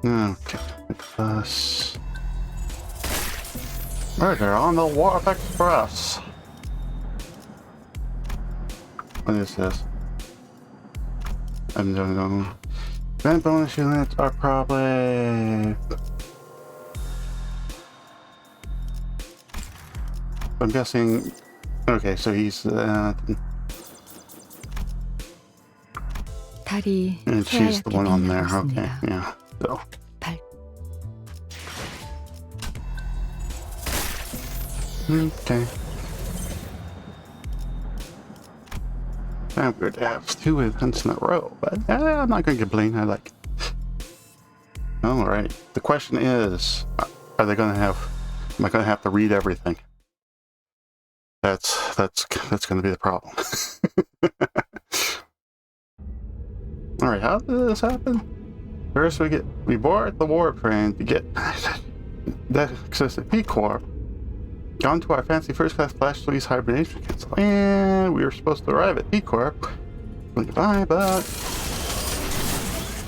Okay, Express. Murder on the Warp Express. What is this? I don't know. Event bonus units are probably... I'm guessing... Okay, so he's... 달이 and she's the one on there. 새하얗게 Okay, 빛나고 yeah. So... 발- Okay. I'm good to have 2 events in a row, but I'm not going to complain. I like it. Alright. The question is, are they going to have... Am I going to have to read everything? That's going to be the problem. Alright, how did this happen? First we board the warp train to get that access to P-Corp. Gone to our fancy first-class flash release hibernation cancel, and we were supposed to arrive at P-Corp. Goodbye, but...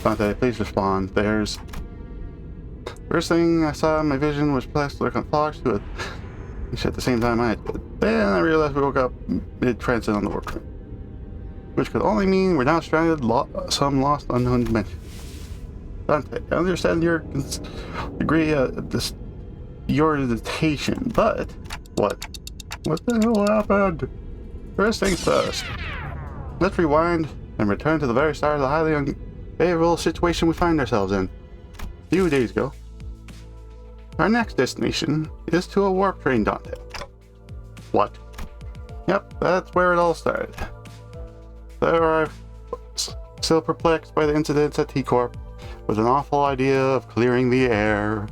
Dante, please respond. There's... First thing I saw in my vision was Plaster on Fox to it. At the same time I did. Then I realized we woke up mid-transit on the warp train. Which could only mean we're now stranded some lost unknown dimension. Dante, I understand your degree of your hesitation, but what the hell happened? First things first, let's rewind and return to the very start of the highly unfavorable situation we find ourselves in. A few days ago, our next destination is to a warp train, Dante. What? Yep, that's where it all started. There are still perplexed by the incidents at T-Corp, with an awful idea of clearing the air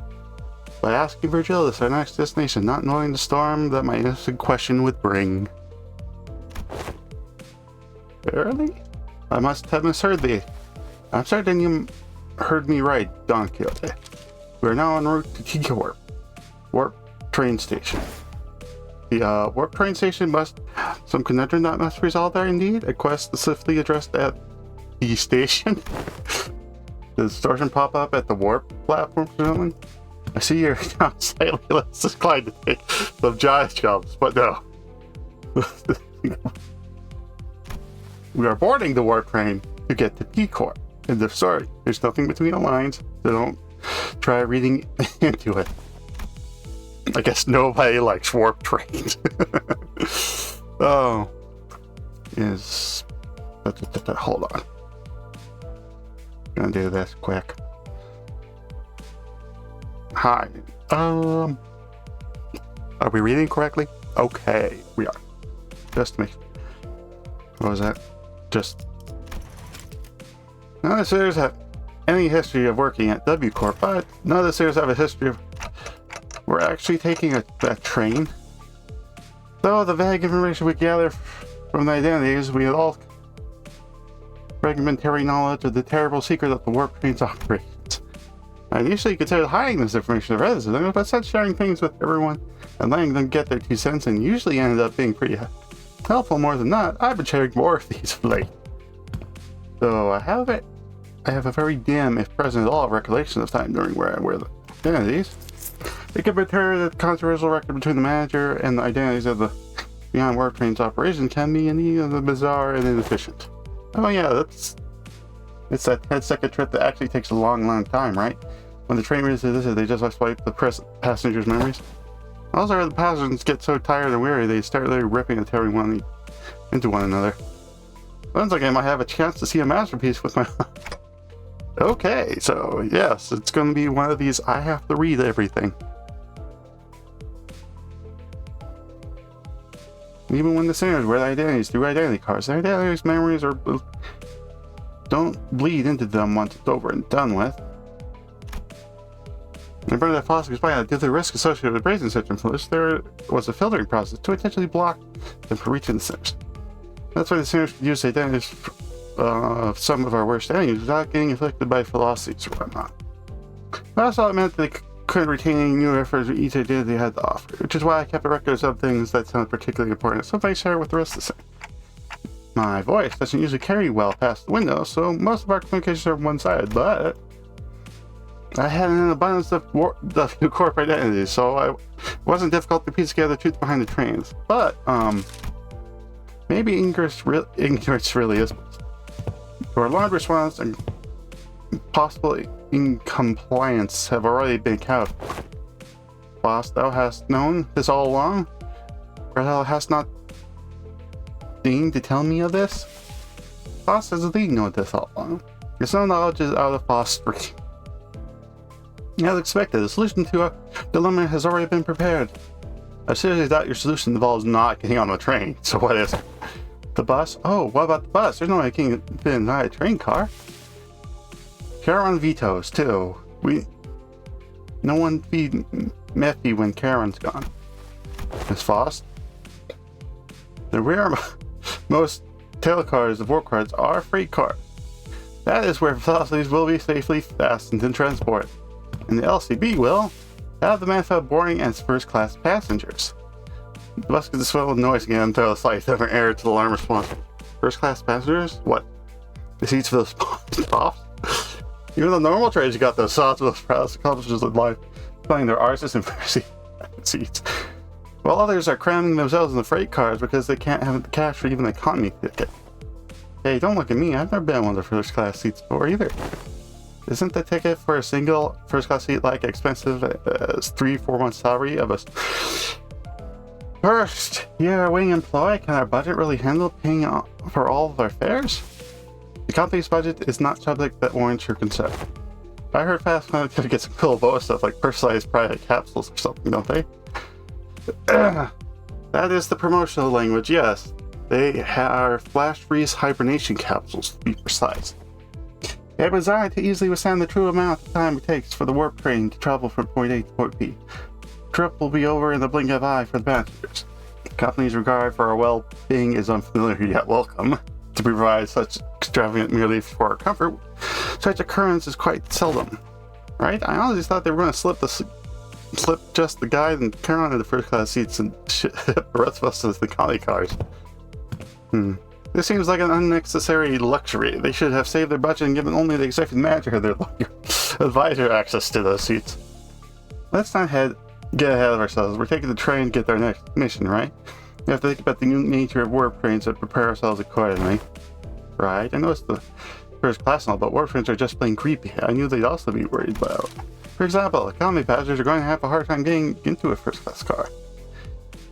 by asking Virgilius, our next destination, not knowing the storm that my innocent question would bring. Verily? I must have misheard thee. I'm certain you heard me right, Don Quixote. We are now en route to T-Corp, warp train station. The warp train station must... Some conundrum that must be resolved there, indeed. A quest swiftly addressed at the station. Does the distortion pop up at the warp platform or something? I see you're now slightly less inclined to take some giant jumps, but no. We are boarding the warp train to get to P-Corp. And sorry, there's nothing between the lines, so don't try reading into it. I guess nobody likes warp trains. Oh. Is... Hold on. Gonna do this quick. Hi. Are we reading correctly? Okay, we are. Just to make... What was that? Just... None of the series have any history of working at W Corp, but none of the series have a history of... We're actually taking a train. Though the vague information we gather from the identities, we have all fragmentary knowledge of the terrible secret of the warp train's operations. I usually consider hiding this information to residents, but since sharing things with everyone and letting them get their 2 cents and usually ended up being pretty helpful more than not, I've been sharing more of these of late. So I have a very dim, if present at all, recollection of time during where I wear the identities. It can compare the controversial record between the manager and the identities of the Beyond Warp Train's operation can be any bizarre and inefficient. Oh yeah, it's that 10-second trip that actually takes a long time, right? When the train reaches this, they just swipe the passengers' memories. Also, the passengers get so tired and weary, they start literally ripping and tearing one into one another. Sounds like I might have a chance to see a masterpiece with my... Okay, so yes, it's going to be one of these I have to read everything. Even when the sinners wear the identities through identity cards, their identities memories don't bleed into them once it's over and done with. In front of that philosophy's plan, due to the risk associated with raising such influence, there was a filtering process to intentionally block them from reaching the sinners. That's why the sinners could use the identities of some of our worst enemies without getting inflicted by philosophies or whatnot. But also it meant they couldn't retain any new efforts each idea they had to offer, which is why I kept a record of some things that sound particularly important, so I share with the rest of the set. My voice doesn't usually carry well past the window, so most of our communications are one-sided, but I had an abundance of corp identities, so it wasn't difficult to piece together the truth behind the trains. But, maybe ignorance really is. Your alarm response and possible incompliance have already been accounted for. Boss, thou hast known this all along? Or thou hast not deigned to tell me of this? Boss has indeed known this all along. There's no knowledge is out of Boss' reach. As expected, the solution to our dilemma has already been prepared. I seriously doubt your solution involves not getting on the train, so what is it? The bus? Oh, what about the bus? There's no way I can fit inside a train car. Charon vetoes, too. No one feed Mephi when Charon's gone. Miss Faust? The rearmost tail cars of warp cars are freight cars. That is where velocities will be safely fastened and transported. And the LCB will have the method of boarding as first-class passengers. The bus gets a swell of noise again until the slight different error to the alarm response. First-class passengers? What? The seats for those soft? Even the normal trains, you got those soft with those proudest accomplishments of life, playing their arses and mercy seats. While others are cramming themselves in the freight cars because they can't have the cash for even an economy ticket. Hey, don't look at me. I've never been on one of the first-class seats before either. Isn't the ticket for a single first-class seat like expensive as 3-4 months' salary of a first-year wing employee? Can our budget really handle paying for all of our fares? The company's budget is not subject that warrants your concern. I heard Fast Planet could get some cool bonus stuff like personalized private capsules or something, don't they? That is the promotional language, yes. They are flash freeze hibernation capsules, to be precise. They are designed to easily withstand the true amount of time it takes for the warp train to travel from point A to point B. The trip will be over in the blink of an eye for the passengers. The company's regard for our well-being is unfamiliar yet welcome. To provide such extravagant merely for our comfort, such occurrence is quite seldom. Right? I honestly thought they were going to slip just the guide and Charon into the first-class seats and ship the rest of us to the economy cars. This seems like an unnecessary luxury. They should have saved their budget and given only the executive manager their advisor access to those seats. Let's not get ahead of ourselves. We're taking the train to get our next mission, right? We have to think about the new nature of warp trains and prepare ourselves accordingly. Right? I know it's the first class and all, but warp trains are just plain creepy. I knew they'd also be worried about. For example, economy passengers are going to have a hard time getting into a first class car.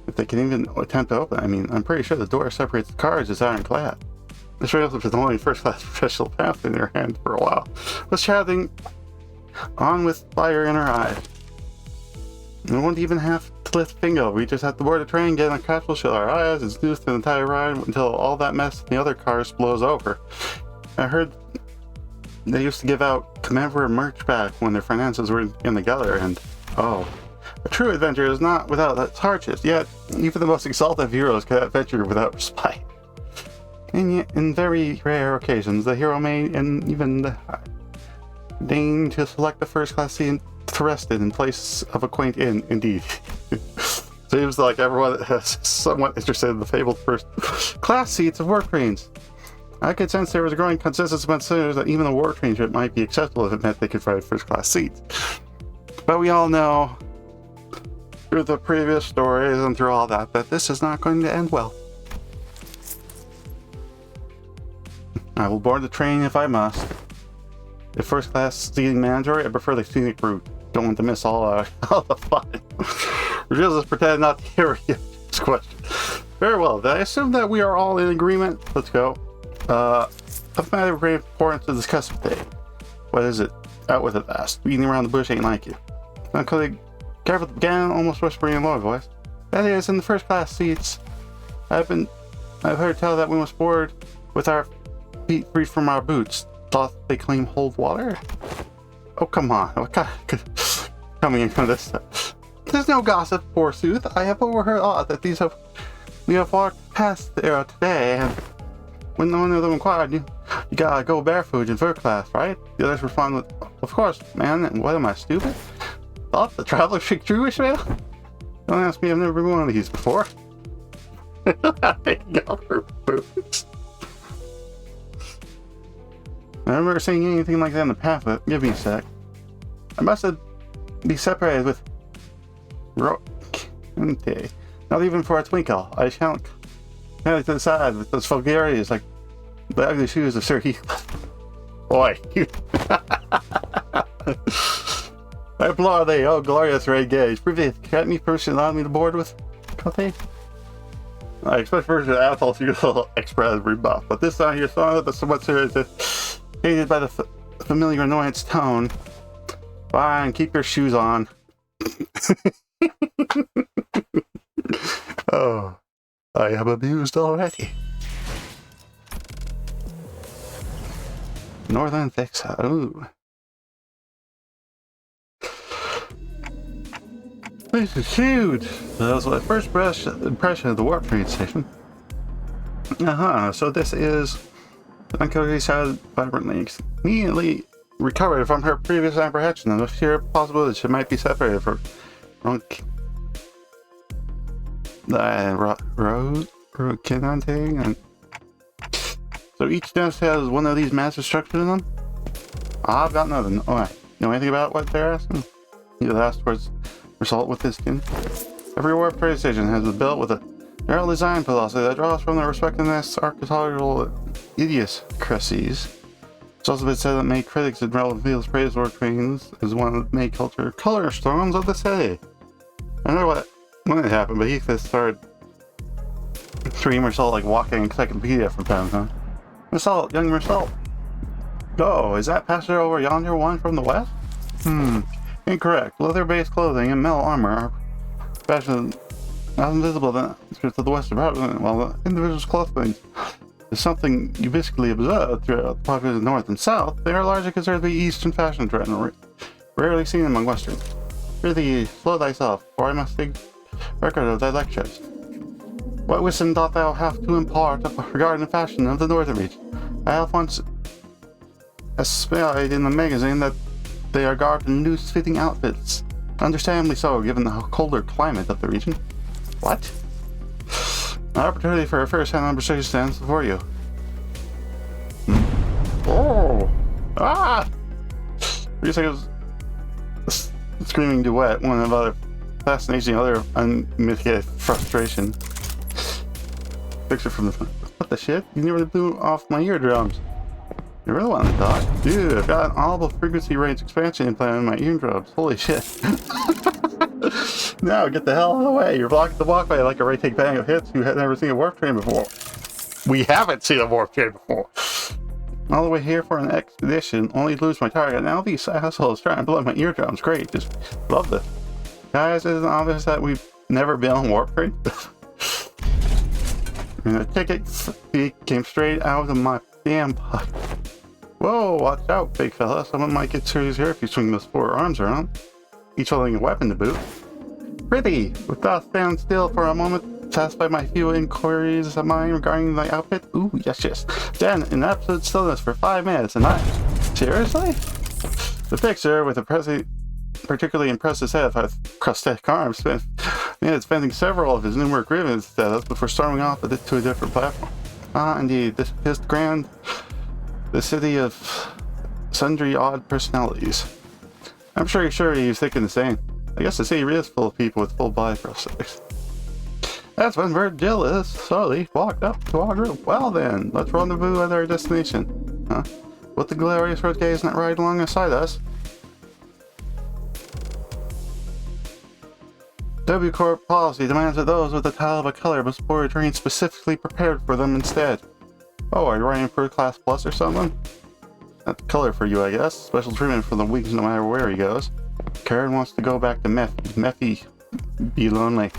If they can even attempt to open it. I mean, I'm pretty sure the door separates the cars is ironclad. This rails was the only first class professional path in their hand for a while. Was chatting on with fire in our eyes. We won't even have to lift a finger. We just have to board the train, get in a capsule, shut our eyes, and snooze the entire ride until all that mess in the other cars blows over. I heard they used to give out commemorative merch back when their finances were in the gutter, and a true adventure is not without its hardships, yet even the most exalted of heroes can adventure without respite. And yet, in very rare occasions, the hero may even deign to select the first class seat to rest in place of a quaint inn, indeed. Seems like everyone is somewhat interested in the fabled first class seats of warp trains. I could sense there was a growing consensus among senators that even a warp train trip might be acceptable if it meant they could ride first class seats. But we all know, through the previous stories and through all that this is not going to end well. I will board the train if I must. If first class seating mandatory, I prefer the scenic route. Don't want to miss all the fun. We'll just pretend not to hear this question. Very well, I assume that we are all in agreement. Let's go. A matter of great importance to discuss today. What is it? Out with it fast. Beating around the bush ain't like you. Now, colleague, careful began, almost whispering in a low voice. That is, in the first class seats, I've heard tell that we must board with our feet free from our boots. Thought they claim hold water? Oh, come on. What kind of coming in from this stuff? There's no gossip, forsooth. I have overheard aught that we have walked past there today, and when one of them inquired, You gotta go barefoot in first class, right? The others respond with, of course, man, and what am I, stupid? Thought the traveler chic Jewish mail? Don't ask me, I've never been one of these before. Taking off her boots. I remember seeing anything like that in the pamphlet. Give me a sec. I must have be separated with okay. Not even for a twinkle. I shan't to the side with those vulgarities like the ugly shoes of Sir Heathcliff. Boy, you I applaud thee, oh glorious red gauge. Prithee, grant me permission allowed me to board with Cote? I expect version of Athol to get a little extra rebuff, but this time you're throwing that's somewhat serious, aided by the familiar annoyance tone. Fine, keep your shoes on. Oh, I am amused already. Northern Vexor, ooh. This is huge! That was my first impression of the warp train station. So this is Uncody sounded vibrantly, immediately recovered from her previous apprehension and the sheer possibility she might be separated from Rokinante, and so each nest has one of these massive structures in them. I've got nothing. Alright, know anything about what they're asking? You asked towards result with this skin. Every warp train station has been built with a narrow design philosophy that draws from the respective nest's architectural idiosyncrasies. It's also been said that many critics in relevant fields praise warp trains as one of the main colorstones of the city. I don't know when it happened, but Heathcliff started treating Mersault like walking encyclopedia from time to time. Mersault, young Mersault. Oh, is that passenger over yonder one from the west? Incorrect. Leather-based clothing and metal armor are fashioned not invisible to the western part, while the individual's clothing is something ubiquitously observed throughout the populated north and south. They are largely considered to be eastern fashion trend, rarely seen among westerns. Prithee, slow thyself, for I must take record of thy lectures. What wisdom doth thou have to impart regarding the fashion of the northern region? I have once espied in the magazine that they are garbed in loose-fitting outfits. Understandably so, given the colder climate of the region. What? An opportunity for a first-hand conversation stands before you. Oh! Ah! 3 seconds. Screaming duet, one of other fascination, other unmitigated frustration. Picture from the front. What the shit? You nearly blew off my eardrums. You really want to talk? Dude, I've got an audible frequency range expansion implanted in my eardrums. Holy shit. Now get the hell out of the way. You're blocking the walkway like a rating bang of hits who had never seen a warp train before. We haven't seen a warp train before. All the way here for an expedition, only to lose my target. Now these assholes trying to blow my eardrums. Great, just love this. Guys, isn't it obvious that we've never been on warp train? And the ticket came straight out of my damn pocket. Whoa, watch out, big fella. Someone might get serious here if you swing those 4 arms around, each holding a weapon to boot. Prithee, wilt thou stand still for a moment, satisfy my few inquiries of mine regarding thy outfit? Ooh, yes. Stand in absolute stillness for 5 minutes, and I... Seriously? The fixer, with a particularly impressive set of prosthetic arms, spent minutes venting several of his numerous grievances at us before storming off to a different platform. Ah, indeed, this is grand... the city of sundry odd personalities. I'm sure he was thinking the same. I guess the city is full of people with full body prosthetics. That's when Virgil slowly walked up to our group. Well then, let's rendezvous at our destination. Huh? With the glorious red gaze not right alongside us. W Corp policy demands that those with the title of a color must board a train specifically prepared for them instead. Oh, are you writing for Class Plus or something? That's color for you, I guess. Special treatment for the weak no matter where he goes. Karen wants to go back to Mephi. Be lonely.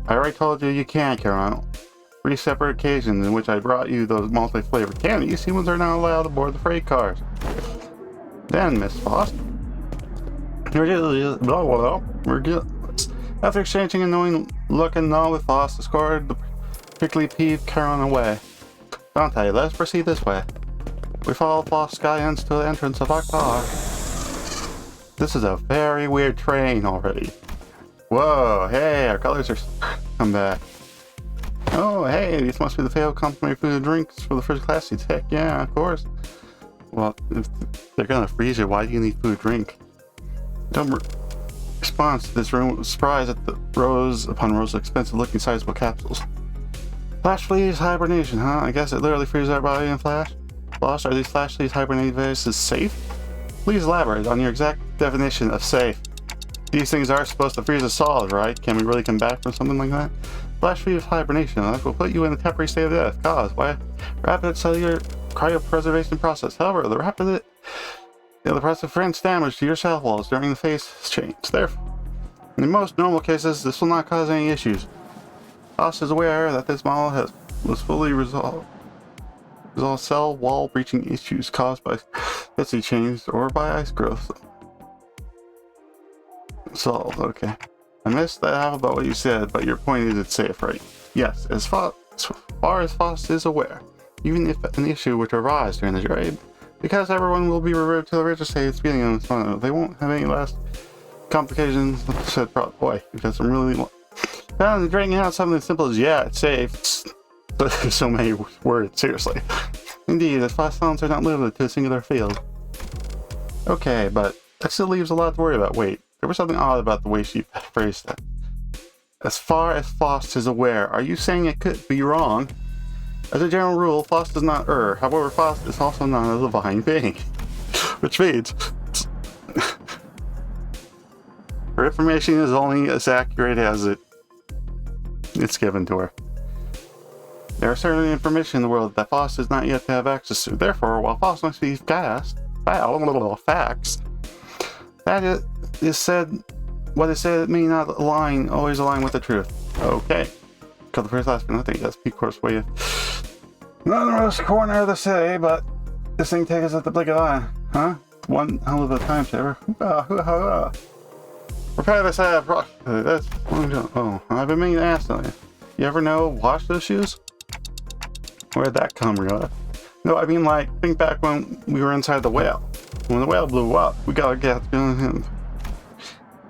I already told you you can't, Karen. 3 separate occasions in which I brought you those multi-flavored candies, humans are not allowed aboard the freight cars. Then, Miss Faust. After exchanging a knowing look and nod with Faust, escorted the prickly peeved Karen away. Dante, let us proceed this way. We follow Lost Skyends to the entrance of our car. This is a very weird train already. Whoa, hey, our colors are come back. Oh, hey, these must be the failed complimentary food and drinks for the first class seats. Heck yeah, of course. Well, if they're gonna freeze you, why do you need food and drink? Dumb response to this room was surprise at the rows upon rows of expensive-looking sizable capsules. Flash freeze hibernation, huh? I guess it literally freezes our body in flash. Lost, are these flash freeze hibernating devices safe? Please elaborate on your exact definition of safe. These things are supposed to freeze a solid, right? Can we really come back from something like that? Flash freeze hibernation, that will put you in a temporary state of death, caused by rapid cellular cryopreservation process. However, the process prevents damage to your cell walls during the phase change. Therefore, in most normal cases, this will not cause any issues. FOSS is aware that this model was fully resolved cell wall breaching issues caused by density change or by ice growth. Solved, okay. I missed that half about what you said, but your point is it's safe, right? Yes, as far as FOSS is aware, even if an issue were to arise during the trade, because everyone will be reverted to the original state of speeding on its phone, they won't have any last complications, said boy, you've got some really found dragging out something as simple as yeah, it's safe. There's so many words, seriously. Indeed, the FOSS sounds are not limited to a singular field. Okay, but that still leaves a lot to worry about. Wait, there was something odd about the way she phrased it. As far as FOSS is aware, are you saying it could be wrong? As a general rule, FOSS does not err. However, FOSS is also not a divine being. Which means her information is only as accurate as it's given to her. There are certain information in the world that FOSS does not yet have access to. Therefore, while FOSS must be facts, that is said, what is said may not always align with the truth. Okay. Cut the first last but nothing. That's P course way. Not the most corner of the city, but this thing takes us at the blink of an eye. Huh? One hell of a time saver. Prepare this app. That's oh, I've been meaning to ask something. You ever know wash those shoes? Where'd that come from? No, I mean like think back when we were inside the whale. When the whale blew up, we gotta get him.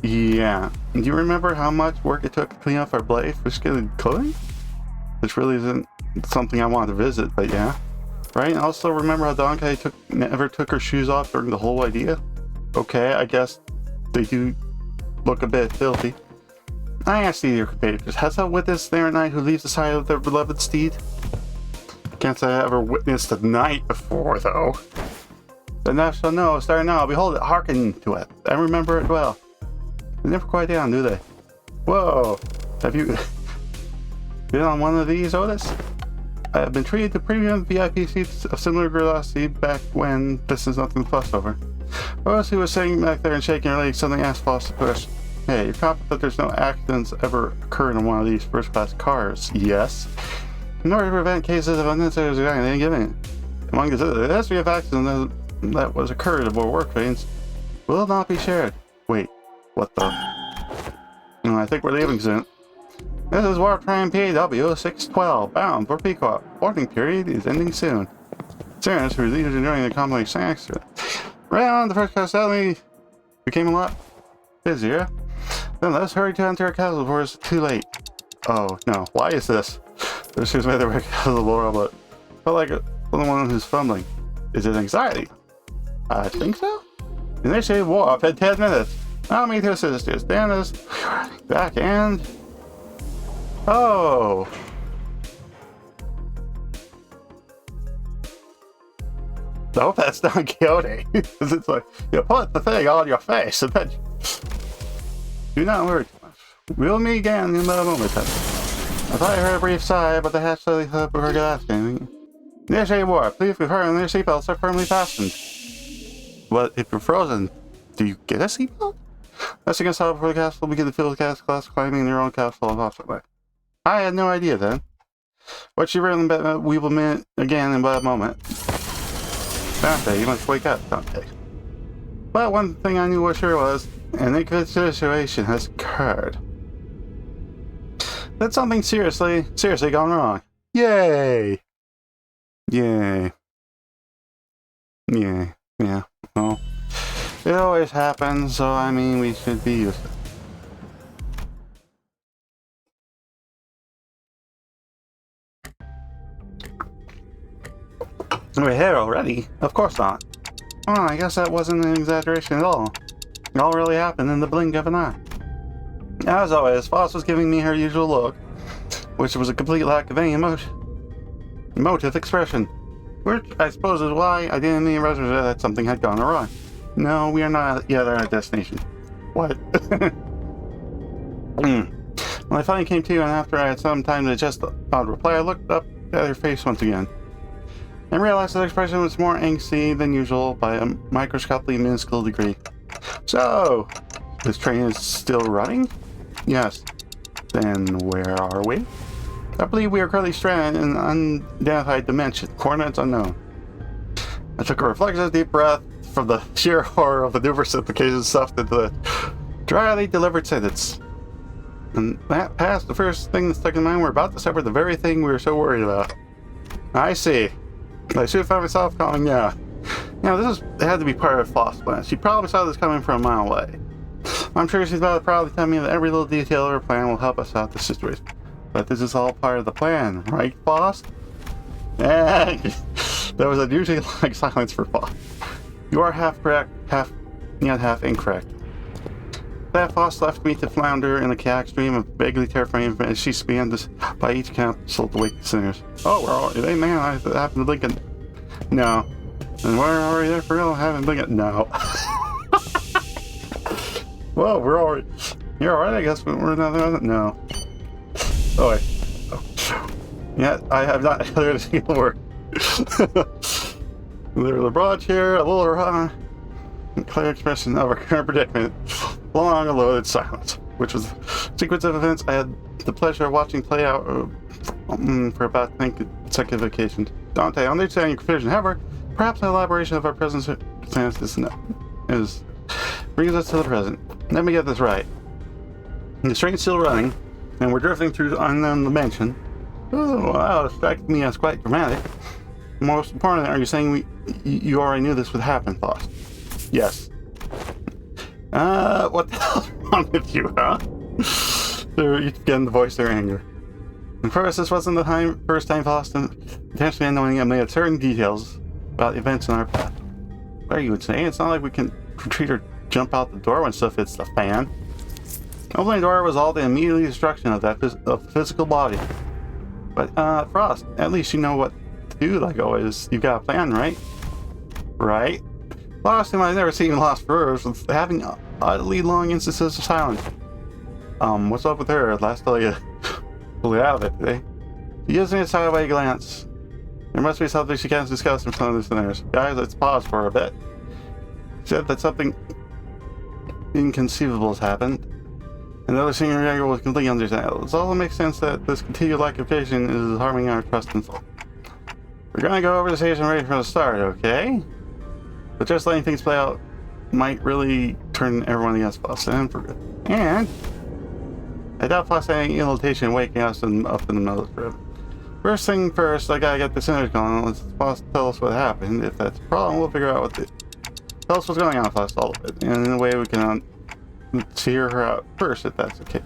Yeah. Do you remember how much work it took to clean up our blade for skin and clothing? Which really isn't something I want to visit, but yeah. Right? And also remember how Donkey never took her shoes off during the whole idea? Okay, I guess they do look a bit filthy. I asked your compatriots, has a witness there at night who leaves the side of their beloved steed? Can't say I ever witnessed a night before, though. The thou shall know, starting now, behold it, hearken to it, and remember it well. They never quiet down, do they? Whoa! Have you been on one of these, Otis? I have been treated to premium VIP seats of similar curiosity back when this is nothing to fuss over. Otis, who was sitting back there and shaking her legs, suddenly asked FOSS the question. Hey, you're confident that there's no accidents ever occurred in one of these first-class cars? Yes. In order to prevent cases of unnecessary anxiety, giving among the history of accidents that was occurred aboard work trains will not be shared. Wait, what the? No, I think we're leaving soon. This is Warp Train PW 612, bound for Pequot. Boarding period is ending soon. Serious, who is enjoying the complex snacks. Round the first class suddenly became a lot busier. Then let's hurry to enter our castle before it's too late. Oh no, why is this? This is whether we're out of the Laura, but felt like the one who's fumbling. Is it anxiety? I think so. Initiate warp in 10 minutes. Allow me to assist you. Stand this back and oh. No, that's not Quixote. It's like you put the thing on your face and then do not worry too much. We'll meet again in a moment then. I thought I heard a brief sigh, but the hatch suddenly up before asking. Initiate warp. Please confirm their seatbelts are firmly fastened. But if you're frozen, do you get a seatbelt? Let's get started before the castle begin to fill the cast class climbing their own castle and off. I had no idea then. What she really bet we will meet again in a moment. Dante, you must wake up, Dante. But one thing I knew for sure was an inconvenient situation has occurred. That's something seriously gone wrong. Yay! Yay. Yeah, yeah. Well, it always happens, so I mean, we should be used to it. We're here already? Of course not. Oh, I guess that wasn't an exaggeration at all. It all really happened in the blink of an eye. As always, Foss was giving me her usual look, which was a complete lack of any emotive expression. Which I suppose is why I didn't even register that something had gone awry. No, we are not yet at our destination. What? When I finally came to, and after I had some time to adjust the odd reply, I looked up at her face once again, and realized that expression was more angsty than usual by a microscopically minuscule degree. So, this train is still running? Yes. Then where are we? I believe we are currently stranded in an unidentified dimension, coordinates unknown. I took a reflexive deep breath from the sheer horror of the numerous implications stuffed into the dryly delivered sentence. And that passed the first thing that stuck in mind. We're about to suffer the very thing we were so worried about. I see. I should have found myself calling, yeah. It had to be part of Foss' plan. She probably saw this coming from a mile away. I'm sure she's about to proudly tell me that every little detail of her plan will help us out this situation. But this is all part of the plan, right, Foss? There was a usually like silence for Foss. You are half correct, half incorrect. That Foss left me to flounder in a chaotic stream of vaguely terrifying as she spanned this by each count to wake the sinners. Oh, we're all hey man, I happened to blink it. No. And we're already there for real, haven't blinked it. No. Well, we're already you're alright, I guess, but we're not there. No. Oh wait. Oh. Yeah, I have not heard a single word. There's a broad chair, a little clear expression of our current predicament. Long and loaded silence, which was a sequence of events I had the pleasure of watching play out for about 10 consecutive occasions. Dante, I understand your confusion. However, perhaps an elaboration of our present circumstances brings us to the present. Let me get this right. The train's still running, and we're drifting through unknown dimension. Oh, wow, it strikes me as quite dramatic. Most importantly, are you saying you already knew this would happen, Foss? Yes. What the hell's wrong with you, huh? You begin to voice their anger. And first, this wasn't the first time Foss intentionally annoying me at certain details about events in our path. What are you saying? It's not like we can retreat or jump out the door when stuff hits the fan. Opening the door was all the immediate destruction of the physical body. But, Frost, at least you know what to do, like always. You've got a plan, right? Right? Last time I've never seen Lost Forever was having oddly long instances of silence. What's up with her? Last till you pull it out of it today. She gives me a sideway glance. There must be something she can't discuss in front of the listeners. Guys, let's pause for a bit. She said that something inconceivable has happened. And the other senior reactor was completely understandable. It also makes sense that this continued lack of patience is harming our trust and soul. We're gonna go over the station right from the start, okay? But just letting things play out might really turn everyone against Foss and for good. And I doubt Foss had any invitation waking us up in the middle of the trip. First thing first, I gotta get the sinners going. Let's Foss tell us what happened. If that's a problem, we'll figure out tell us what's going on, Foss, all of it. And in a way we can hear her out first, if that's the case.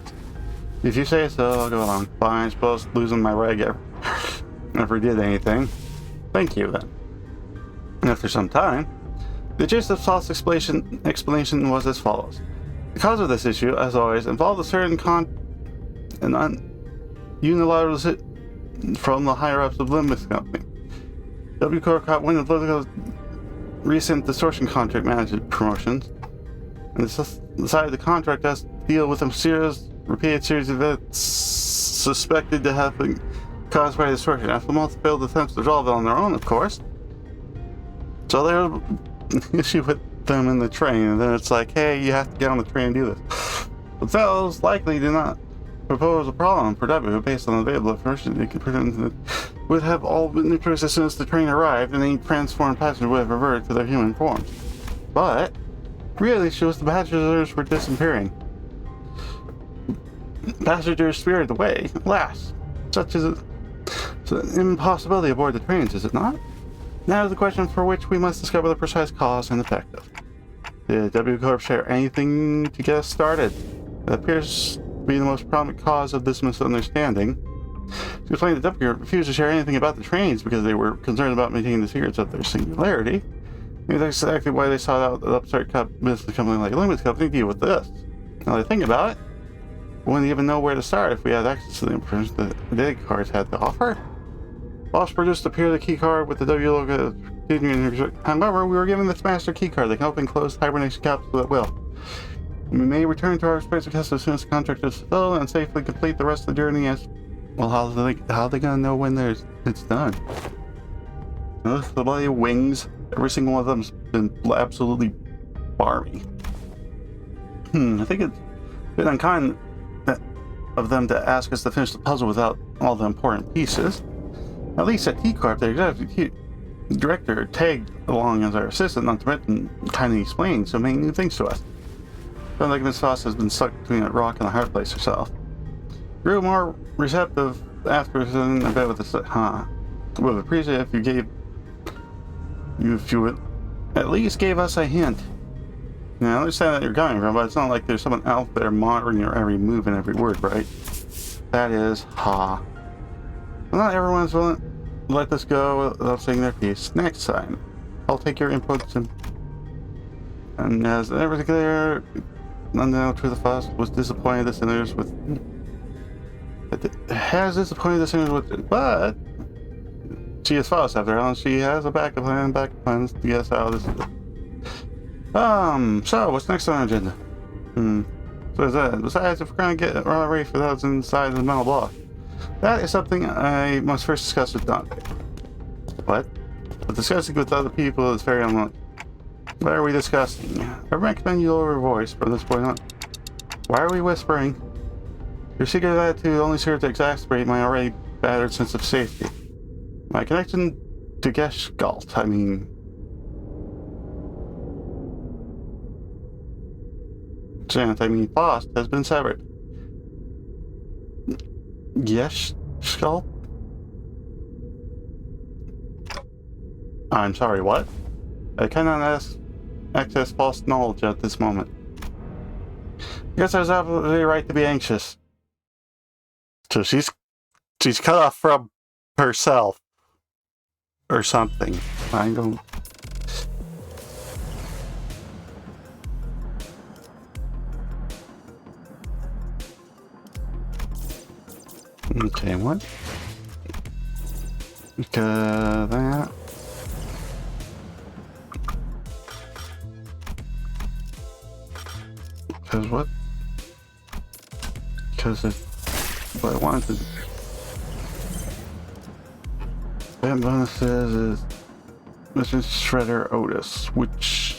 If you say so, I'll go along. Fine, I suppose losing my reg never did anything. Thank you, then. And after some time, the gist of Foss' explanation was as follows. The cause of this issue, as always, involved a certain unilateral from the higher-ups of Limbus Company. W. Corp caught wind of Politico's recent distortion contract management promotions, and decided the contract has to deal with a repeated series of events suspected to have been caused by distortion. After multiple failed attempts to resolve it on their own, of course. So there was an issue with them in the train, and then it's like, hey, you have to get on the train and do this. But those likely did not propose a problem for W based on available information. They could pretend that would have all been nucleus as soon as the train arrived, and any transformed passengers would have reverted to their human forms. But really, shows the passengers were disappearing. Passengers spirited away. Alas, such is an impossibility aboard the trains, is it not? Now is the question for which we must discover the precise cause and effect of. Did W Corp share anything to get us started? It appears to be the most prominent cause of this misunderstanding. To explain that W Corp refused to share anything about the trains because they were concerned about maintaining the secrets of their singularity. Maybe that's exactly why they sought out an upstart business company like Loomis Company to deal with this. Now that I think about it, we wouldn't even know where to start if we had access to the information that the data cards had to offer. Boss produced a purely key card with the W logo. However, we were given this master key card that can open closed hibernation capsules at will. We may return to our respective tests as soon as the contract is fulfilled and safely complete the rest of the journey as... Well, how are they gonna know when it's done? Those bloody wings, every single one of them's been absolutely barmy. I think it's a bit unkind of them to ask us to finish the puzzle without all the important pieces. At least at T-Corp, the executive director tagged along as our assistant, not to mention kindly explaining so many new things to us. Sounds like Miss Foss has been stuck between a rock and a hard place herself. Grew more receptive after sitting in bed with the would appreciate if you would at least gave us a hint. Now I understand that you're coming from, but it's not like there's someone out there monitoring your every move and every word, right? That is Well, not everyone's willing to let this go without saying their piece. Next time, I'll take your inputs and as everything there, unknown to the Foss was disappointed the sinners with. Has disappointed the sinners with, but she is Foss after all, and she has a backup plans to get us out of this. So what's next on our agenda? So is that besides if we're gonna get ready for those inside the metal block? That is something I must first discuss with Dante. What? But discussing with other people is very unlikely. What are we discussing? I recommend you lower your voice from this point on. Why are we whispering? Your secret attitude only serves to exacerbate my already battered sense of safety. My connection to Gestalt, Faust has been severed. Gestalt? I'm sorry, what? I cannot access false knowledge at this moment. I guess I was absolutely right to be anxious. So she's cut off from herself. Or something. I don't... Okay, what? That... Because what? Because what I wanted to... That bonuses is Mr. Shredder Otis, which...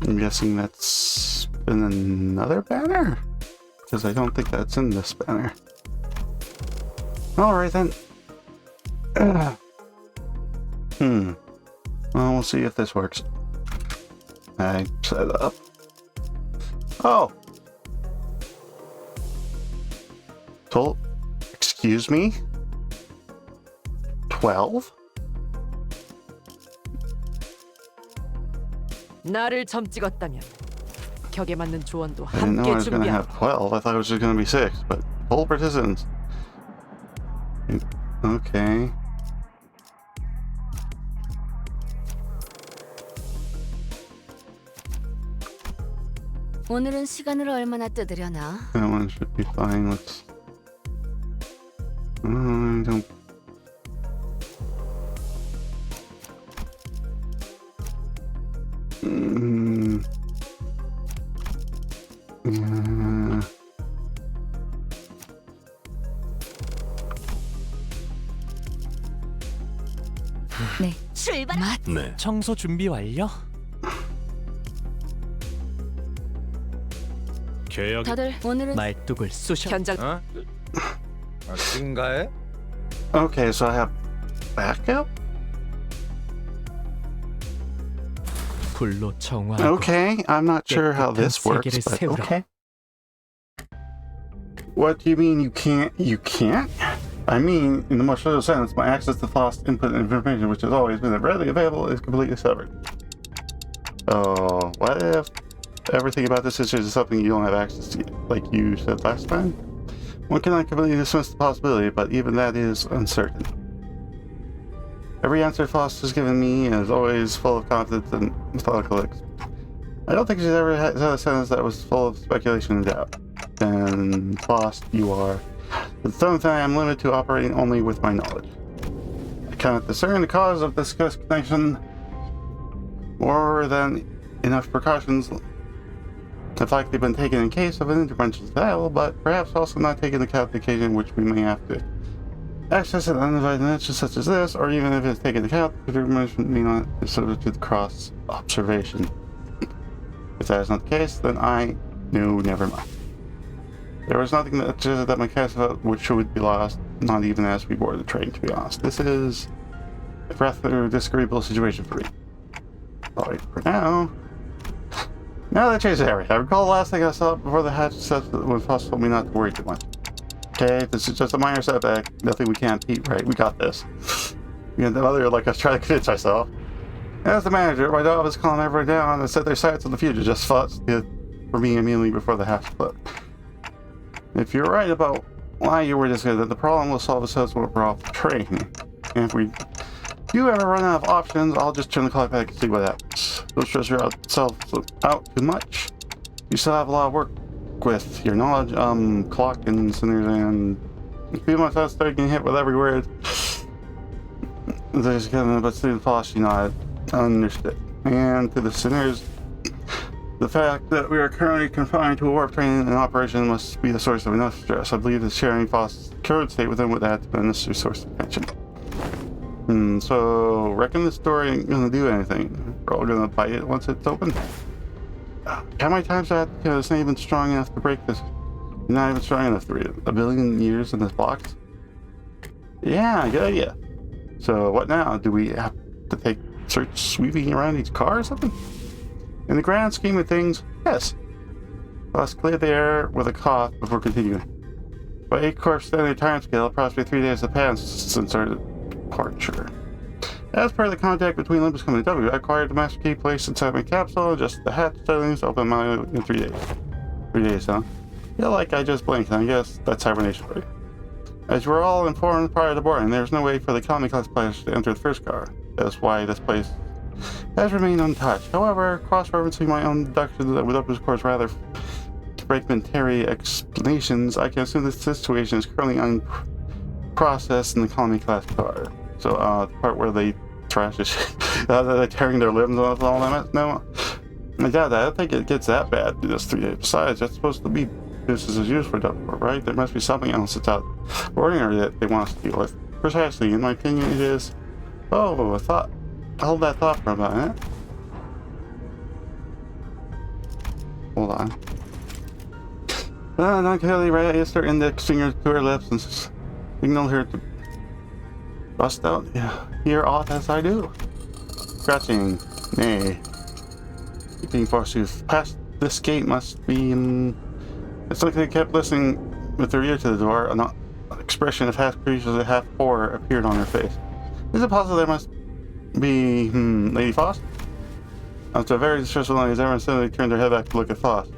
I'm guessing that's in another banner? Because I don't think that's in this banner. Alright then. Well, we'll see if this works. I set up. Oh! Excuse me? 12? 나를 점 찍었다면 격에 맞는 조언도 I didn't know I 함께 was gonna have 준비하고 12. I thought it was just gonna be 6, but full participants. Okay. 오늘은 시간을 얼마나 뜨드려나? That one should be fine. Let's. Don't. 네, 출발. 네. 청소 준비 완료. 계약. 다들 오늘은 말뚝을 쑤셔. 현장 어? 지금가해? Okay, so I have backup? 불로 정화하고 Okay, I'm not sure how this works, 세계를 but 세우라. okay. What do you mean you can't? You can't? I mean, in the most literal sense, my access to lost input information, which has always been readily available, is completely severed. So, what if everything about this issue is something you don't have access to, like you said last time? One cannot completely dismiss the possibility, but even that is uncertain. Every answer Faust has given me is always full of confidence and methodical. I don't think she's ever said a sentence that was full of speculation and doubt. And Faust, you are. But the same time, I'm limited to operating only with my knowledge. I cannot discern the cause of this connection. More than enough precautions have likely been taken in case of an intervention fail, but perhaps also not taken into account the occasion which we may have to access an uninvited dimension such as this, or even if it's taken into account, the information may not be subject to cross observation. If that is not the case, then never mind. There was nothing that suggested that my cast which would be lost, not even as we board the train, to be honest. This is a rather disagreeable situation for me. Alright, for now. Now that changes everything. I recall the last thing I saw before the hatch set when Faust told me not to worry too much. Okay, this is just a minor setback. Nothing we can't beat, right? We got this. You know, the other, like I was trying to convince myself. As the manager, my job is calm everyone down and set their sights on the future. Just fought for me immediately before the hatch split. If you're right about why you were this good, then the problem will solve itself when we're off the train. And if we do ever run out of options, I'll just turn the clock back and see what happens. Don't stress yourself out too much. You still have a lot of work with your knowledge, clock and sinners, and people must start getting hit with every word. There's kind of but student Faust, you know, I understood. And to the sinners, the fact that we are currently confined to a warp train in operation must be the source of enough stress. I believe that sharing Faust's current state with them would add to the necessary source of tension. So, reckon this door ain't gonna do anything. We're all gonna bite it once it's open. How many times have I it's not even strong enough to break this? Not even strong enough to read it. A billion years in this box? Yeah, good idea. So, what now? Do we have to search sweeping around each car or something? In the grand scheme of things, yes. Let's clear the air with a cough before continuing. By 8 Corps standard timescale, approximately 3 days have passed since our departure. As per the contact between Olympus Company and W, I acquired the master key placed inside my capsule, just the hatch settings open in 3 days. 3 days, huh? Yeah, like I just blinked, I guess that's hibernation for you. As you were all informed prior to boarding, there's no way for the economy class players to enter the first car. That's why this place has remained untouched. However, cross-referencing my own deductions with Olympus Corps' rather fragmentary explanations, I can assume this situation is currently unprocessed in the economy class car. So, the part where they trash this they're tearing their limbs off all that. No, I doubt that. I don't think it gets that bad in this 3 days. Besides, that's supposed to be business as usual for Duckworth, right? There must be something else that's out ordinary that they want us to deal with. Precisely, in my opinion, it is. Oh, I thought. Hold that thought for a minute. Hold on. Not clearly raised her index finger to her lips and signaled her to bust out here aught as I do. Scratching. Nay. Keeping forsooth. Past this gate must be It's like they kept listening with their ear to the door. An expression of half creatures and half horror appeared on her face. Is it possible there must be, Lady Faust? After a very distressful noise, everyone suddenly turned their head back to look at Faust.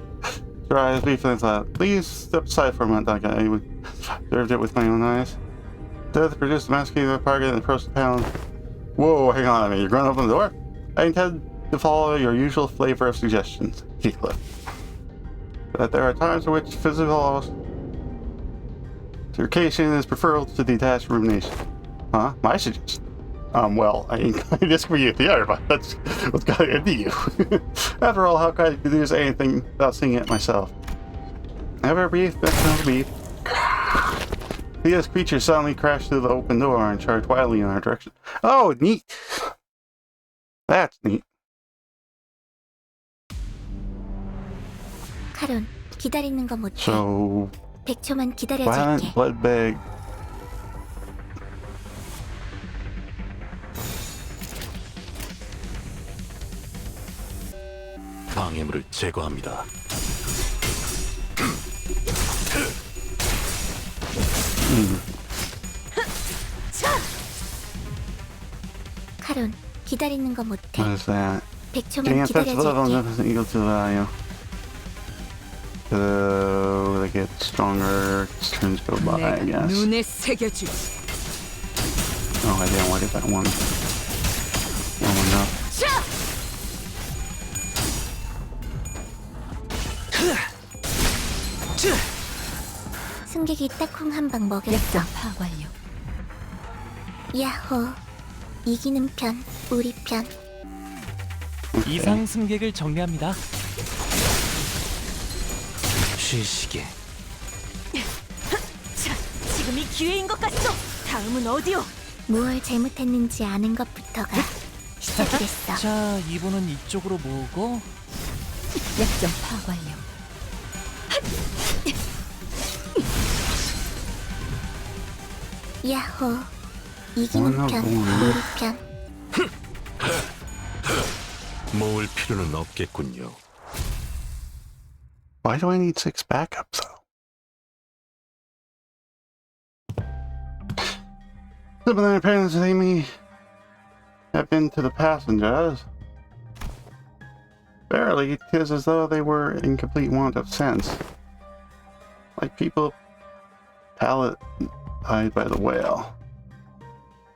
Her eyes briefly thought, please step aside for a minute, Duncan. I observed it with my own eyes. Death produced a masculine target and approached the panel. Whoa, hang on a minute, you're going to open the door? I intend to follow your usual flavor of suggestions, Heathcliff. That there are times in which physical altercation is preferable to detached rumination. Huh? My suggestion? Well, I ain't gonna disagree with you, but that's what's got into you. After all, how could I deduce anything without seeing it myself? Ever beef, that's no beef. This creature suddenly crashed through the open door and charged wildly in our direction. Oh, neat! That's neat. 카론, 기다리는 거 못해. So, 100초만 기다려줄게. violent blood bag. 방해물을 제거합니다. 카론, 기다리는 거 못해. What is that? 100초만 Getting offensive level 기다려줄게. doesn't equal to value. So they get stronger as turns go by, I guess. 눈에 새겨주. Oh, I didn't look at that one. Oh no. 승객이 딱콩 한 방 먹였어. 파악 완료. 야호. 이기는 편, 우리 편. 이상 승객을 정리합니다. 쉬시게. 자, 지금이 기회인 것 같소. 다음은 어디요? 무얼 잘못했는지 아는 것부터가 시작이 됐어. 자, 이분은 이쪽으로 모으고 약점 파악 완료. 야호. 이기는 편, 우리 편. 모을 필요는 없겠군요. Why do I need 6 backups though? Similar parents they may have been to the passengers. Barely, 'tis as though they were in complete want of sense. Like people palletized by the whale.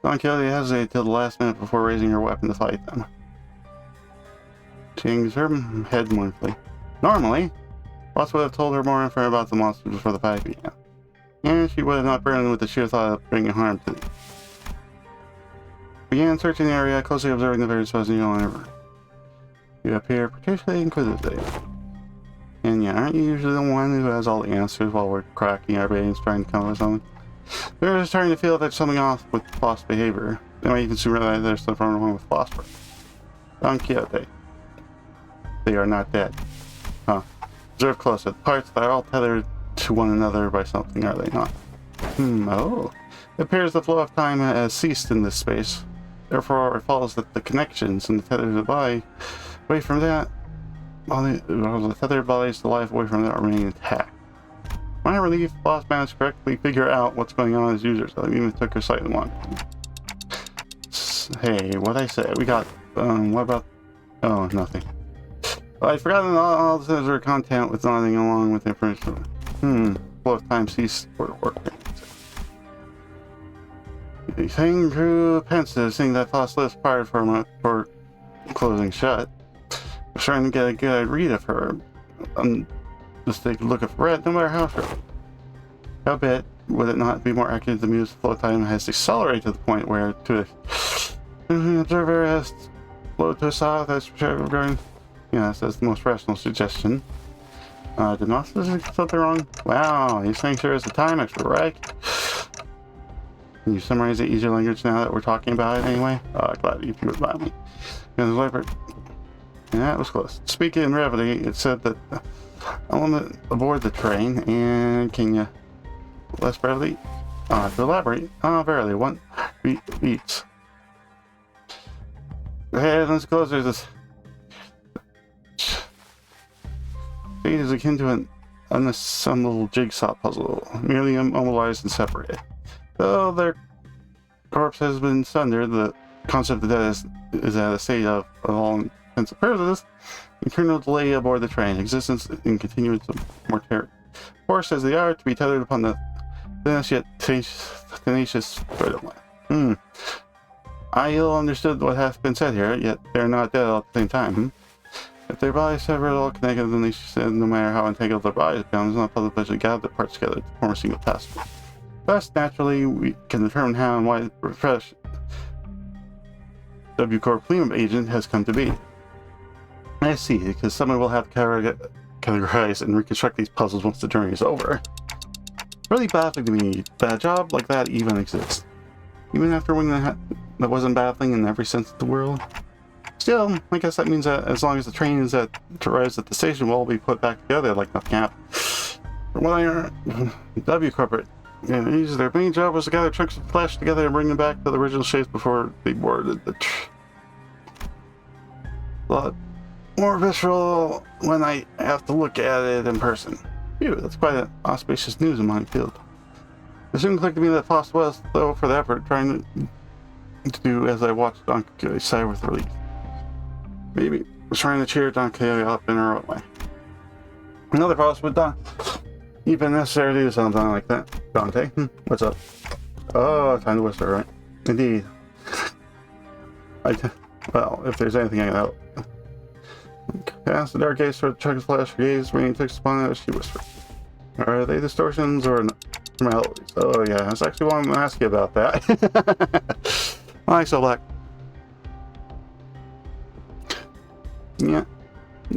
Don Quixote hesitated till the last minute before raising her weapon to fight them. She hangs her head mournfully. Normally, Ross would have told her more info about the monsters before the fight began. And she would have not burned with the sheer thought of bringing harm to them. Began searching the area, closely observing the various spots in the river. You appear particularly inquisitive. And yeah, aren't you usually the one who has all the answers while we're cracking our brains trying to come up with something? They're starting to feel that there's something off with Floss behavior. They might even soon realize there's something wrong with Phosphor. Don Quixote. They are not dead. Huh. Observe close. The parts that are all tethered to one another by something, are they not? Oh. It appears the flow of time has ceased in this space. Therefore, it follows that the connections and the tethered body away from that, while the tethered bodies to life away from that remain intact. My relief, Boss managed to correctly figure out what's going on as users. I even took her slightly long. Hey, what'd I say? We got, what about, oh, nothing. I'd forgotten all the sensor content with nodding along with the information. Flow of time ceased for the work. The thing grew pensive, seeing that Floss lips parted for a moment before closing shut. I was trying to get a good read of her. Just take a look at Red, no matter how short. How bit would it not be more accurate to muse flow time has accelerated to the point where to the observer has flowed to a south as going. Yes, that's the most rational suggestion. Did Nostos do something wrong? Wow, he's saying sure is the time expert, right? Can you summarize the easier language now that we're talking about it anyway? Glad you would buy me. Yeah, that was close. Speaking in brevity, it said that element aboard the train, and can you less brevity? To elaborate, verily, one beats. Go ahead, let's close. There's this. Fate is akin to an unassembled jigsaw puzzle, merely immobilized and separated. Though their corpse has been sundered, the concept of death is at a state of all intents and purposes, eternal delay aboard the train, existence in continuance of mortality. Forced as they are to be tethered upon the thinnest yet tenacious thread of life. I ill understood what hath been said here, yet they are not dead all at the same time. If their bodies severed all connected, then they said no matter how entangled their bodies become, it's not possible to eventually gather the parts together to form a single task. Thus, naturally, we can determine how and why the refreshed W Corp Plima agent has come to be. I see, because someone will have to categorize and reconstruct these puzzles once the journey is over. Really baffling to me that a job like that even exists. Even after one that wasn't baffling in every sense of the world. Still, I guess that means that as long as the train arrives at the station, we'll all be put back together like nothing happened. From what I heard, W Corporate, their main job was to gather chunks of flesh together and bring them back to the original shapes before they boarded the more visceral when I have to look at it in person. Phew, that's quite an auspicious news in my field. It soon clicked to me that Foss was, though, for the effort trying to do as I watched Don Quixote sigh with relief. Maybe was trying to cheer Don Quixote up in her own way. Another Foss would Don. Even necessary to do something like that. Dante, what's up? Oh, time to whisper, right? Indeed. Well, if there's anything I can help. Past the dark gaze for the chuck flash, her gaze remained fixed upon it, she whispered. Are they distortions or formalities? Oh yeah, I was actually wanting to ask you about that. Hi, so black. Yeah.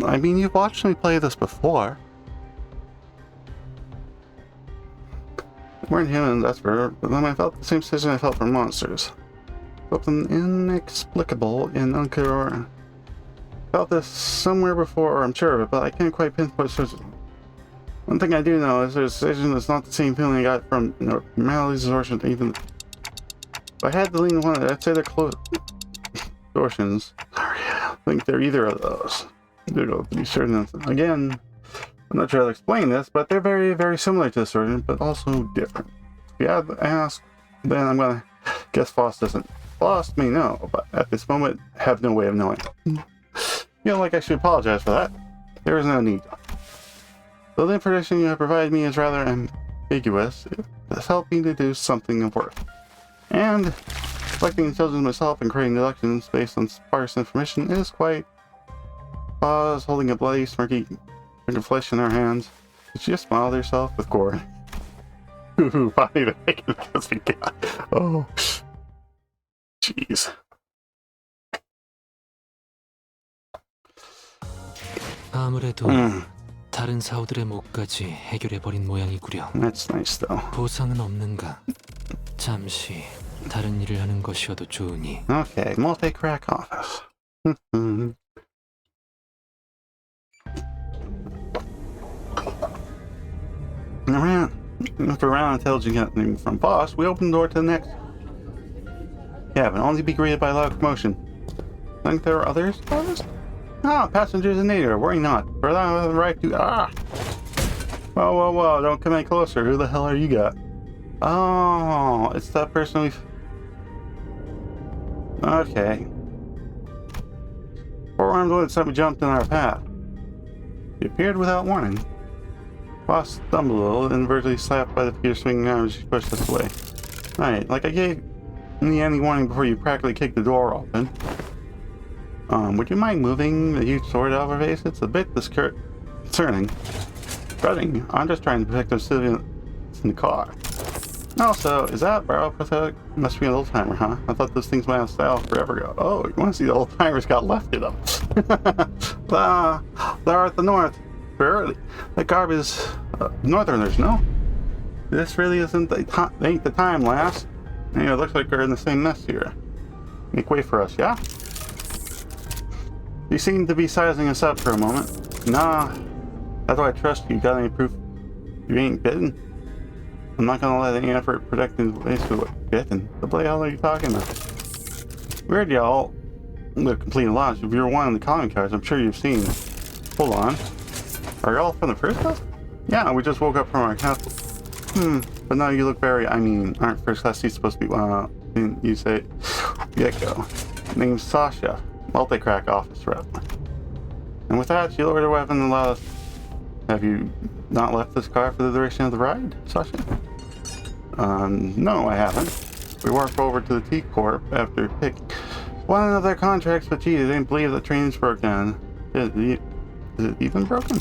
I mean, you've watched me play this before. Weren't humans, that's for sure, but then I felt the same sensation I felt for monsters. Something inexplicable and unclear. Felt this somewhere before, I'm sure of it, but I can't quite pinpoint certain. One thing I do know is there's a decision that's not the same feeling I got from maladies, distortions, even. If I had to lean one, I'd say they're close. Distortions. Sorry, I don't think they're either of those. To be certain. Again, I'm not sure how to explain this, but they're very, very similar to distortion, but also different. If you had to ask, then I'm gonna guess Foss doesn't. Foss may know, but at this moment, have no way of knowing. Feel like I should apologize for that. There is no need. Though the information you have provided me is rather ambiguous, it has helped me to do something of worth. And reflecting intelligence myself and creating deductions based on sparse information is quite. Pause, holding a bloody, smirky chunk of flesh in her hands. Did she just smile to herself with gore? Ooh, funny to make it just began. Oh, jeez. 아무래도 다른 사우들의 몫까지 해결해버린 모양이구려. That's nice though. 보상은 없는가? 잠시 다른 일을 하는 것이어도 좋으니. Okay, multi-crack office. After a round of intelligence from Boss, we opened the door to the next cabin, only to be greeted by a loud commotion. Think there are others? Ah, passengers in need, worry not. For that, I have the right to. Ah! Whoa, whoa, whoa, don't come any closer. Who the hell are you got? Oh, it's that person we've. Okay. Four armed wood suddenly jumped in our path. He appeared without warning. Boss stumbled a little, inadvertently slapped by the fierce swinging arms. She pushed us away. Right, like I gave me any warning before you practically kicked the door open. Would you mind moving the huge sword out of our face? It's a bit concerning. Running. I'm just trying to protect those civilians in the car. Also, is that barrel pathetic? Must be an old timer, huh? I thought those things went out of style forever ago. Oh, you want to see the old timers got left in them? They're at the north. Early. That garbage is northerners, no? This really isn't ain't the time, lass. Anyway, it looks like we're in the same mess here. Make way for us, yeah? You seem to be sizing us up for a moment. Nah, that's why I trust you. Got any proof you ain't bitten? I'm not gonna let any effort protecting the place with what bitten. What the hell are you talking about? Weird, y'all. The complete logic. If you're one of the calling cards, I'm sure you've seen. Hold on. Are y'all from the first class? Yeah, we just woke up from our castle. But now you look very, aren't first class seats supposed to be, didn't you say? Gecko. Name's Sasha, multi-crack office rep. And with that, she lowered her weapon and allowed us. Have you not left this car for the duration of the ride, Sasha? No, I haven't. We walked over to the T-Corp after picking one of their contracts, but gee, they didn't believe the trains broke down. Is it even broken?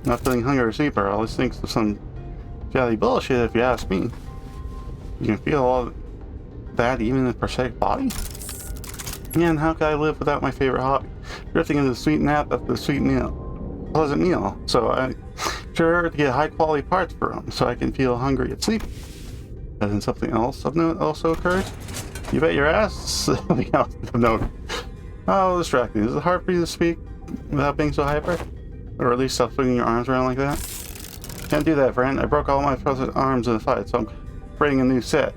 Not feeling hungry or sleeper, all this thinks of some jelly bullshit if you ask me. You can feel all that even in a prosthetic body? Man, how could I live without my favorite hobby? Drifting into the sweet nap after the sweet meal. Pleasant meal. So I sure to get high quality parts for them so I can feel hungry and sleepy. Hasn't something else of note also occurred? You bet your ass something else of note. Oh, distracting. Is it hard for you to speak without being so hyper? Or at least stop swinging your arms around like that? Can't do that, friend. I broke all my arms in a fight, so I'm creating a new set.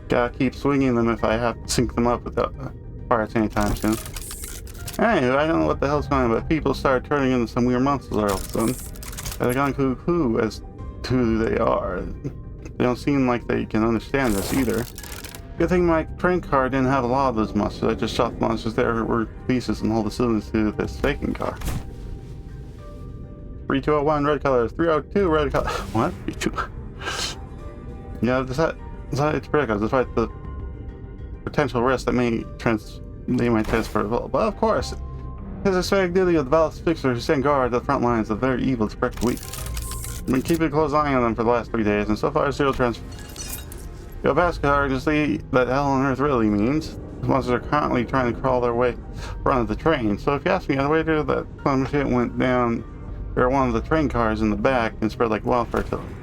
Gotta keep swinging them if I have to sync them up without parts anytime soon. Anyway, I don't know what the hell's going on, but people started turning into some weird monsters all of a sudden. They've gone cuckoo as to who they are. They don't seem like they can understand this either. Good thing my train car didn't have a lot of those monsters. I just shot the monsters there were pieces and hauled the cylinders to this faking car. 3201 red color, 302 red color. What? 32. Yeah, decided to predict despite the potential risk that they might transfer. But of course, his expected duty of the Valis fixer who stand guard at the front lines of very evil to protect the weak. I've been keeping a close eye on them for the last 3 days, and so far zero transfer. Go past car to see that hell on earth really means. The monsters are currently trying to crawl their way front of the train. So if you ask me, on the way there, that some shit went down. There one of the train cars in the back and spread like wildfire to them.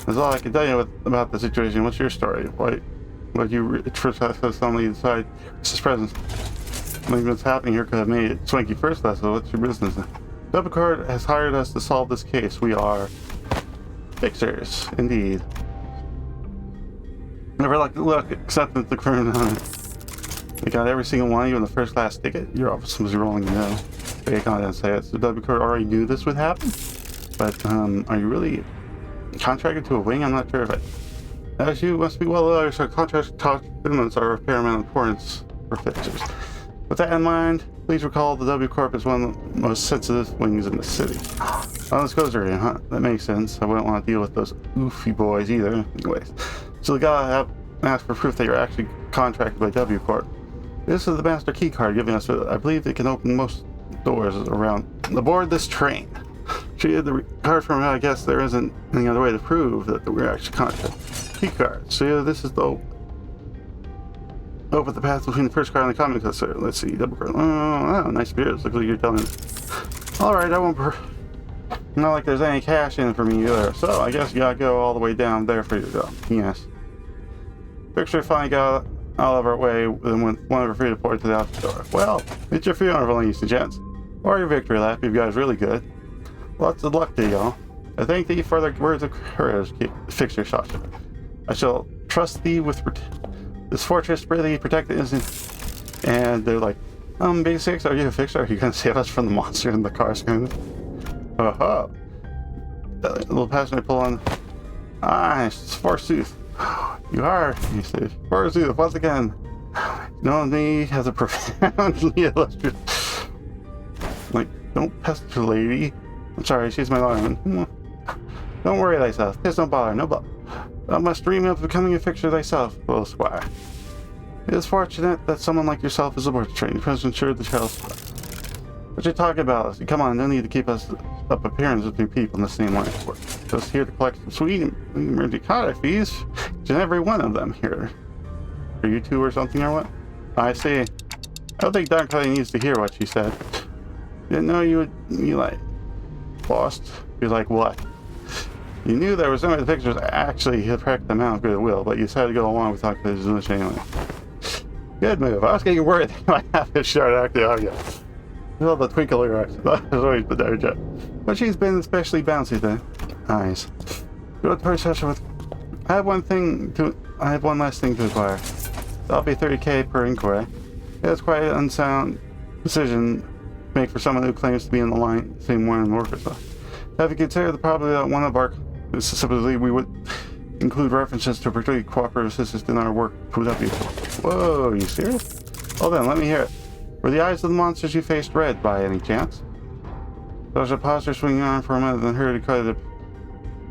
That's all I can tell you about the situation. What's your story? Why you suddenly decide this is presence? Something that's happening here could have made it swanky first class, so what's your business? Dubicard has hired us to solve this case. We are fixers, indeed. Never like to look, except at the current on it. They got every single one, even the first class ticket. Your office was rolling, you know. I can't say it. So Dubicard already knew this would happen. But are you really contracted to a wing? I'm not sure if it. As you must be well aware, so contract documents are of paramount importance for fixers. With that in mind, please recall the W Corp is one of the most sensitive wings in the city. Oh, this goes area, huh? That makes sense. I wouldn't want to deal with those oofy boys either. Anyways, so we gotta ask for proof that you're actually contracted by W Corp. This is the master key card giving us. I believe it can open most doors around aboard this train. She had the card from her. I guess there isn't any other way to prove that we're actually contracted. Key card. So yeah, this is the open the path between the first card and the common cluster. Let's see, double card. Oh, nice beers. Looks like you're telling me. All right, I won't. Not like there's any cash in it for me either. So I guess you gotta go all the way down there for your job. Yes. Picture finally got out of our way and went one of her free to port to the outer door. Well, it's your funeral, ladies and gents. Or your victory lap if you guys really good. Lots of luck to y'all. I thank thee for the words of courage, Fixer Sasha. I shall trust thee with this fortress really protected, isn't. And they're like, Big Six, are you a fixer? Are you gonna save us from the monster in the car soon? That little passenger pull on. Ah, it's forsooth. You are, he said. Forsooth, once again. Knowing me has a profoundly illustrious. Like, don't pester the lady. I'm sorry, she's my lineman. Don't worry thyself. There's no bother, no bother. Thou must dream of becoming a fixer thyself, little squire. It is fortunate that someone like yourself is aboard the train. Present ensured the child's. What you talking about? Come on, no need to keep us up appearances between people in the same line of work. Just here to collect some sweet emergency conduct fees. Each and every one of them here. Are you two or something or what? I see. I don't think Don Clay needs to hear what she said. Didn't know you would be like lost. You're like, what? You knew there was no way the pictures actually had cracked them out of goodwill, but you decided to go along with Dr. Clay anyway. Good move. I was getting worried they might have to start acting on you. I love the twinkle in her eyes. That has always been there, Jeff. But she's been especially bouncy then. Nice. Good procession with. I have one last thing to inquire. That'll be 30k per inquiry. It's quite an unsound decision to make for someone who claims to be in the line, same one in the workers. Have you considered the probability that one of our supposedly we would include references to particularly cooperative assistance in our work? Would that be? Whoa, are you serious? Well then, let me hear it. Were the eyes of the monsters you faced red by any chance? Those a posture swinging on for a minute and heard it cut it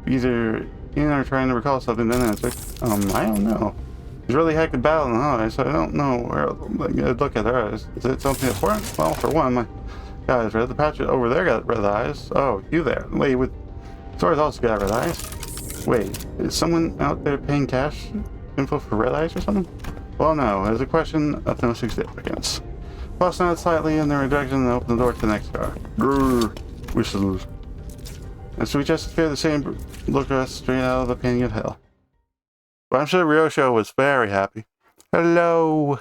either in or trying to recall something, then answered. I don't know. It's really hectic battle in the hallway, so I don't know where I'd look at her eyes. Is it something important? Well, for one, my guys red. The patch over there got red eyes. Oh, you there. Lady with swords also got red eyes. Wait, is someone out there paying cash info for red eyes or something? Well, no. It's a question of no significance. Plus, not slightly in their direction and open the door to the next car. Grrr. Whistles. And so we just fear the same look at us straight out of the painting of hell. But I'm sure Ryosho was very happy. Hello!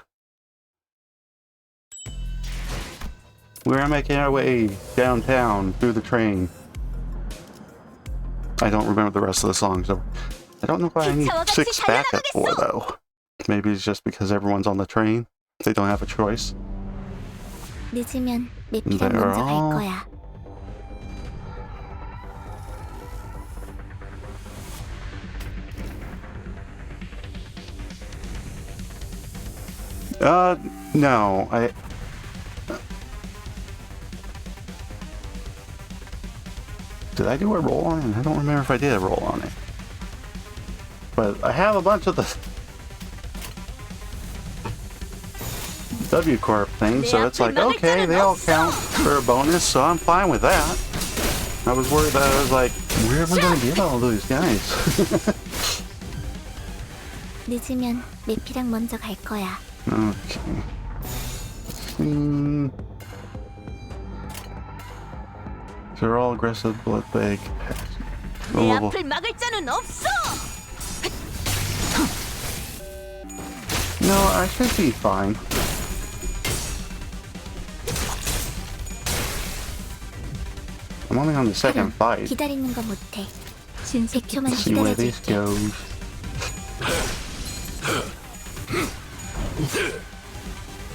We're making our way downtown through the train. I don't remember the rest of the song, so I don't know what I need 6 backup for, though. Maybe it's just because everyone's on the train. They don't have a choice. 늦으면 메피랑 They're 먼저 갈 all- 거야. No, Did I do a roll on it? I don't remember if I did a roll on it. But I have a bunch of the W Corp things, so it's like, okay, they all count for a bonus, so I'm fine with that. I was worried that I was like, where am I going to get all those guys? 늦으면 메피랑 먼저 갈 거야. Okay. They're all aggressive, blood bag. 내 앞을 막을 자는 없어. No, I should be fine. I'm only on the second fight. 기다리는 거 못해. 신세 100초만 See where this 기다려줄게. goes.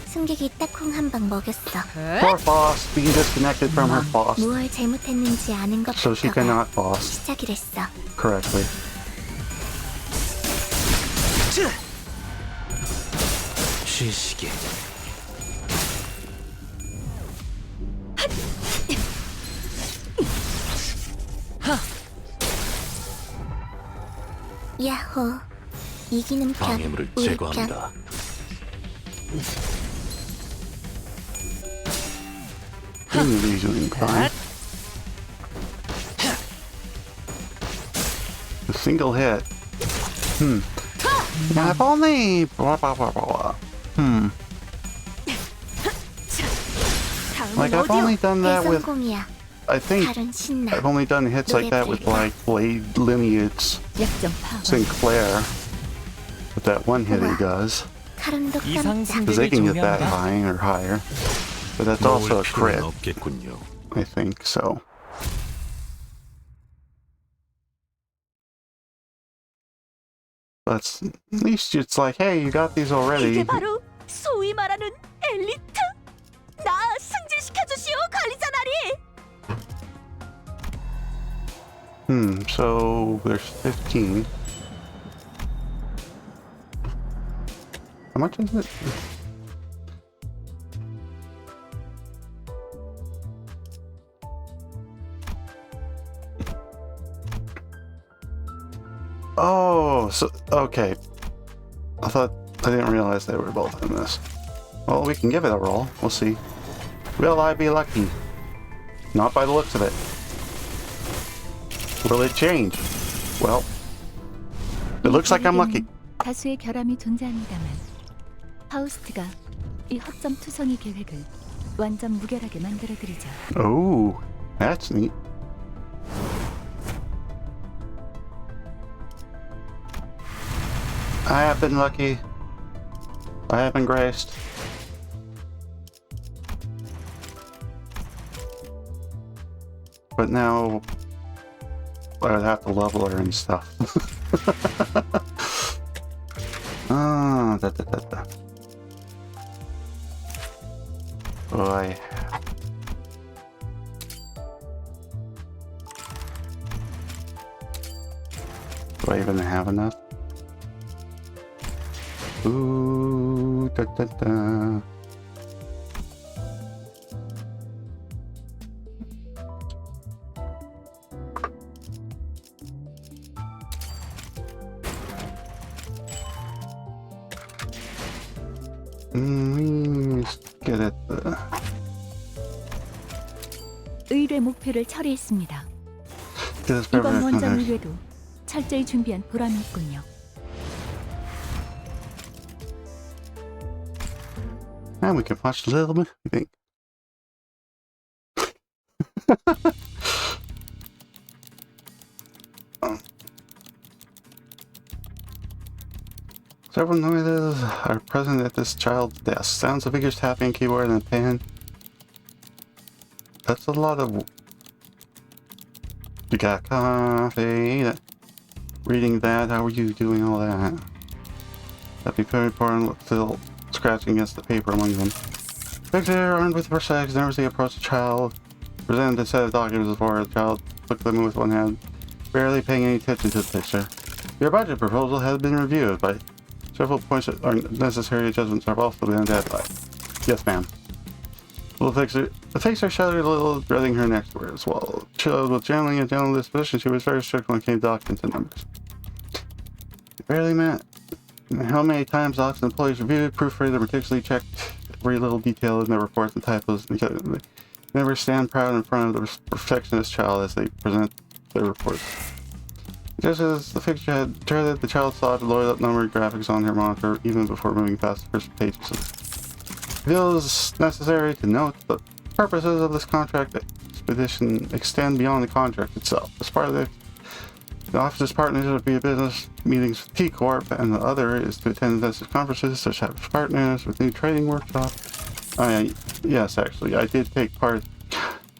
승객이 딱콩 한 방 먹였어. Poor Foss being disconnected from her Foss, 무얼 잘못했는지 아는 so she 것부터가 cannot Foss 시작이랬어. correctly. 쉬시게. 야호. 이기는 편, 방해물을 우리 편. 제거합니다. Usually fine. A single hit. Now I've only blah blah blah blah. Like I've only done that with. 대성공이야. I think 다른 신나. I've only done hits like that with like Blade Lineage 약점 파악. Sinclair. With that one hit he does. 카론도 이상 깜짝. Because they can get that 정리합니다. high or higher. But that's also 모을 a crit, 필요는 없겠군요. I think, so. But at least it's like, hey, you got these already. 이게 바로 소위 말하는 엘리트. 나 승진시켜 주시오, 관리자 나리. So there's 15. How much is it? Oh, so, okay. I didn't realize they were both in this. Well, we can give it a roll. We'll see. Will I be lucky? Not by the looks of it. Will it change? Well, it looks like I'm lucky. 다수의 결함이 존재합니다만 파우스트가 이 허점 투성이 계획을 완전 무결하게 만들어드리죠. Oh, that's neat. I have been lucky. I have been graced. But now I would have to level her and stuff. Da. Boy. Do I even have enough? Ooh, da. Let's get it. 의뢰 목표를 처리했습니다. Get this 이번 permanent 원정 connection. 의뢰도 철저히 준비한 보람이 있군요. And we can watch a little bit, I think. Several noises are present at this child's desk. Sounds of fingers tapping keyboard and a pen. That's a lot of... You got coffee. Reading that, how are you doing all that? That'd be very important. Still scratching against the paper among them. Victor, armed with prosthetics, nervously approached the child, presented a set of documents before the child took them with one hand, barely paying any attention to the picture. Your budget proposal has been reviewed, but several points that are necessary adjustments have also been identified. Yes, ma'am. The fixer shuddered a little, dreading her next words. While chilled with generally a gentle disposition, she was very strict when it came to documents and numbers. It barely meant how many times office employees reviewed, proofread, and meticulously checked every little detail in their reports and typos. They never stand proud in front of the perfectionist child as they present their reports. Just as the fixture had dreaded, the child saw the loaded up numbered graphics on her monitor even before moving past the first pages. It feels necessary to note the purposes of this contract expedition extend beyond the contract itself. As part of the office's partnership via business meetings with T Corp, and the other is to attend investor conferences such as partners with new trading workshops. Yes, actually, I did take part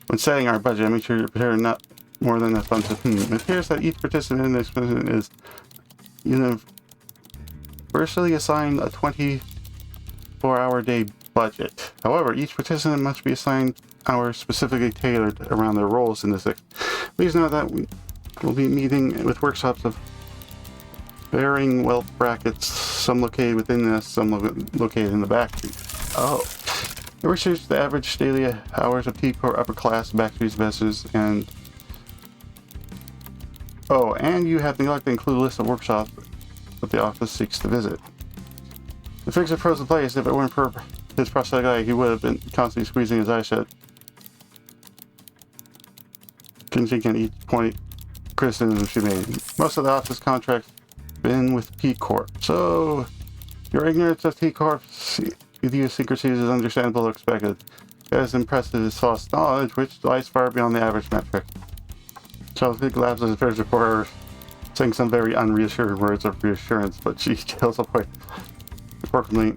when setting our budget. I made sure to prepare not more than a bunch of It appears that each participant in this expedition is universally assigned a 24-hour day budget. However, each participant must be assigned hours specifically tailored around their roles in this. Please note that we will be meeting with workshops of varying wealth brackets, some located within this, some located in the back. Oh. It researched the average daily hours of T-Core upper class backstreet investors and... Oh, and you have neglected to include a list of workshops that the office seeks to visit. The fixer froze in place. If it weren't for his prosthetic eye, he would have been constantly squeezing his eyes shut, critiquing each point criticism she made. Most of the office contracts been with P Corp, so your ignorance of T Corp's idiosyncrasies is understandable and expected. As impressive as false knowledge, which lies far beyond the average metric. Charles Big Labs' affairs reporter saying some very unreassuring words of reassurance, but she tells a point. Importantly,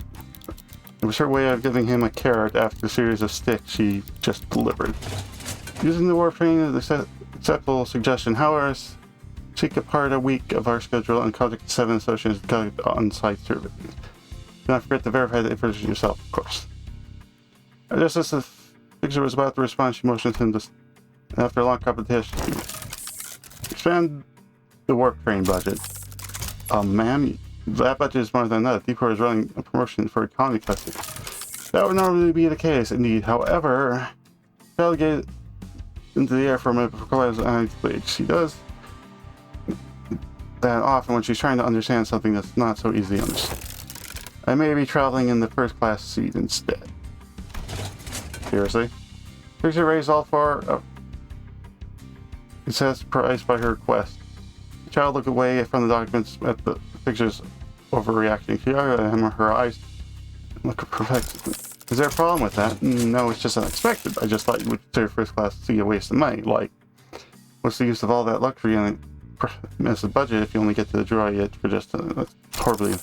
it was her way of giving him a carrot after the series of sticks she just delivered. Using the warp train as an acceptable suggestion, however, seek apart a week of our schedule and contact 7 associates on-site service. Do not forget to verify the information yourself, of course. Just as the fixer was about to respond, she motioned him to, after a long competition, expand the warp train budget. Ma'am, that budget is more than enough. T-Core is running a promotion for economy customers. That would normally be the case, indeed. However, delegate into the air for a minute before she does that often when she's trying to understand something that's not so easy to understand. I may be traveling in the first class seat instead. Seriously? Fixer raised all four. He says surprised by her request. The child looked away from the documents at the fixer's overreacting. She looked at him, her eyes look perfect. Is there a problem with that? No, it's just unexpected. I just thought you would consider first class seat a waste of money. Like, what's the use of all that luxury and miss the budget if you only get to enjoy it for just horribly.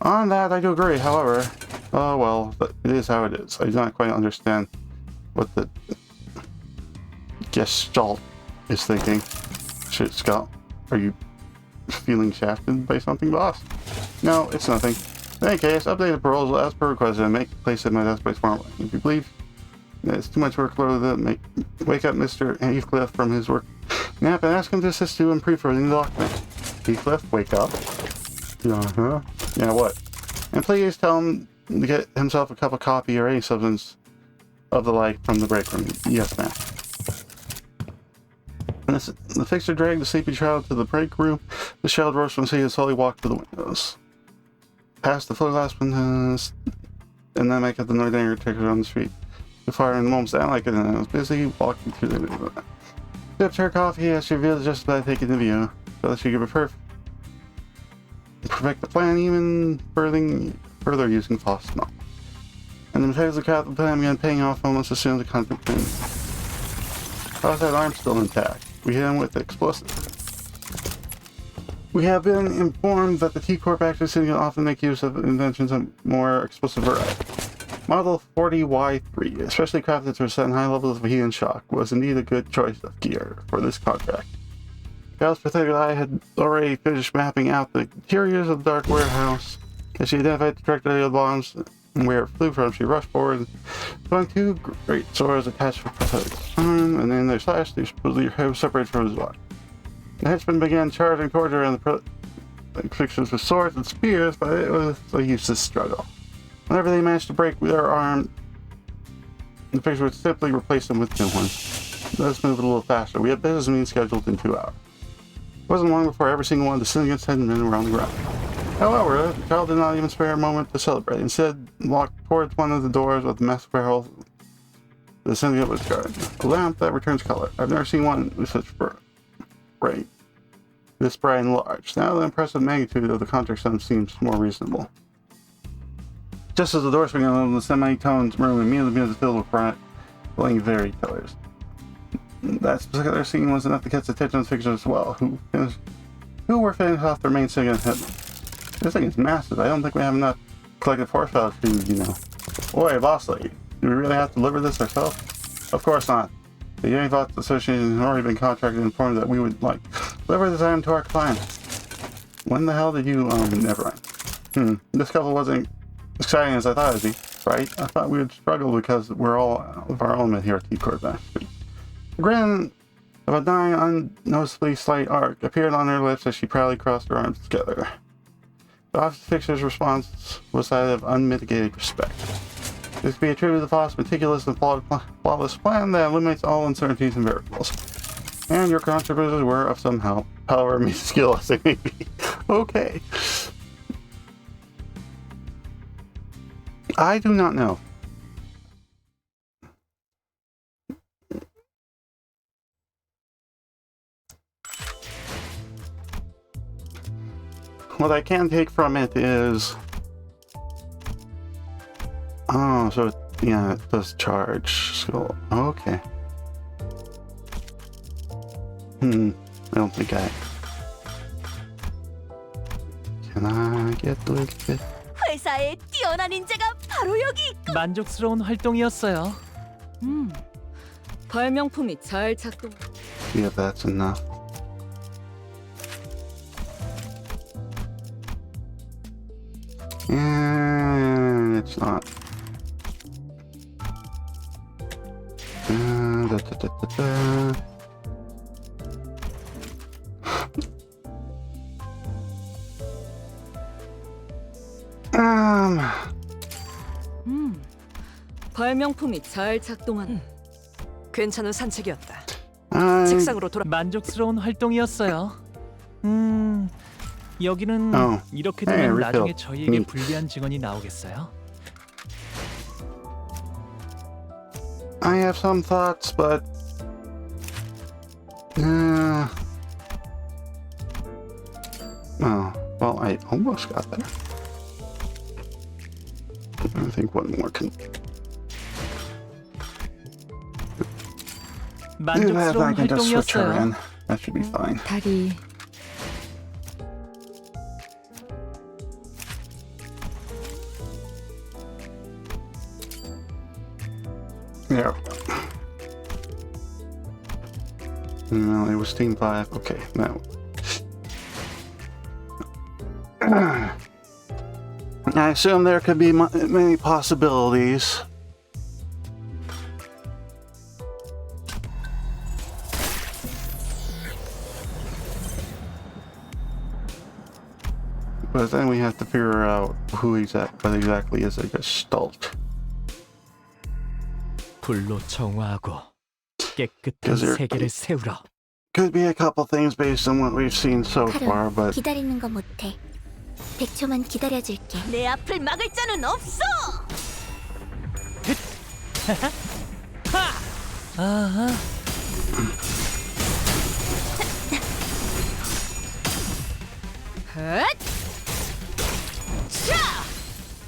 On that, I do agree. However, oh well, it is how it is. I do not quite understand what the Gestalt is thinking. Shit, Scott, are you feeling shafted by something, boss? No, it's nothing. In any case, update the proposal as per requested and make place at my desk by tomorrow. If you believe it's too much workload, wake up Mr. Heathcliff from his work nap and ask him to assist you in pre-filling the document. Heathcliff, wake up. Uh-huh. Yeah, what? And please tell him to get himself a cup of coffee or any substance of the like from the break room. Yes, ma'am. The fixer dragged the sleepy child to the break room. The child rose from the seat and slowly walked to the windows. Past the photoglass windows, and then make up the northern ticker on the street. The fire in the moment sounded like it, and I was busy walking through the window. Sipped her coffee as she revealed just about taking the view, so that she could perfect the plan even further using false knowledge. And the materials of the plan began paying off almost as soon as the conflict ended. How's that arm still intact? We hit him with explosive. We have been informed that the T-Corp actually can often make use of inventions of more explosive variety. Model 40Y3, especially crafted to withstand high levels of heat and shock, was indeed a good choice of gear for this contract. Gal's pathetic eye had already finished mapping out the interiors of the dark warehouse as she identified the trajectory of the bombs And where it flew from, she rushed forward and found two great swords attached to Pathetic's arm, and in their slash, they supposedly were separated from his body. The henchmen began charging toward her, and the pictures with swords and spears, but it was a useless struggle. Whenever they managed to break their arm, the picture would simply replace them with new ones. Let's move it a little faster. We had business meetings scheduled in 2 hours. It wasn't long before every single one of the Syndicate men were on the ground. However, the child did not even spare a moment to celebrate. Instead, walked towards one of the doors with the massive barrel the Syndicate was guarding. A lamp that returns color. I've never seen one with such bright. This bright and large. Now the impressive magnitude of the contract sun seems more reasonable. Just as the door swung open, the semi-toned room immediately began to fill with bright, blinking fairy colors. That particular scene was enough to catch the attention of the figures as well, who were finishing off their main Syndicate hit. This thing is massive. I don't think we have enough collective horsepower to, Oi, boss lady, do we really have to deliver this ourselves? Of course not. The Univox Association has already been contracted and informed that we would deliver this item to our clients. When the hell did you, never mind. This couple wasn't exciting as I thought it'd be, right? I thought we would struggle because we're all out of our element here at T-Corp. The grin of a dying, unnoticeably slight arc appeared on her lips as she proudly crossed her arms together. The office fixer's response was that of unmitigated respect. This could be attributed to the Foss' meticulous and flawless plan that eliminates all uncertainties and variables. And your contributions were of some help, however minuscule as they may be. Okay. I do not know. What I can take from it is... Oh, so yeah, it does charge. So, okay. I don't think I... Can I get a little bit? 회사에 뛰어난 인재가 바로 여기 있고. 만족스러운 활동이었어요. 발명품이 잘 작동. Yeah, that's enough. And it's not. Da, da, da, da, da. 발명품이 잘 작동하는. 괜찮은 산책이었다. I, 책상으로 돌아. 만족스러운 활동이었어요. 여기는 Oh. 이렇게 Hey, 되면 refill. 나중에 저희에게 불리한 직원이 나오겠어요? I have some thoughts, but oh, well, I almost got there. I think one more can. If I 만족스러운 can just switch her 활동이었어요. in, that should be fine. 다리. There we go. No, it was Team 5. Okay, now. I assume there could be many possibilities. But then we have to figure out what exactly is a gestalt. 불로 정화하고 깨끗한 Because there 세계를 세우라. could be a couple things based on what we've seen so far, 카름, but 기다리는 거 못해. 100초만 기다려줄게. 내 앞을 막을 자는 없어. 아하.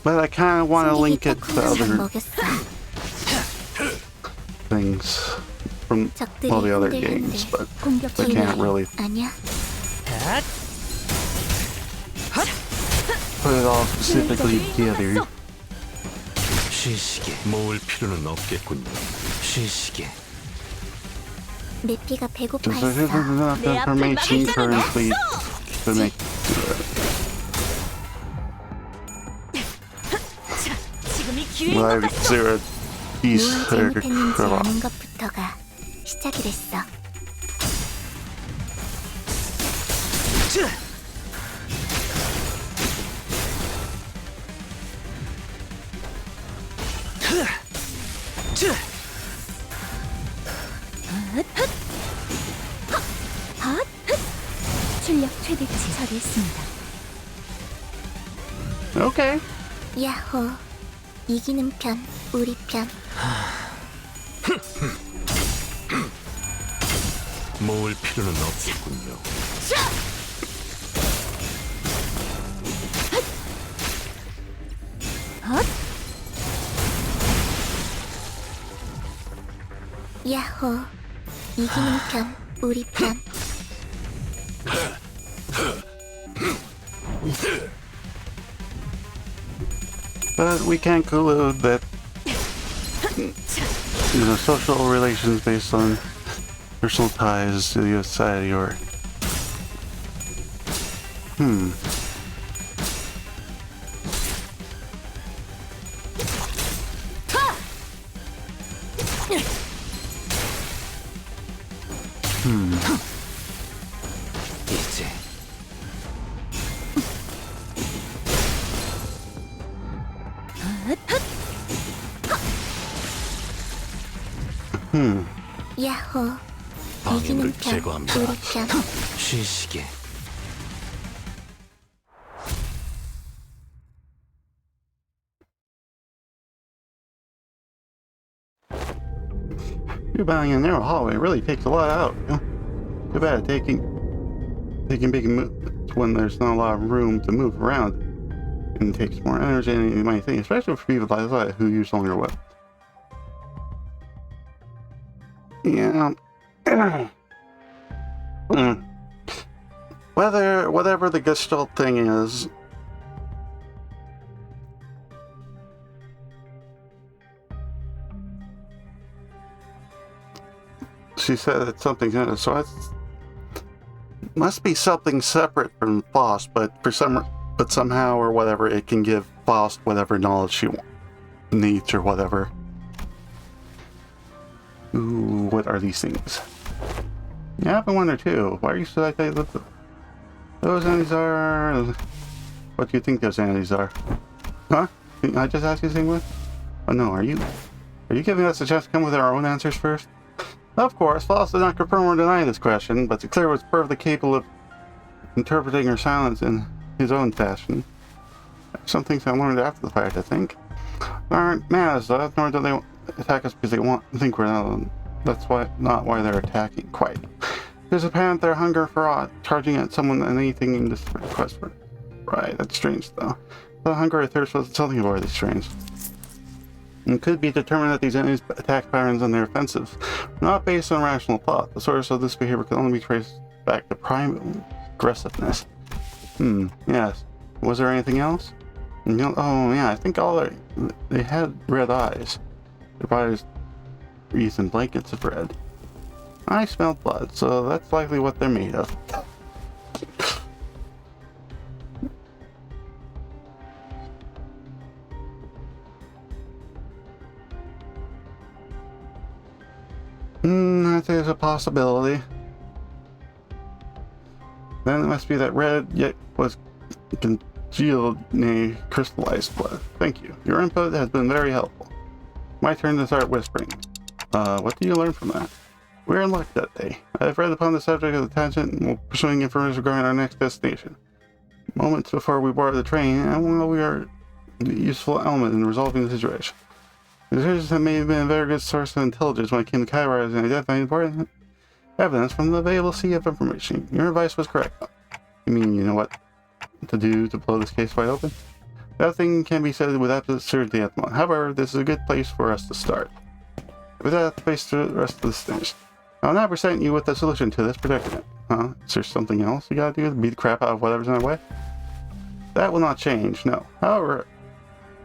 but I kind of want to link it to 콩을 other 먹였어. things from 적들이 all the other 흔들흔들 games, but 공격 I can't really 아니야. put it all specifically together. 쉬시게 모을 필요는 없겠군요. 쉬시게. 내 피가 배고파 Because there isn't 했어. enough 내 앞을 information 막을 자는 currently to make. 지금 I consider a piece 무얼 or 잘못했는지 아는 것부터가 시작이 됐어. 출력 최대치 처리했습니다. Okay. 야호. 이기는 편, 우리 편. 모을 필요는 없겠군요. 야호. 이기는 편, 우리 편. But we can't conclude that social relations based on personal ties to the society or 이제 야호. 방해물을 이기는 편, 제거합니다. 우리 편. 쉬시게. too bad a narrow hallway really takes a lot out. You know? Too bad taking big moves when there's not a lot of room to move around and it takes more energy than you might think, especially for people like that who use longer weapons. Yeah. Whatever the Gestalt thing is, she said it's something, so it must be something separate from Faust, but somehow or whatever it can give Faust whatever knowledge she needs or whatever. Ooh, what are these things? Yeah, I've been wondering too. Why are you so like that? Those entities are. What do you think those entities are? Huh? Didn't I just ask you the same one? Oh no, are you giving us a chance to come with our own answers first? Of course, Faust did not confirm or deny this question, but Sinclair was perfectly capable of interpreting her silence in his own fashion. Some things I learned after the fact, I think. Aren't mad as that, nor do they attack us because they think we're not. That's not why they're attacking, quite. There's apparent their hunger for charging at someone and anything in this request for. Right, that's strange though. The hunger or thirst was something really strange. It could be determined that these enemies' attack patterns and their offensive are not based on rational thought. The source of this behavior can only be traced back to primal aggressiveness. Yes. Was there anything else? Oh yeah, I think they had red eyes. Their bodies wreathed in blankets of red. I smelled blood, so that's likely what they're made of. That is a possibility. Then it must be that red yet was congealed in a crystallized blood. Thank you. Your input has been very helpful. My turn to start whispering. What do you learn from that? We're in luck that day. I've read upon the subject of the tangent and will pursuing information regarding our next destination. Moments before we board the train, and while we are a useful element in resolving the situation. The decisions have may have been a very good source of intelligence when it came to Kairos and identifying important evidence from the available sea of information. Your advice was correct. You mean you know what to do to blow this case wide open? Nothing can be said with absolute certainty at the moment. However, this is a good place for us to start. With that, face the rest of the stage. I'll now present you with the solution to this predicament. Huh? Is there something else you gotta do to beat the crap out of whatever's in our way? That will not change, no. However,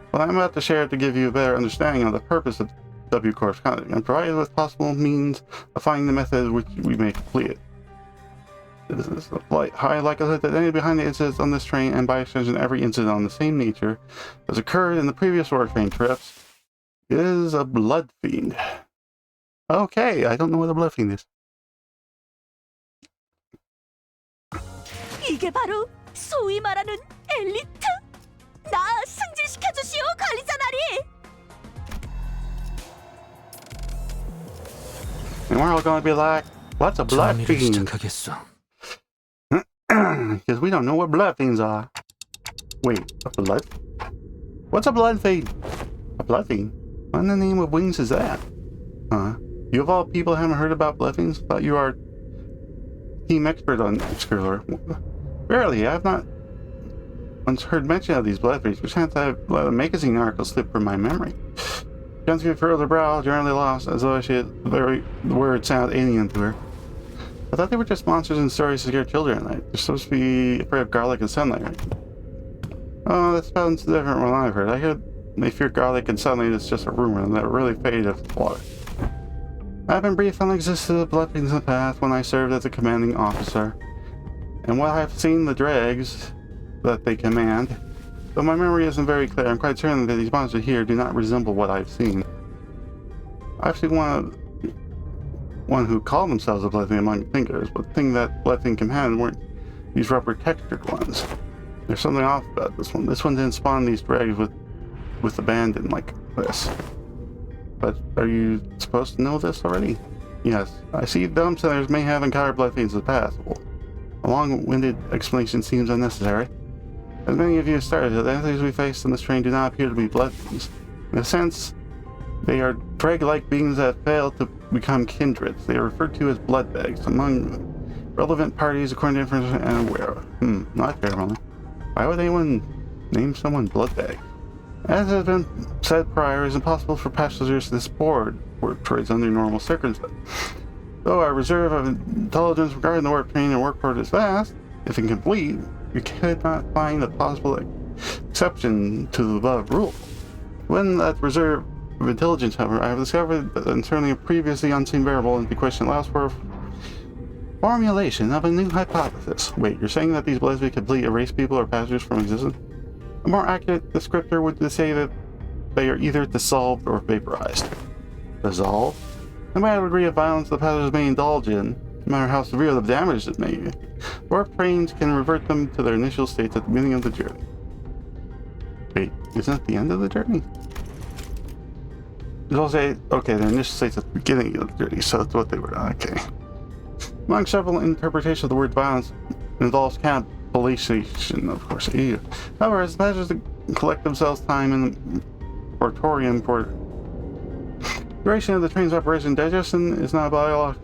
what I'm about to share to give you a better understanding of the purpose of W Corp's conduct and provide you with possible means of finding the method which we may complete it. This is a high likelihood that any behind the incidents on this train, and by extension every incident on the same nature, has occurred in the previous war train trips, is a blood fiend. Okay, I don't know what a blood fiend is. 이게 바로 소위 말하는 엘리트? 나 승진시켜 주시오, 관리자 나리. And we're all gonna be like, what's a blood 정리를 fiend? 시작하겠어. Because we don't know what blood fiends are. Wait, a blood? What's a blood fiend? A blood fiend? What in the name of wings is that? Huh? You of all people haven't heard about blood fiends? Thought you are team expert on Excalibur. Barely, I've not once heard mention of these blood fiends. Perchance I've let a magazine article slip from my memory. Johnson furrowed her brow, generally lost, as though the word sounded alien to her. I thought they were just monsters in stories to scare children at night. They're supposed to be afraid of garlic and sunlight, right? Oh, that sounds different from what I've heard. I heard they fear garlic and sunlight is just a rumor and that really faded of water. I've been briefed on the existence of blood fiends in the past when I served as a commanding officer. And while I've seen the dregs that they command, though my memory isn't very clear, I'm quite certain that these monsters here do not resemble what I've seen. I've seen one who called themselves a blood fiend among thinkers, but the thing that blood fiend commanded weren't these rubber textured ones. There's something off about this one. This one didn't spawn these dregs with abandon like this. But are you supposed to know this already? Yes. I see dump centers may have encountered blood fiends in the past. Well, a long-winded explanation seems unnecessary. As many of you have started, the entities we face on this train do not appear to be blood fiends. In a sense, they are dreg-like beings that fail to become kindreds. They are referred to as blood bags among relevant parties according to information I'm aware of. Not terrible. Why would anyone name someone blood bag? As has been said prior, it is impossible for passengers to this board work trades under normal circumstances. Though our reserve of intelligence regarding the warp train and workport is vast, if incomplete, we could not find a possible exception to the above rule. When that reserve of intelligence, however, I have discovered that concerning a previously unseen variable in the question allows for a formulation of a new hypothesis. Wait, you're saying that these bloods would completely erase people or passengers from existence? A more accurate descriptor would say that they are either dissolved or vaporized. Dissolved? No matter the degree of violence the passengers may indulge in, no matter how severe the damage it may be, warp trains can revert them to their initial states at the beginning of the journey. Wait, isn't it the end of the journey? It'll say, okay, their initial states at the beginning of the journey, so that's what they were. Okay. Among several interpretations of the word violence involves cannibalization, of course. Ew. However, as passengers collect themselves time in the moratorium for duration of the train's operation, digestion is not a biological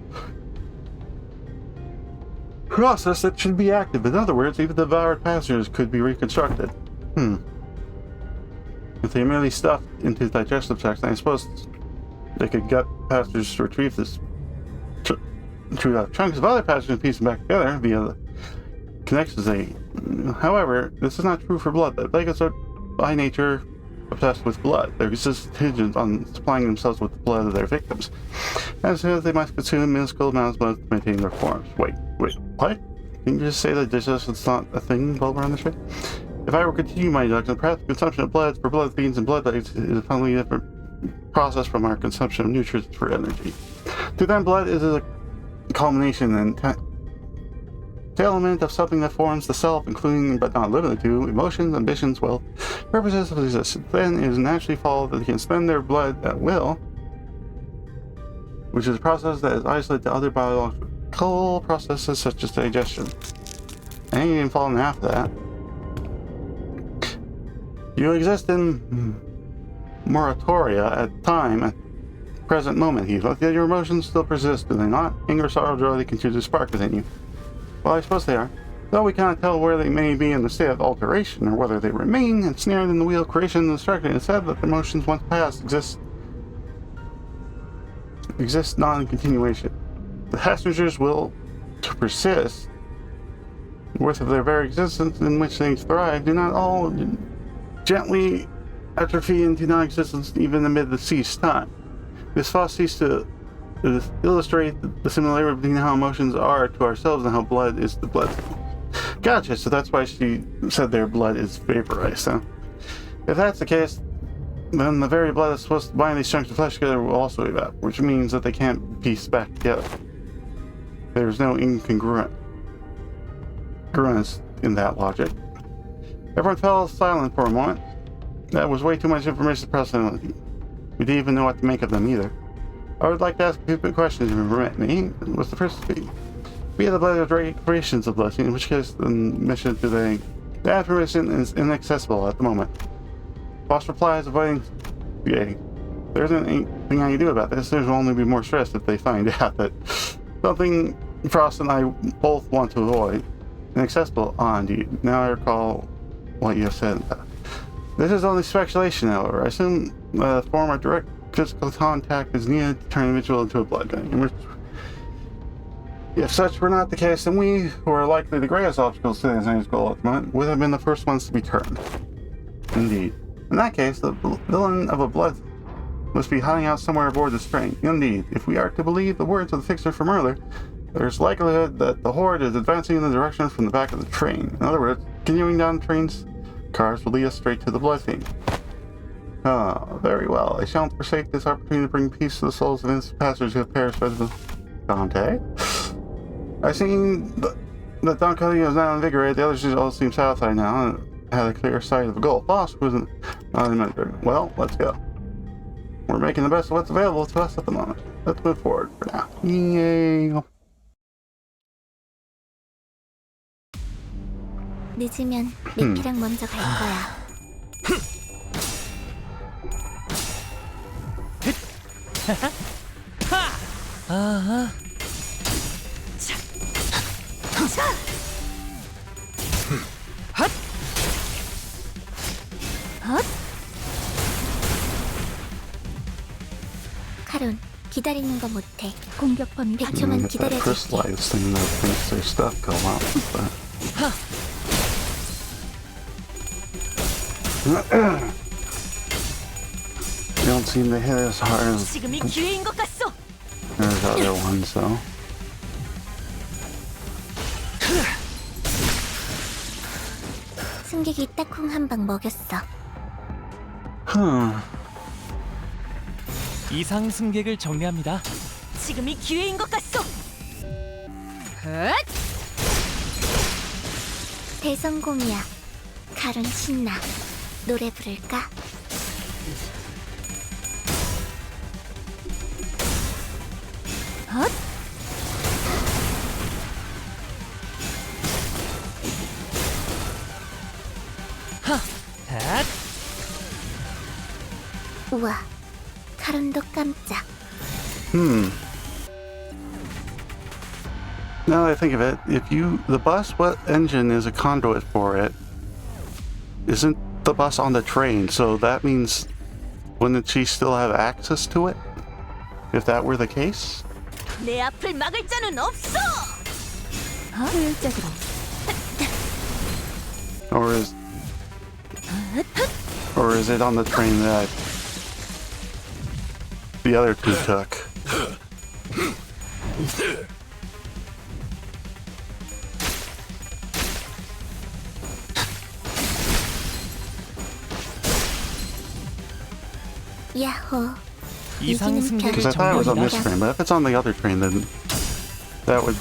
process that should be active. In other words, even devoured passengers could be reconstructed. If they merely stuffed into digestive tracts, I suppose they could gut passengers to retrieve this chunks of other passengers and piece them back together via the connections they. However, this is not true for blood. The Vegas are by nature obsessed with blood. They're just contingent on supplying themselves with the blood of their victims. As such, they must consume minuscule amounts of blood to maintain their forms. Wait, what? Didn't you just say that digestion's not a thing while we're on this trip? If I were to continue my deduction, perhaps the consumption of blood for blood fiends and blood bags is a totally different process from our consumption of nutrients for energy. To them, blood is a culmination and element of something that forms the self, including but not limited to emotions, ambitions, will, purposes of existence. Then it is naturally followed that they can spend their blood at will, which is a process that is isolated to other biological processes such as digestion. And you didn't fall in half of that. You exist in moratoria at time, at present moment, Heath. Yet your emotions still persist, do they not? Anger, sorrow, joy, they continue to spark within you. Well, I suppose they are. Though we cannot tell where they may be in the state of alteration, or whether they remain ensnared in the wheel of creation and destruction. It's said that the emotions once past exist not in continuation. The passengers will to persist, worth of their very existence in which they thrive, do not all gently atrophy into non-existence even amid the ceased time. This thought ceased to illustrate the similarity between how emotions are to ourselves and how blood is to blood. Gotcha, so that's why she said their blood is vaporized, huh? If that's the case, then the very blood that's supposed to bind these chunks of flesh together will also evaporate, which means that they can't piece back together. There's no congruence in that logic. Everyone fell silent for a moment. That was way too much information to process. We didn't even know what to make of them either. I would like to ask a few quick questions if you permit me. What's the first to be? We have the blood of creations of blessing, in which case the mission to the information is inaccessible at the moment. Boss replies, avoiding the there isn't anything I can do about this. There's only be more stress if they find out that something Frost and I both want to avoid. Inaccessible, indeed. Now I recall what you have said. This is only speculation, however. I assume a form of direct physical contact is needed to turn an individual into a blood dragon. If such were not the case, then we, who are likely the greatest obstacles to this end's goal at the moment, would have been the first ones to be turned. Indeed. In that case, the villain of a blood must be hiding out somewhere aboard the train. Indeed, if we are to believe the words of the fixer from earlier, there's likelihood that the horde is advancing in the direction from the back of the train. In other words, continuing down the train's cars will lead us straight to the blood theme. Ah, very well. I shan't forsake this opportunity to bring peace to the souls of innocent passengers who have perished by the Dante. I seen that Don Cuddy is now invigorated. The others all seem satisfied now and had a clear sight of the goal. Boss wasn't well, let's go. We're making the best of what's available to us at the moment. Let's move forward for now. Yay! 늦으면 미피랑 먼저 갈 거야. 아하. 카론, 기다리는 거 못해. 공격 범위 100초만 Get that 기다려줄게. crystallized thing that thinks their stuff come out. They don't seem to hit as hard as 지금이 기회인 것 같소. there's other ones, though. 승객이 딱콩 한 방 먹였어. Huh. 이상 승객을 정리합니다. 지금이 기회인 것 같소. 헛! 대성공이야. 카론 신나. 노래 부를까? 헛! 핫! 우와, 카론도 깜짝. Now that I think of it, the bus, what engine is a conduit for it? Isn't the bus on the train? So that means, wouldn't she still have access to it? If that were the case? 내 앞을 막을 자는 없어. 효율적으로. Or is it on the train that the other two took? 야호. 이상 승객을 Because I thought it was on 정리합니다. this train, but if it's on the other train, then that would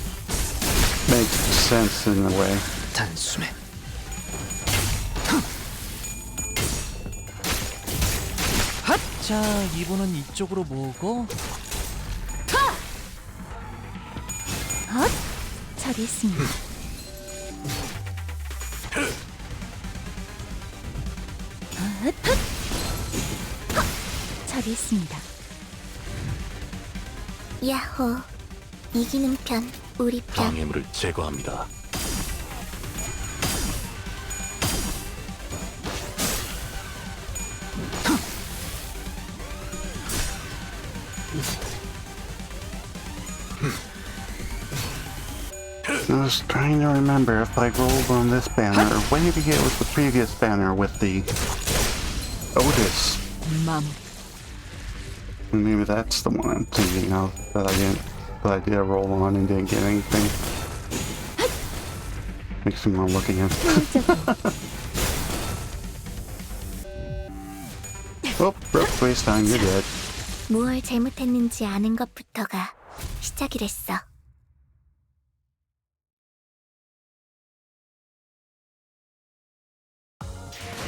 make sense in a way. 단숨에 핫! 자, 이분은 이쪽으로 모으고 헛! 저리 있습니다. 헛! 헛! 저리 있습니다. 야호. 이기는 편, 우리 편. 방해물을 제거합니다. I was trying to remember if I rolled on this banner, or maybe it was the previous banner with the Otis. 마무리. Maybe that's the one I'm thinking of that I did a roll on and didn't get anything. Makes me want to look again. Oh, rope waste time, you're dead. 무얼 잘못했는지 아는 것부터가 시작이랬어.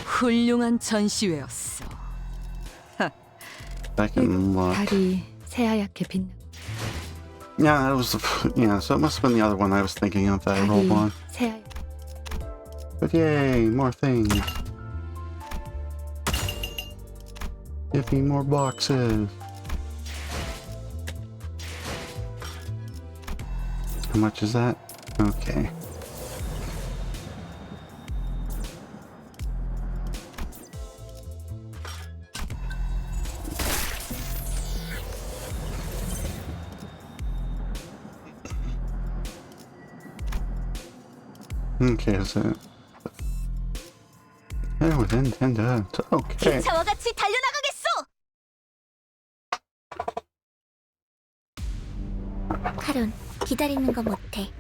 훌륭한 전시회였어. I can look. 달이 새하얗게 빛나. Yeah, that was yeah, so it must have been the other one I was thinking of that I rolled on. 새하얗. But yay, more things. Give me more boxes. How much is that? Okay. Okay, so yeah, within 10 to okay. 기차와 같이 달려나가겠어. 카론, 기다리는 거 못해.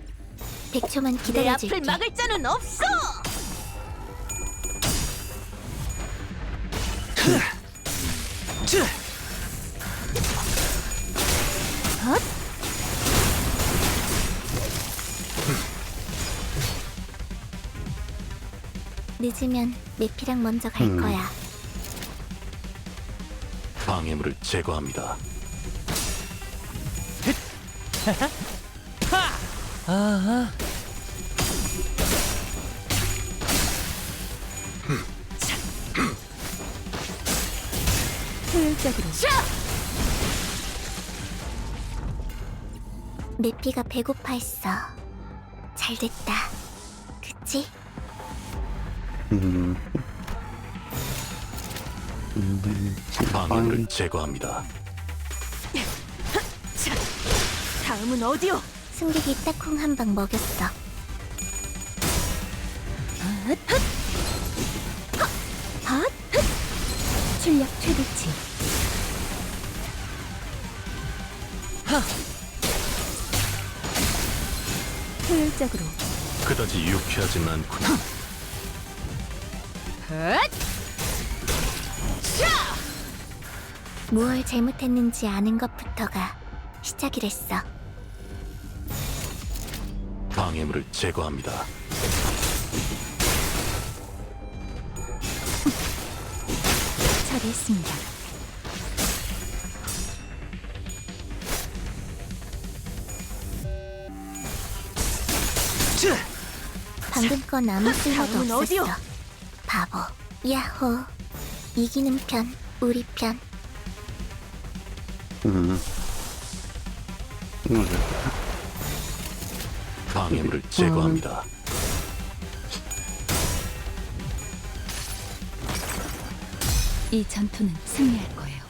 100초만 내 앞을 기다려줄게. 막을 자는 없어. 늦으면 메피랑 먼저 갈 거야. 방해물을 제거합니다. 아하. 효율적으로. 메피가 배고파했어. 잘 됐다. 그치? 방해물을 제거합니다. 다음은 어디요? 승객이 딱콩 한 방 먹였어. 출력 최대치. 효율적으로. 그다지 유쾌하진 않군요. 무얼 잘못했는지 아는 것부터가 시작이랬어. 방해물을 제거합니다. 처리했습니다. 방금 건 아무 쓸모도 다음은 어디요? 없었어. 바보. 야호. 이기는 편, 우리 편. 방해물을 제거합니다. 이 전투는 승리할 거예요.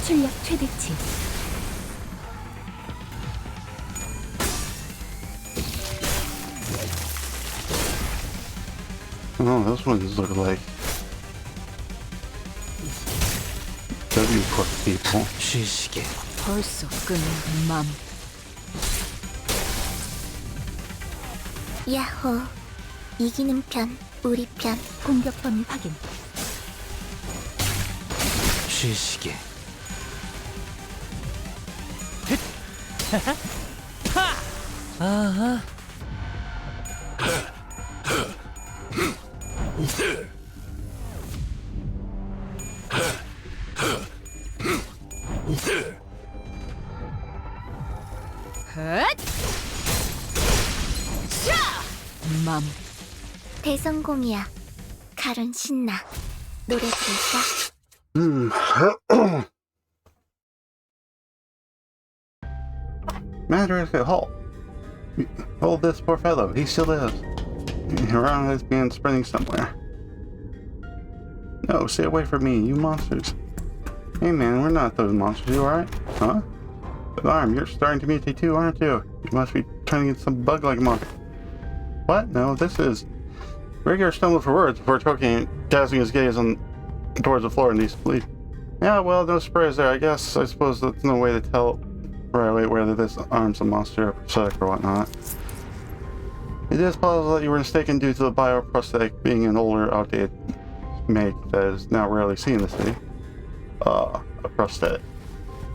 출력 최대치. Oh, those ones look like W core people. 쉬시게. 벌써 끄는 맘. 야호. 이기는 편, 우리 편. 공격 범위 확인. 쉬시게. 아하. 맘. 대성공이야. 카론 신나. 노래 부를까? Matter is halt. Hold this poor fellow. He still lives. Around has been sprinting somewhere. No, stay away from me, you monsters. Hey man, we're not those monsters, you alright? Huh? Alarm, you're starting to mutate too, aren't you? You must be trying to get some bug-like monster. What? No, this is... Regular stumbled for words before choking, casting his gaze on towards the floor in decent belief. Yeah, well, no surprise there. I guess I suppose that's no way to tell evaluate whether this arms a monster or prosthetic or whatnot. It is possible that you were mistaken due to the bioprosthetic being an older, outdated make that is now rarely seen in the city. A prosthetic.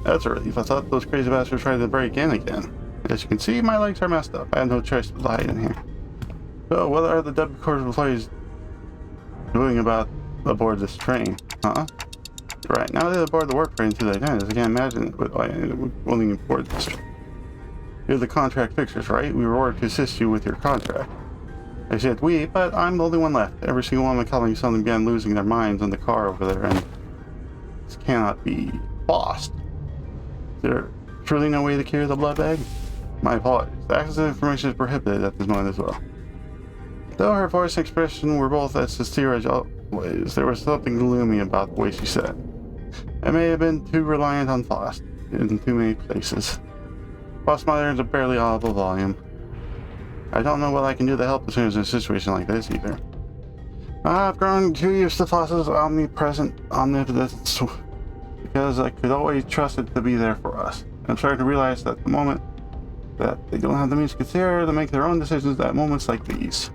That's a relief. I thought those crazy bastards were trying to break in again. As you can see, my legs are messed up. I had no choice but to hide in here. So, what are the W Corps employees doing about aboard this train? Huh? Right, now they're aboard the work train to their identities. I can't imagine it with only aboard this train. You're the contract fixers, right? We were ordered to assist you with your contract. I said we, but I'm the only one left. Every single one of my colleagues suddenly began losing their minds in the car over there, and this cannot be lost. Is there truly no way to cure the blood bag? My apologies. The access to information is prohibited at this moment as well. Though her voice and expression were both as sincere as always, there was something gloomy about the way she said. I may have been too reliant on Faust in too many places. Faust's mother is a barely audible volume. I don't know what I can do to help the students in a situation like this either. I've grown too used to Faust's omnipresent omnipotence because I could always trust it to be there for us. I'm starting to realize that the moment that they don't have the means to consider to make their own decisions at moments like these.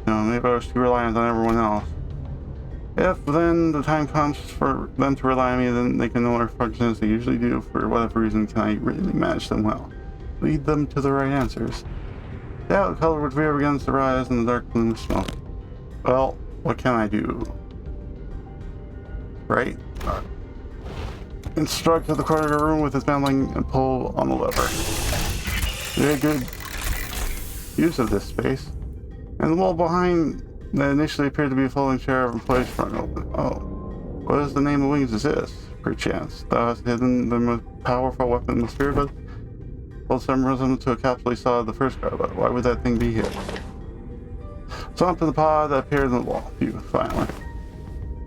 You know, maybe I was too reliant on everyone else. If then the time comes for them to rely on me, then they can no longer function as they usually do. For whatever reason, can I really manage them well? Lead them to the right answers. Doubt the color would veer begins to rise in the dark gloom of smoke. Well, what can I do? Right? Instruct to the corner of the room with his bambling and pull on the lever. Very good use of this space. And the wall behind that initially appeared to be a folding chair of employees front open. Oh. What is the name of wings is this? Perchance. Thou hast hidden the most powerful weapon in the sphere, but holds some resemblance to a capsule he saw at the first guard, but why would that thing be here? Stomp in the pod that appeared in the wall. Phew, finally.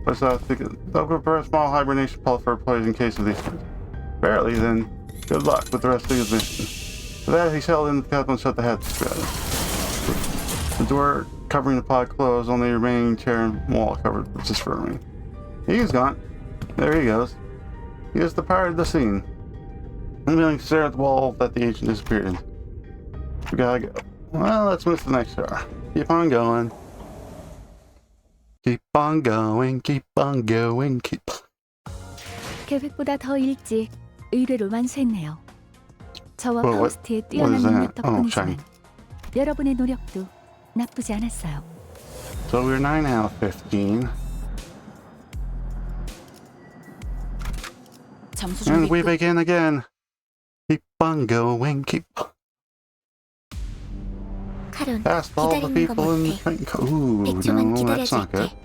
But I was thinking, they'll prepare a small hibernation pod for employees in case of these things. Barely, then good luck with the rest of his mission. For that, he settled in the capsule and shut the hatch together. The door covering the pod closed, only the remaining chair and wall covered was just firming. He's gone. There he goes. He has departed the scene. I'm going to stare at the wall that the agent disappeared in. We gotta go. Well, let's move to the next car. Keep on going. Keep on going, keep on going, keep. 계획보다 더 일찍 의뢰를 완수했네요. 저와 Well, 파우스트의 what 뛰어난 is 능력 that? Oh, 덕분이지만 shiny. 여러분의 노력도 나쁘지 않았어요. So we're 9 out of 15. 잠수 준비 And we 끝. begin again. Keep on going, keep. 카론, Past all the 기다리는 거 people in the 못해. train. Ooh, 100초만 no, that's not good. 기다려줄게.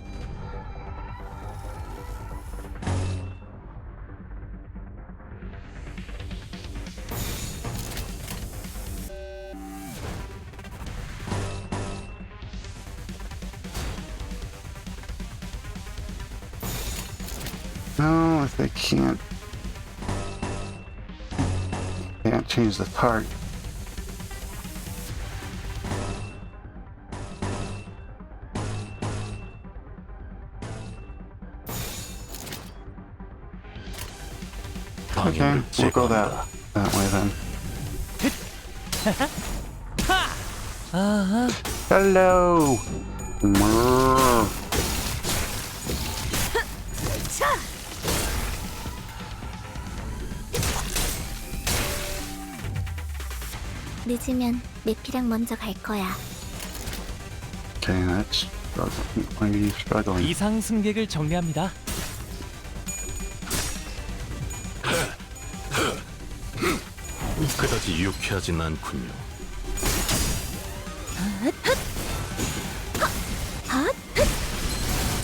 No, if they can't change the target. Okay, 방해물을 we'll go 제거합니다. that way then. 아하. Hello. Mrrr. 늦으면 메피랑 먼저 갈 거야. Okay, that's struggling. Why are you struggling? 이상 승객을 정리합니다. 그다지 유쾌하진 않군요.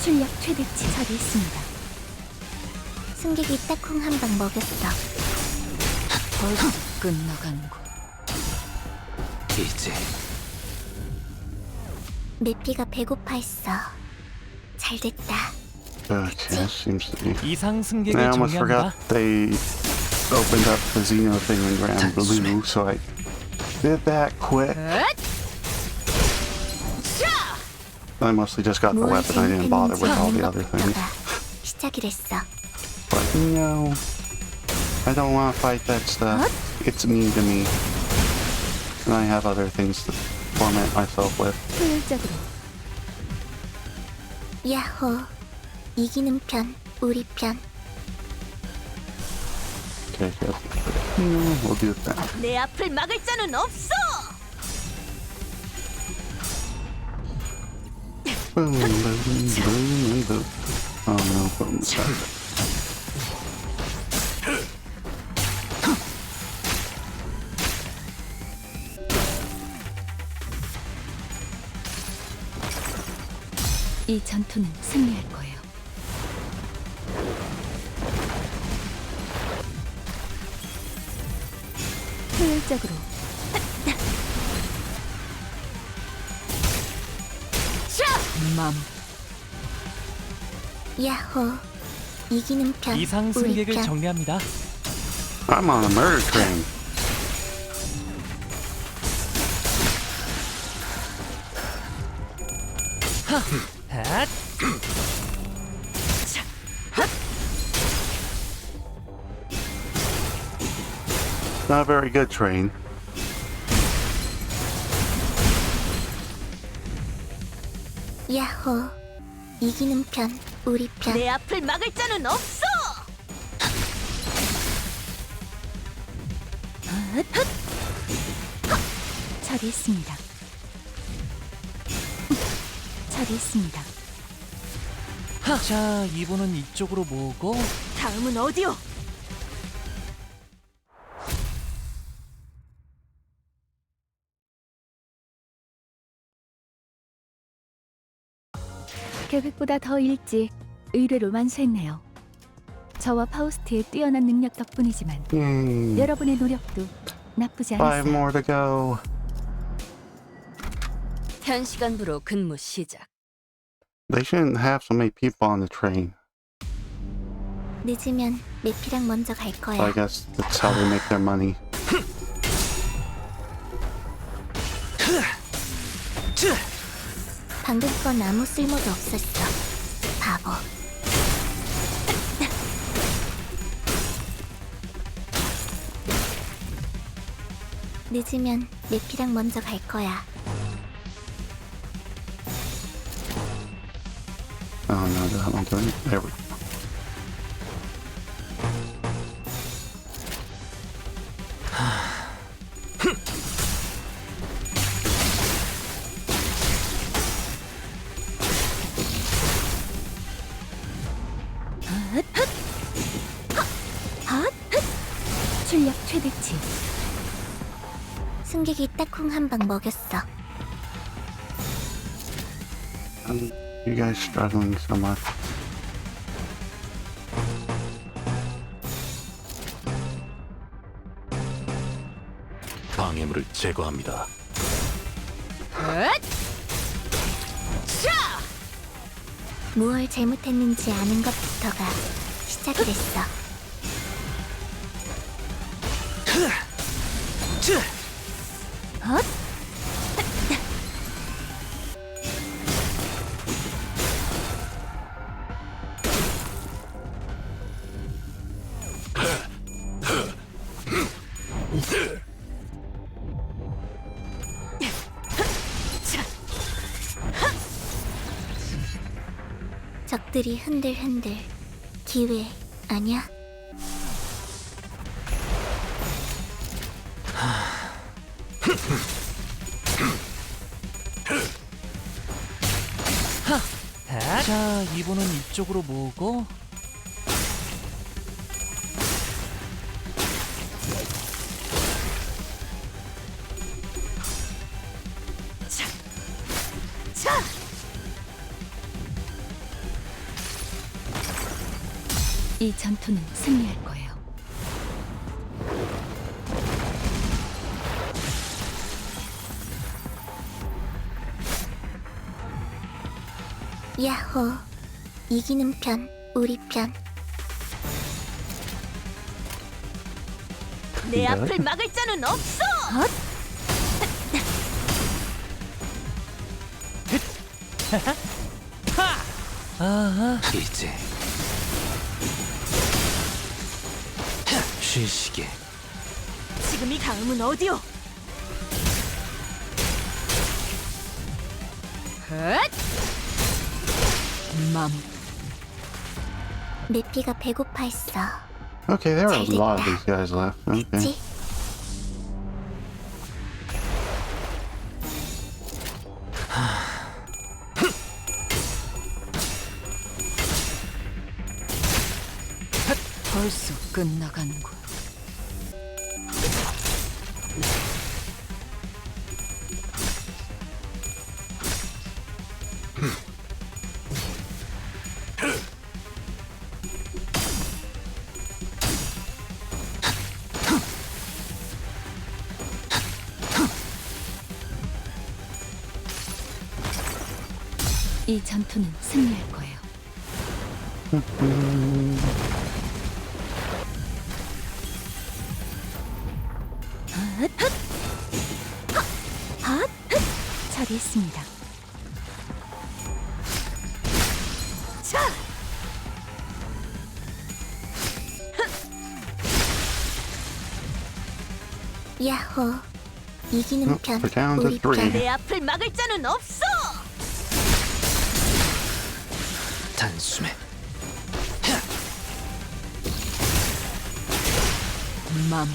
출력 최대치 처리했습니다. 승객이 딱콩 한 방 먹였어. 벌써 끝나간고. 이제 메피가 배고파했어. 잘 됐다. Okay, that seems to be. 이상 I 승객을 almost 정리합니다. forgot they opened up the Xeno thing in Grand Blue, so I did that quick. I mostly just got the 뭘 weapon. I didn't bother with all the other things. 너가 시작이랬어. But no. I don't want to fight that stuff. It's mean to me. And I have other things to torment myself with. 효율적으로. 야호. 이기는 편, 우리 편. Okay, yes. We'll do that. 내 앞을 막을 자는 없어. Boom, boom, boom, boom. Oh no, boom. 이 전투는 승리할 거예요. 효율적으로. 맘. 야호. 이기는 편, 이상 우리 승객을 편. 정리합니다. I'm on a murder train. 핫! Not a very good train. 야호. 이기는 편, 우리 편. 내 앞을 막을 자는 없어. 처리했습니다. 처리했습니다. 자, 이번은 이쪽으로 모으고 다음은 어디요? 계획보다 더 일찍 의뢰를 완수했네요. 저와 파우스트의 뛰어난 능력 덕분이지만 Yay. 여러분의 노력도 나쁘지 5 않았어요. more to go. 현 시간부로 근무 시작. They shouldn't have so many people on the train. 늦으면 내피랑 먼저 갈 So 거야. I guess that's how they make their money. 방금 건 아무 쓸모도 없었어. 바보. 늦으면 내피랑 먼저 갈 거야. Oh no, that won't do anything. There we go. 출력 최대치. 승객이 딱콩 한 방 먹였어. You guys struggling so much. 방해물을 제거합니다. 무얼 잘못했는지 아는 것부터가 시작됐어. 적들이 흔들흔들. 기회 아니야? 자, 이번은 이쪽으로 모으고 이 전투는 승리할 거예요. 야호. 이기는 편, 우리 편. 내 앞을 막을 자는 없어. 아하, 이제 쉬시게. 지금 이 다음은 어디요? 맘. 내 피가 배고파했어. Okay, there are a 잘 lot of 됐다. these guys left. Okay. 됐지? 벌써 끝나가는군. 이 전투는 승리할 거예요. 처리했습니다. 야호. 이기는 Oh, 편, we're down to 우리 3. 편. 내 앞을 막을 자는 없어. 단숨에 맘.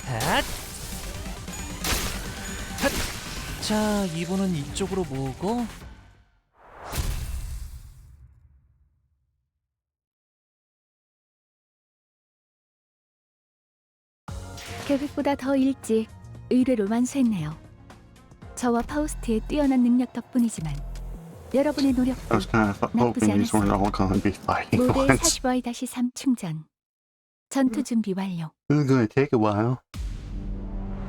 핫! 핫! 자, 이분은 이쪽으로 모으고 계획보다 더 일찍 의뢰를 완수했네요. 저와 파우스트의 뛰어난 능력 덕분이지만 여러분의 I 노력도 was kind of hoping these weren't all going to be fighting 모델 once. 45-3 충전. 전투 준비 완료. This is going to take a while.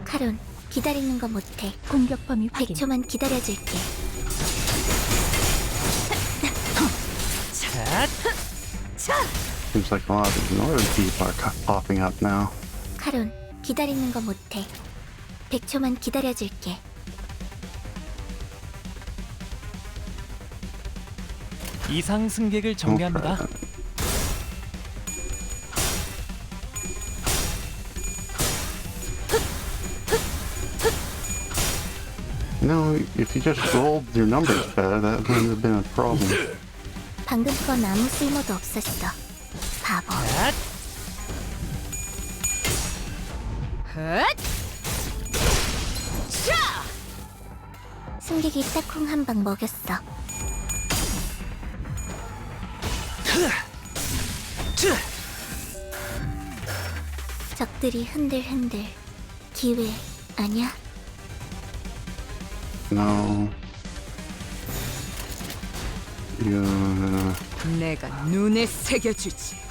카론, 기다리는 거 못해. 공격 범위 확인. 100초만 기다려줄게. 핫! Seems like a lot of these northern people are popping up now. 카론, 기다리는 거 못해. 100초만 기다려줄게. 이상 승객을 정리합니다. No, if you just rolled your numbers better, that wouldn't have been a problem. 방금 건 아무 쓸모도 없었어. 바보. 핫! 승객이 딱콩 한 방 먹였어. 적들이 흔들흔들. 기회 아니야? No. Yeah. 내가 눈에 새겨주지.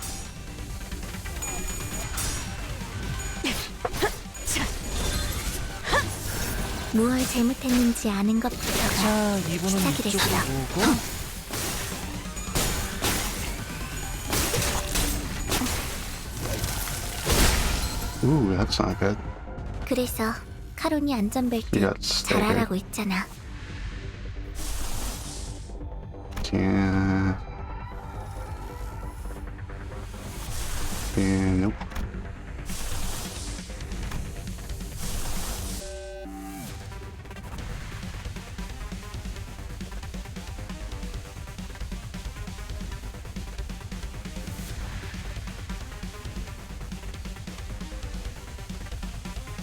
무얼 잘못했는지 아는 것부터가 자, 이분은 시작이 이쪽으로 됐어. 모으고 Ooh, that's not good. 그래서 카론이 안전벨트 You got staggered. 잘하라고 있잖아. Can't. And nope.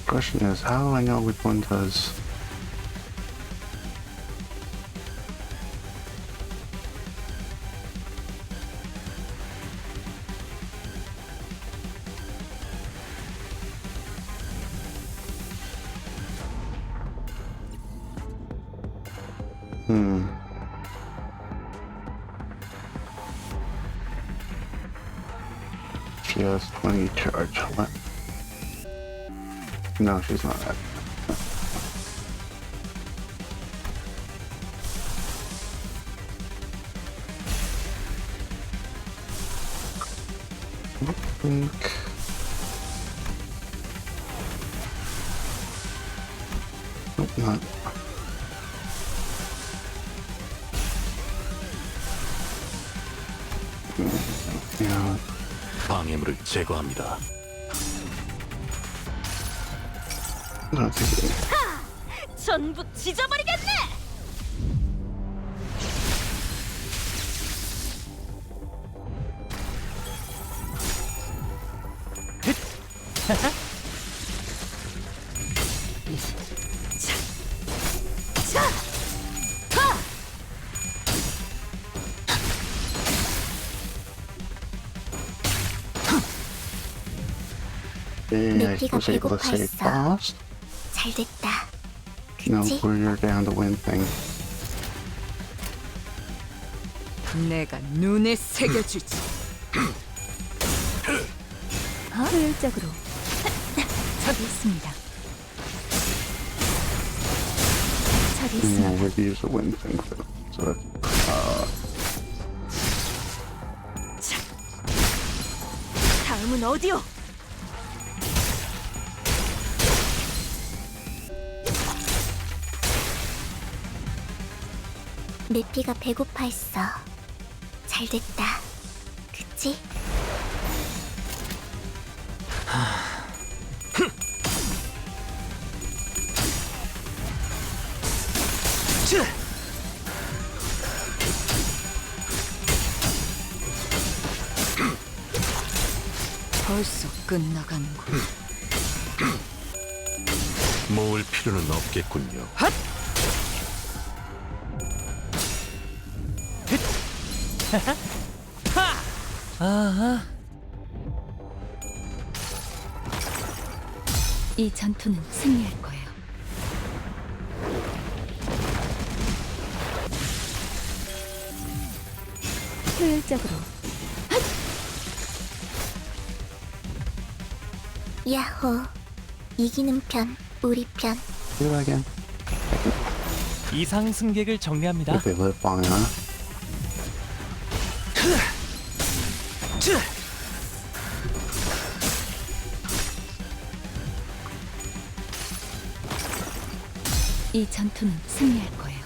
Question is, how do I know which one does? She has 20 charge. What? No, she's not that. Think. Nope, not. Yeah. 방해물을 제거합니다. I don't think it- 전부 지져버리겠네. 자, 하! Yeah, I Mickey가 was able to save 배고파했어. fast. 잘 됐다. No, 그치? we're down to win thing. 내가 눈에 새겨주지. 효율적으로. 저기 있습니다. 저기 Yeah, 있습니다. we'd use the win thing for them. So that's, 다음은 어디요? 미피가 배고파했어. 잘 됐다. 그치? 벌써 끝나가는군. 모을 필요는 없겠군요. 아하. 이 전투는 승리할 거예요. 효율적으로. 야호. 이기는 편, 우리 편. do that again. 이상 승객을 정리합니다. If they live long enough. 이 전투는 승리할 거예요.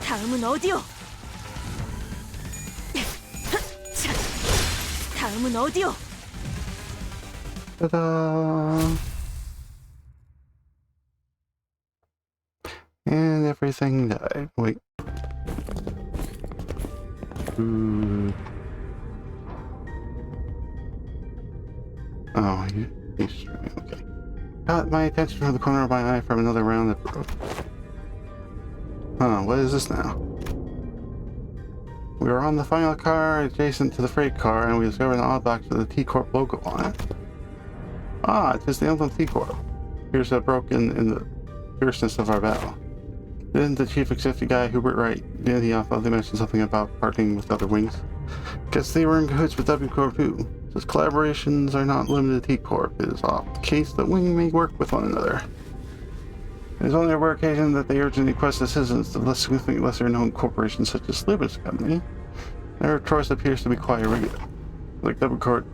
다음은 어디요? 자, 다음은 어디요? Ta-da! And everything died. Wait. Ooh. Oh, he's okay. Caught my attention from the corner of my eye from another round that broke. Huh, what is this now? We were on the final car adjacent to the freight car, and we discovered an odd box with the T-Corp logo on it. Ah, it is the emblem T-Corp. Here's that broken in the fierceness of our battle. Didn't the chief executive guy Hubert Wright, didn't he also mention something about parting with other wings? Guess they were in cahoots with W Corp too. Since collaborations are not limited to T Corp, it is often the case that wing may work with one another. It is only a rare occasion that they urgently request assistance to less significant, lesser-known corporations such as Lubit's company. Their choice appears to be quite irregular. Like W Corp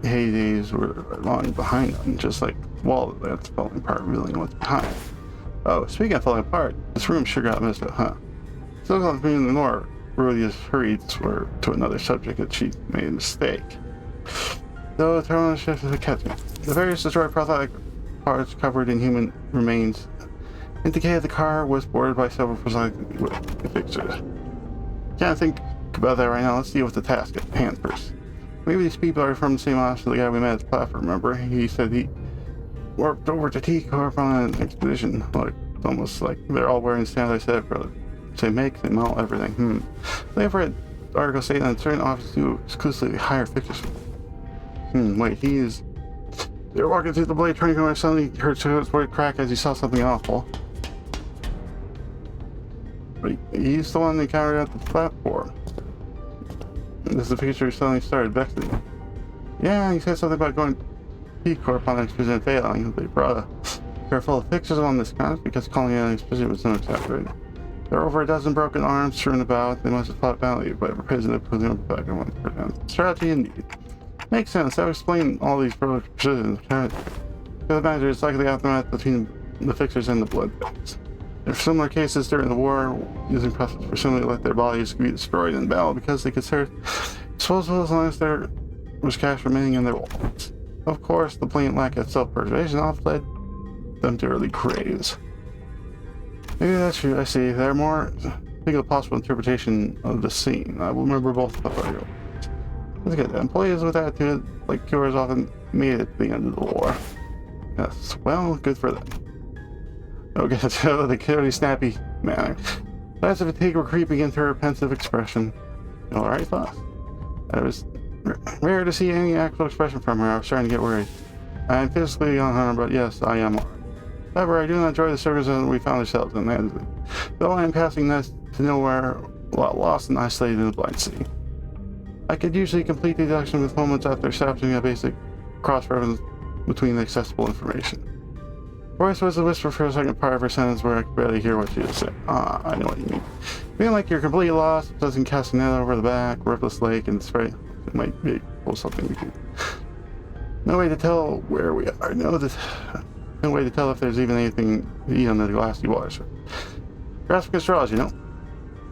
heydays were long behind them, just like wall that's falling apart, revealing what's behind. Oh, speaking of falling apart, this room sure got messed up, huh? Still got me ignore Rodia's hurried to another subject that she made a mistake. Though the terminal shift is catching. The various destroyed prosthetic parts covered in human remains indicated the car was boarded by several prosthetic fixtures. Can't think about that right now. Let's deal with the task at hand first. Maybe these people are from the same office as the guy we met at the platform, remember? He said he warped over to T-Corp on an expedition. Like, almost like they're all wearing standardized set for same make, same model, everything. They've read articles stating that certain offices do exclusively hire fixtures. Wait, they were walking through the blade training and suddenly heard his voice crack as he saw something awful. Wait, he's the one they encountered at the platform. This is the picture he suddenly started vexing. Yeah, he said something about going T-Corp on an expedition and failing. They brought a car full of fixtures on this grounds because calling it an expedition was no exaggeration. There are over a dozen broken arms strewn about. They must have fought valiantly, but a prisoner put them back in one. Strategy indeed. Makes sense. That would explain all these precisions. For the manager, it's likely the aftermath between the fixers and the blood banks. There are similar cases during the war, using process presumably let their bodies be destroyed in battle because they considered disposable as long as there was cash remaining in their wallets. Of course, the blatant lack of self-preservation often led them to early graves. Maybe that's true, I see. There are more single possible interpretation of the scene. I will remember both before. Let's get that. Employees with attitude like yours often made it to the end of the war. Yes, well, good for them. Okay, so the clearly snappy manner. Signs of fatigue were creeping into her pensive expression. Alright, thoughts. It was rare to see any actual expression from her. I was starting to get worried. I am physically unharmed, but yes, I am alright. However, I do not enjoy the circumstances we found ourselves in. Though I am passing this to nowhere while lost and isolated in the blind sea. I could usually complete the deduction with moments after establishing a basic cross-reference between the accessible information. Voice was a whisper for a second part of her sentence where I could barely hear what she was saying. Ah, I know what you mean. Feeling like you're completely lost, doesn't cast a net over the back, Ripless Lake, and spray. It might be something we do. No way to tell where we are. No way to tell if there's even anything to eat on the glassy water. Grasping at straws, you know.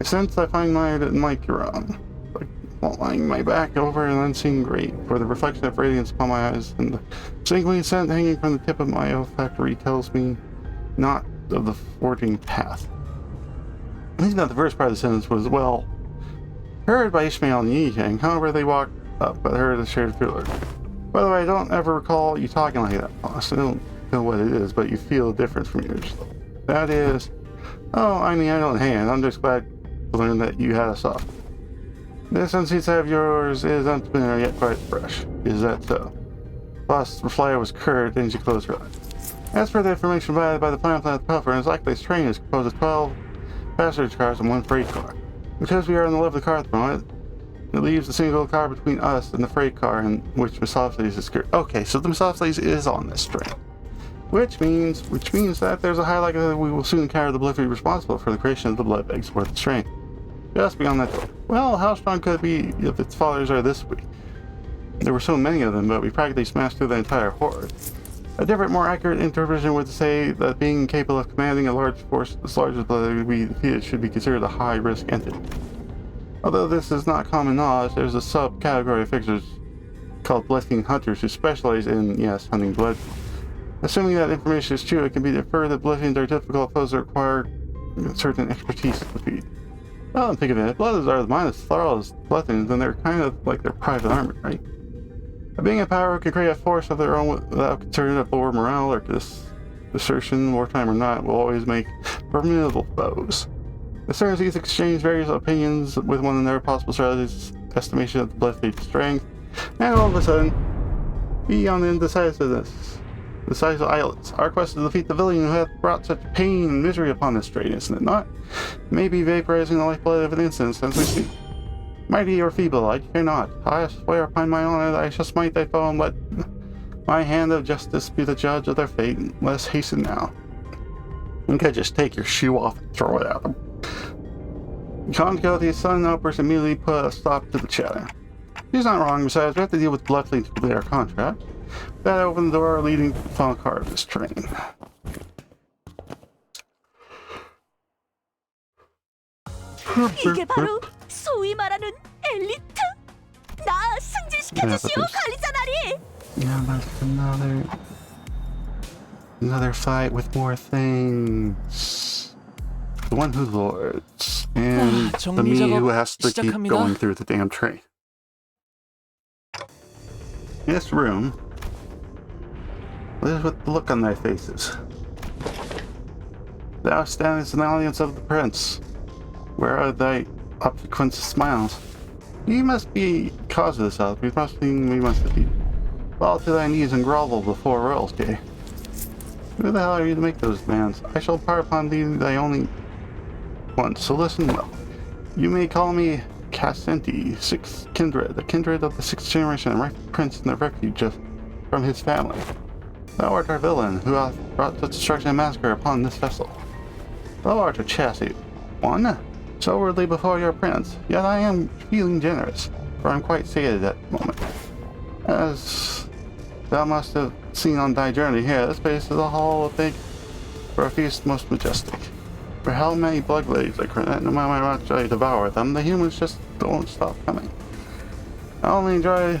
I sense I find my mic wrong. Like lying my back over an unseen grate, for the reflection of radiance upon my eyes and the singling scent hanging from the tip of my olfactory tells me not of the forging path. At least not the first part of the sentence was, well, heard by Ishmael and Yihang. However, they walked up, but heard a shared feeler. By the way, I don't ever recall you talking like that, boss. I don't know what it is, but you feel different from yourself. That is... Oh, I mean, I don't hang. I'm just glad to learn that you had us off. This unseen side of yours is unfamiliar yet quite fresh. Is that so? Boss reply was curt, and she closed her eyes. As for the information provided by the Planet Puffer, it's likely this train is composed of 12 passenger cars and 1 freight car. Because we are in the left of the car at the moment, it leaves a single car between us and the freight car in which Misophanes is secured. Okay, so the Misophanes is on this train. Which means that there's a high likelihood that we will soon encounter the Bliffy responsible for the creation of the blood eggs aboard the train. Just beyond that door. Well, how strong could it be if its followers are this weak? There were so many of them, but we practically smashed through the entire horde. A different, more accurate interpretation would say that being capable of commanding a large force as large as we defeated should be considered a high-risk entity. Although this is not common knowledge, there's a subcategory of fixers called Blessing Hunters who specialize in, yes, hunting blood. Assuming that information is true, it can be inferred that Blessings are difficult foes that require certain expertise to defeat. Well, think of it. If blood are as thorough as Blessings, then they're kind of like their private army, right? A being in power can create a force of their own without concern of lower morale or desertion, wartime or not, will always make formidable foes. As soon as these exchange various opinions with one another, possible strategies, estimation of the Blessing's strength, and all of a sudden, beyond the indecisiveness. The size of islets. Our quest is to defeat the villain who hath brought such pain and misery upon this train, isn't it not? Maybe vaporizing the lifeblood of an instant as we speak. Mighty or feeble, I care not. I swear upon my honor that I shall smite thy foe and let my hand of justice be the judge of their fate. Let us hasten now. You could just take your shoe off and throw it at them. Congothe's son Opers immediately put a stop to the chatter. He's not wrong, besides we have to deal with Bloodfleet to complete our contract. That opened the door leading to the final car of this train. 이게 바로 소위 말하는 엘리트? 나 승진시켜주시오, 관리자나리! Yeah, but another fight with more things. The one who lords, and the me who has to keep going through the damn train. This room. What is with the look on their faces? Thou standest in the audience of the prince. Where are thy obsequent smiles? You must be cause of this out. We must defeat. Fall to thy knees and grovel before royalty. Who the hell are you to make those demands? I shall impart upon thee thy only one, so listen well. You may call me Cassenti, sixth kindred, the kindred of the 6th generation, and rightful prince in the refuge from his family. Thou art our villain, who hath brought such destruction and massacre upon this vessel. Thou art a chassis one, so worthy before your prince, yet I am feeling generous, for I'm quite sated at the moment. As Thou must have seen on thy journey here. This place is a hall of big, for a feast most majestic. For how many blood glades I create, no matter how much I devour them, the humans just don't stop coming. I only enjoy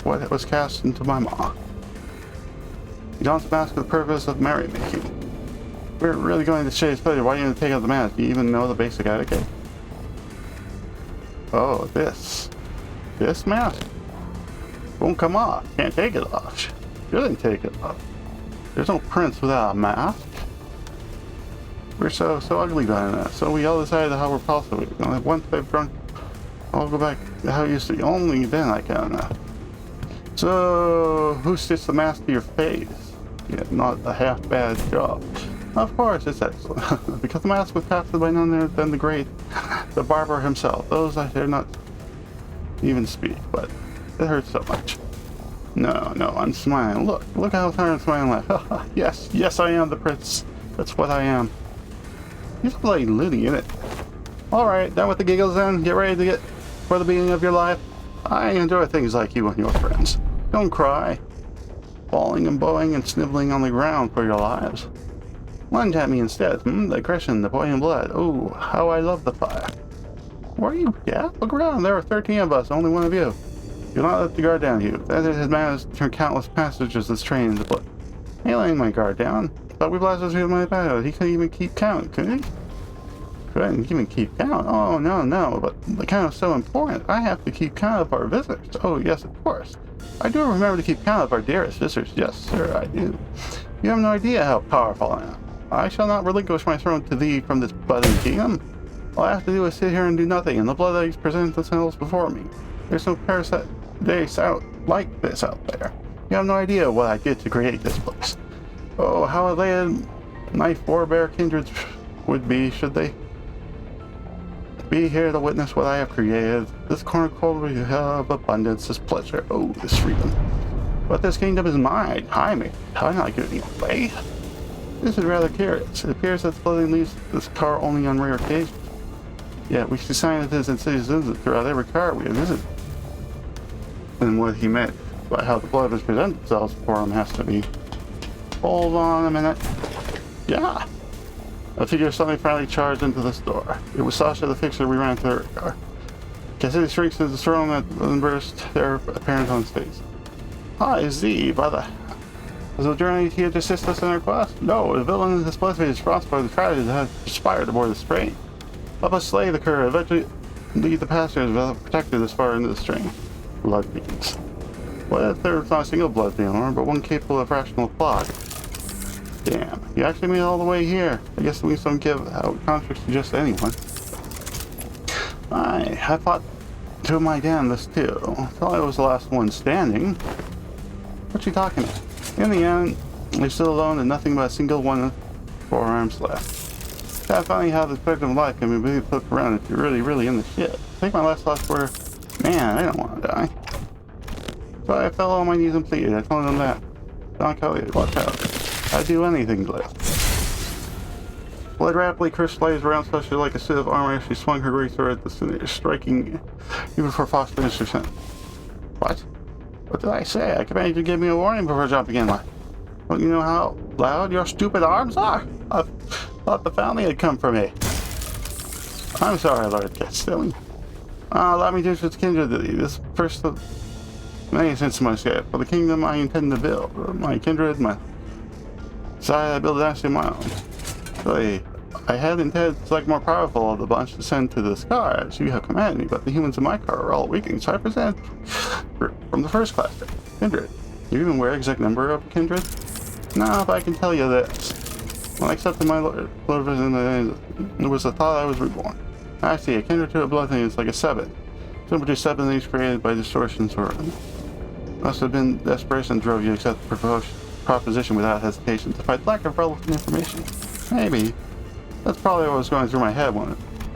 what was cast into my maw. You don't mask for the purpose of merrymaking. We're really going to shade pleasure. Why didn't you take out the mask? Do you even know the basic etiquette? Oh, this mask won't come off. Can't take it off. Shouldn't take it off. There's no prince without a mask. We're so ugly by that. So we all decided how we're possible. Once I've drunk, I'll go back to how it used to be. Only then I can. So who stitched the mask to your face? Yeah, not a half bad job. Of course, it's excellent. Because the mask was crafted by none other than the barber himself. Those I dare not even speak, but it hurts so much. No, I'm smiling. Look how tired I'm smiling. Yes, I am the prince. That's what I am. He's bloody loony, innit? Alright, done with the giggles then. Get ready to get for the beginning of your life. I enjoy things like you and your friends. Don't cry. Falling and bowing and sniveling on the ground for your lives. Lunge at me instead. The aggression, the boiling blood. Oh, how I love the fire. Where are you? Yeah? Look around. There are 13 of us, only one of you. Do not let the guard down, Hugh. That is his managed to turn countless passages this train into blood. He laying my guard down. But we blasted through my battle. He couldn't even keep count, could he? Couldn't even keep count. Oh, no. But the count is so important. I have to keep count of our visitors. Oh, yes, of course. I do remember to keep count of our dearest visitors. Yes, sir, I do. You have no idea how powerful I am. I shall not relinquish my throne to thee from this budding kingdom. All I have to do is sit here and do nothing, and the blood eggs present themselves before me. There's no parasite days out like this out there. You have no idea what I did to create this place. Oh, how elated my forebear kindreds would be should they be here to witness what I have created. This cornucopia of abundance, this pleasure, oh, this freedom. But this kingdom is mine. I'm not giving it away. This is rather curious. It appears that flooding leaves this car only on rare occasions. Yet we see scientists and citizens throughout every car we have visited. And what he meant by how the blood has presented themselves for him has to be. Hold on a minute. Yeah. A figure suddenly finally charged into the store. It was Sasha the fixer we ran to her car. Cassidy shrieks into the throne and burst their appearance on stage. Hi, Z, brother. Was the journey here to assist us in our quest? No, the villain in this place is responsible for the tragedy that has conspired aboard this train. Help us slay the cur, eventually lead the passengers without protected this far into the train. Blood fiends. What if there's not a single blood fiend, but one capable of rational thought? Damn, you actually made it all the way here. I guess we don't give out contracts to just anyone. I fought to my damn this too. Thought I was the last one standing. What you talking about? In the end, we're still alone and nothing but a single one of 4 arms left. Kind of funny how the spectrum of life can be really flipped around if you're really in the shit. I think my last thoughts were, man, I don't want to die. So I fell on my knees and pleaded. I told them that. Don Kelly, watch out. I'd do anything to live. Blood rapidly crystallized around Sasha like a suit of armor as she swung her great sword at the center, striking even before Fox finished her sentence. What? What did I say? I commanded you to give me a warning before jumping in. Don't you know how loud your stupid arms are? I thought the family had come for me. I'm sorry, Lord Castelli. Allow me to introduce kindred to thee. This first of many since my escape. For the kingdom I intend to build. My kindred, my side, I build a dynasty of my own. Really, I had intended to select more powerful of the bunch to send to this car, as you have commanded me, but the humans in my car are all weakening, so I present from the first class kindred. Do you even wear exact number of kindred? No, but I can tell you this. When I accepted my Lord vision, it was the thought I was reborn. I see, a kindred to a blood thing is like a 7. Similar to 7 things created by distortions or must have been desperation drove you to accept the proposition without hesitation, despite lack of relevant information. Maybe. That's probably what was going through my head when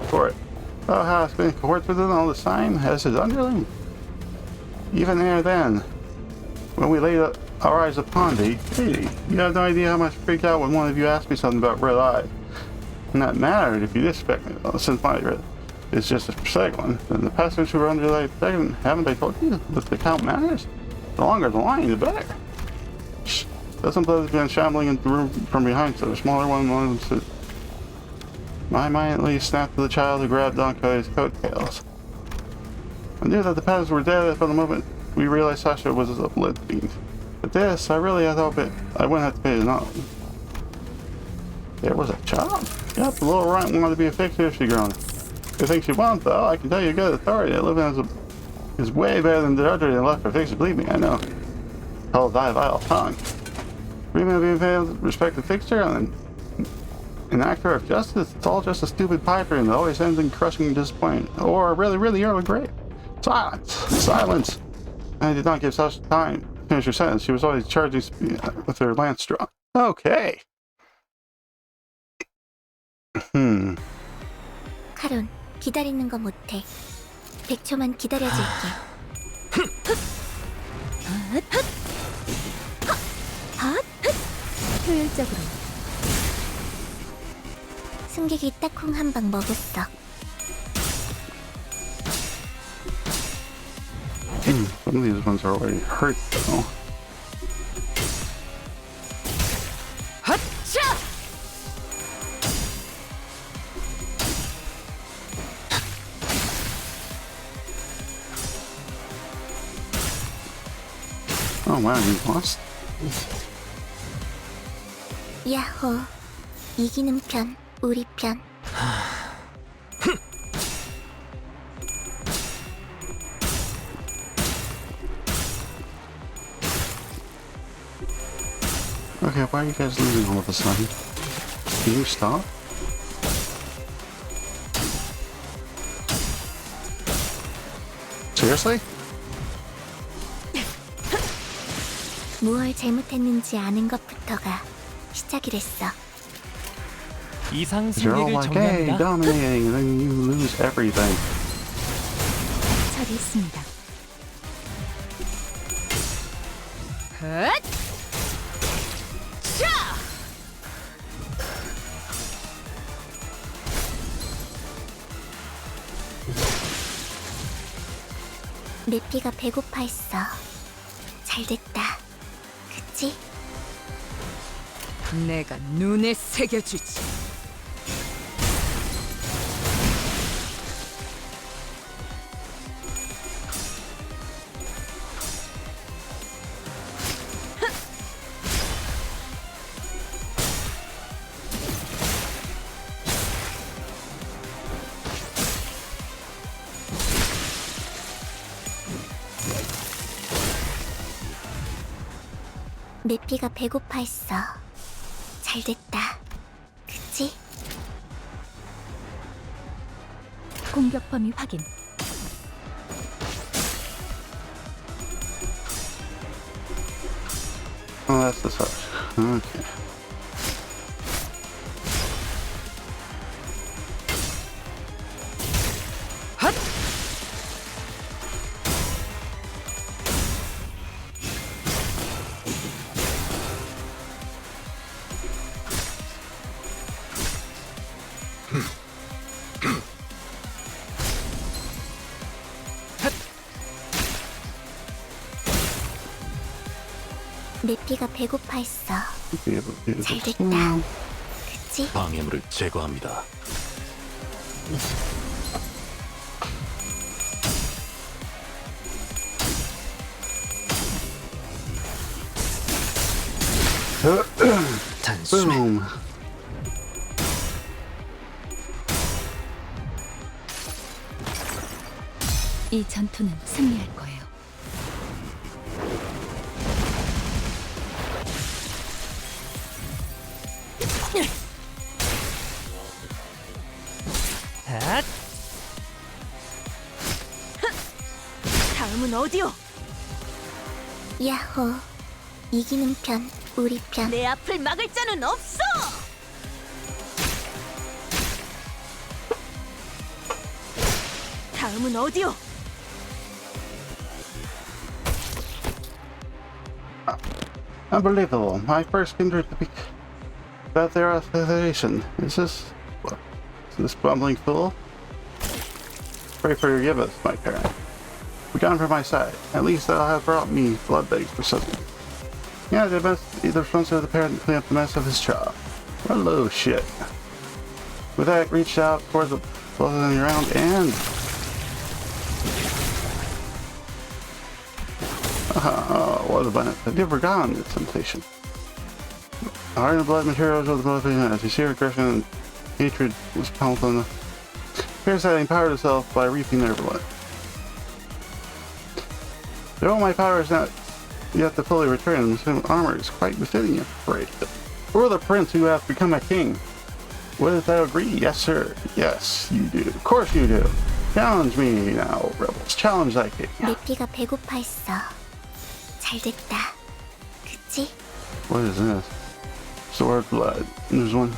for it. Oh, how it's been cohorts with it all the time as his underling. Even there then, when we laid our eyes upon thee, hey, you have no idea how much I freaked out when one of you asked me something about red eyes. And that mattered if you disrespect me, though, since my red is just a prosaic one. Then the passengers who were under thy protection, haven't they told you that the count matters? The longer the line, the better. Dozen blows began shambling into the room from behind, so the smaller one wanted to. My mind at least snapped to the child who grabbed Donko's coattails. I knew that the paths were dead from the moment we realized Sasha was a blood fiend. But this, I really had hoped I wouldn't have to pay it on. There was a child? Yep, the little runt wanted to be a fixer if she grown. Good thing she won't, though. I can tell you good authority that living is way better than the drudgery and left for fixers. Believe me, I know. Hell, thy vile tongue. Remember being failed to respect the fixture and an actor of justice? It's all just a stupid piper and it always ends in crushing disappointment. Or a really, really early grave. Silence! Silence! I did not give Sasha time to finish her sentence. She was always charging with her lance drawn. Okay. 카론, 기다리는 거 못해. 100초만 기다려줄게. 효율적으로. 승객이 딱콩 한 방 먹었어. Some of these ones are already hurt, though. Oh wow, you lost? 야호. 이기는 편, 우리 편. Okay, why are you guys losing all of a sudden? Can you stop? Seriously? 무얼 잘못했는지 아는 것부터가 시작이랬어. 이상 You're all 승리를 like, hey, 정리한다. dominating, and then you lose everything. 처리했습니다. 내 피가 배고파했어. 잘됐다. 그치? 내가 눈에 새겨주지. 내 피가 배고파했어. 잘됐다. 그치? 공격 범위 확인. Oh, that's the touch. Okay. 내 피가 배고파했어. Be able to do this. 잘됐다. 그치? 방해물을 제거합니다. 단숨에 Boom. 이 전투는 승리할 거예요. 핫! 다음은 어디요? 야호. 이기는 편, 우리 편. 내 앞을 막을 자는 없어. 다음은 어디요? Unbelievable. My first kindred to be about their authorization. Is this bumbling fool? Pray for your forgiveness, my parent. Be gone from my side. At least thou have brought me blood begs for something. Yeah, the responsibility of the parent to clean up the mess of his child. What a load of shit. With that, reached out towards the both of them around and... what a bunch. I've never forgotten this temptation. Heart and blood materials of the motivation as you see aggression and hatred was pumped on the parasite empowered itself by reaping their blood. Though my power is not yet to fully return, the armor is quite befitting you, afraid. Or the prince who hath become a king. Would thou agree? Yes, sir. Yes, you do. Of course you do. Challenge me now, rebels. Challenge thy king. 내 피가 배고파했어. 잘됐다. 그치? What is this? Sword blood. There's one.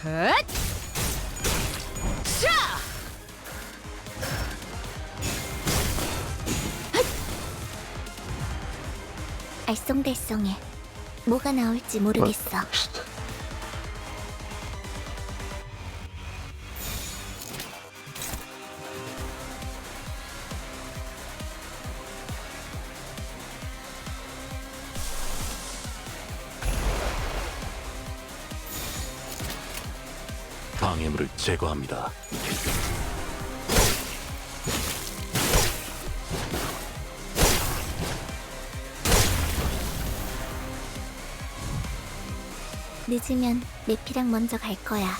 헛! 샤! 알쏭달쏭해. 뭐가 나올지 모르겠어. 방해물을 제거합니다. 늦으면 내 피랑 먼저 갈 거야.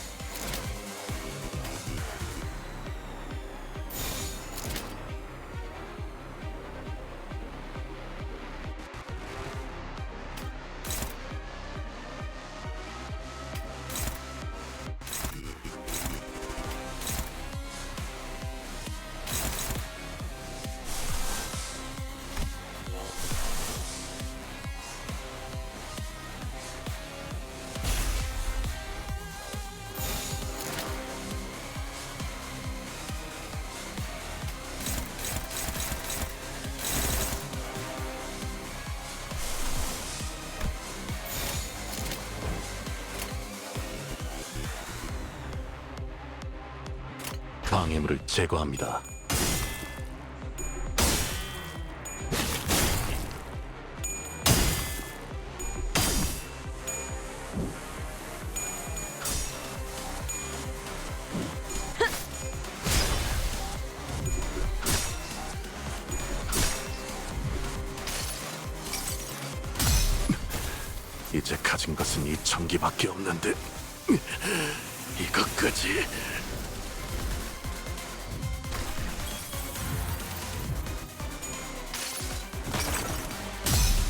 방해물을 제거합니다. 이제 가진 것은 이 전기밖에 없는데 이것까지.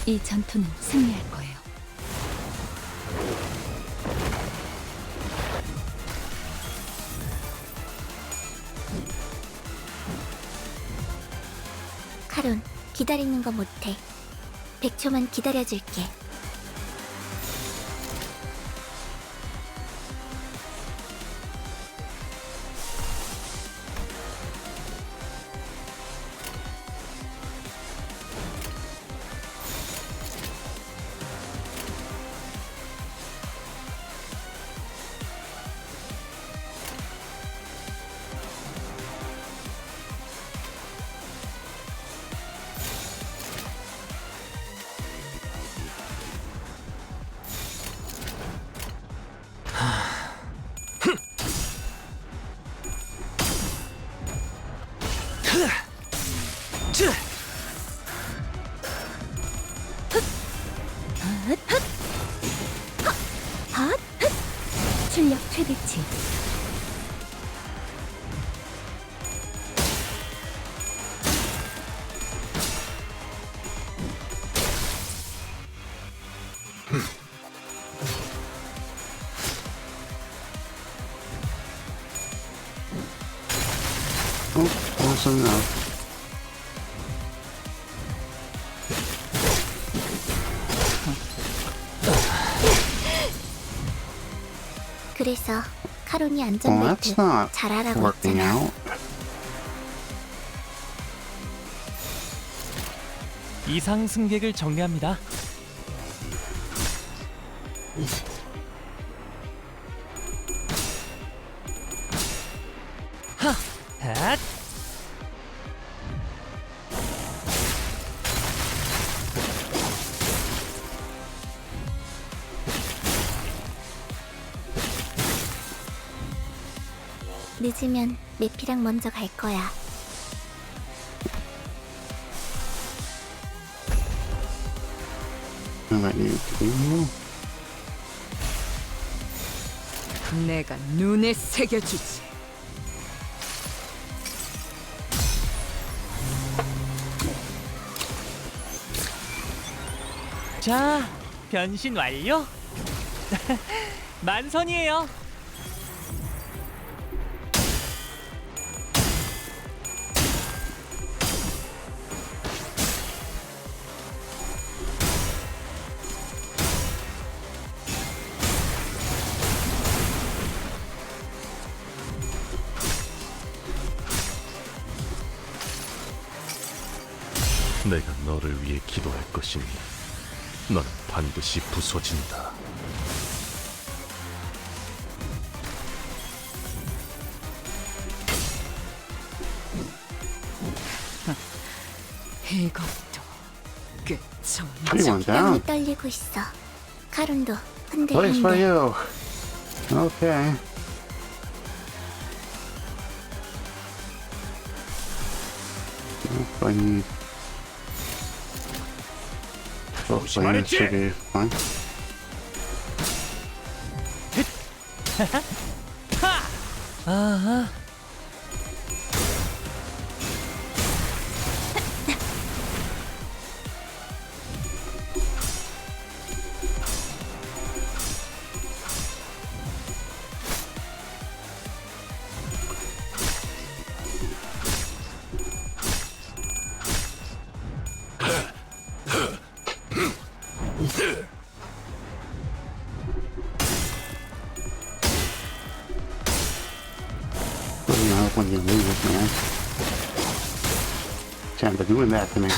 이 전투는 승리할 거예요. 카론, 기다리는 거 못해. 100초만 기다려줄게. 출력 최대치. Awesome enough. 그래서 카론이 Well, 안전벨트 that's not 잘하라고 working 했잖아. out. 이상 승객을 정리합니다. 하! 핫! 늦으면 메피랑 먼저 갈 거야. I might need to. 내가 눈에 새겨주지. 자, 변신 완료. 만선이에요. 내가 너를 위해 기도할 것이니 너는 반드시 부서진다. 이것도 꽤 Pretty one down. 땅이 떨리고 있어. 카론도 Place for 흔들흔들. you. Okay. I need. Both lanes should be fine. 아하. Doesn't help when you lose it, man. Can't be doing that to me.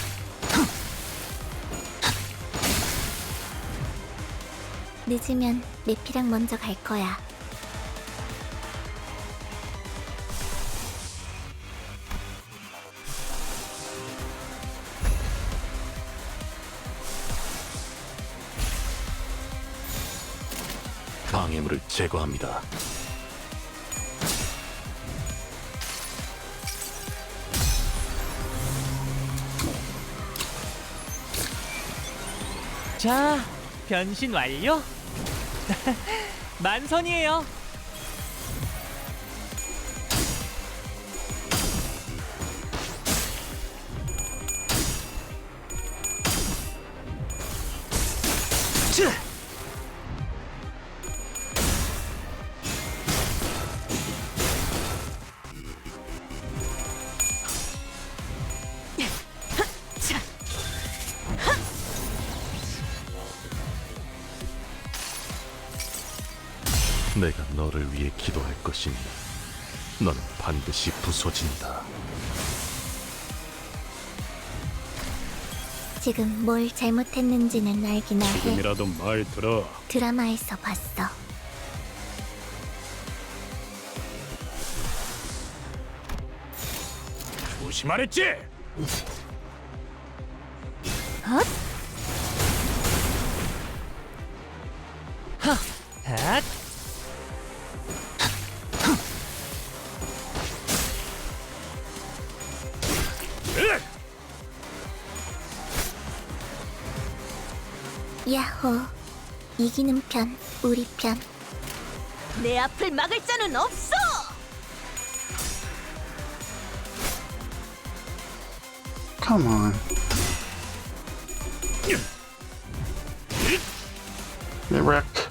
늦으면 메피랑 먼저 갈 거야. 방해물을 제거합니다. 자, 변신 완료. 만선이에요. 쯔! 내가 너를 위해 기도할 것이니 너는 반드시 부서진다. 지금 뭘 잘못했는지는 알긴 해. 지금이라도 말 들어. 드라마에서 봤어. 조심하랬지? 핫! 야호. 이기는 편, 우리 편. 내 앞을 막을 자는 없어. Come on. Get wrecked.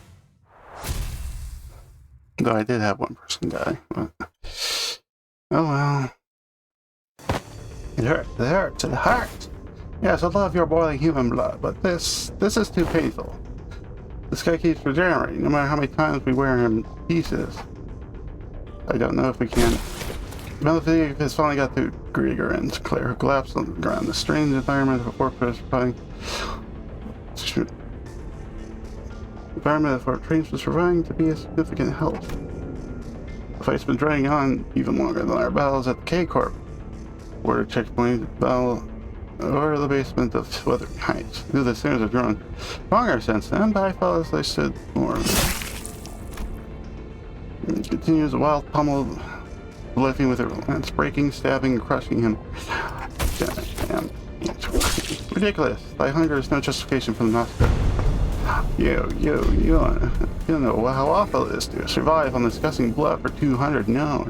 Though I did have one person die. But... Oh well. It hurts, it hurts, it hurts! Yes, I love your boiling human blood, but this is too painful. This guy keeps regenerating, no matter how many times we wear him to pieces. I don't know if we can. Malefic has finally got to Grieger and Claire, who collapsed on the ground. The strange environment of Fort was providing. The environment of Fort Trains was proving to be a significant help. The fight's been dragging on even longer than our battles at the K-Corp. Border checkpoint battle over the basement of Wuthering Heights. Knew the stairs have grown stronger since then, but I felt as I stood more. It continues a wild pummel, lifting with her lance, breaking, stabbing, and crushing him. Damn. Ridiculous. Thy hunger is no justification for the massacre. You don't know how awful it is to survive on disgusting blood for 200. No.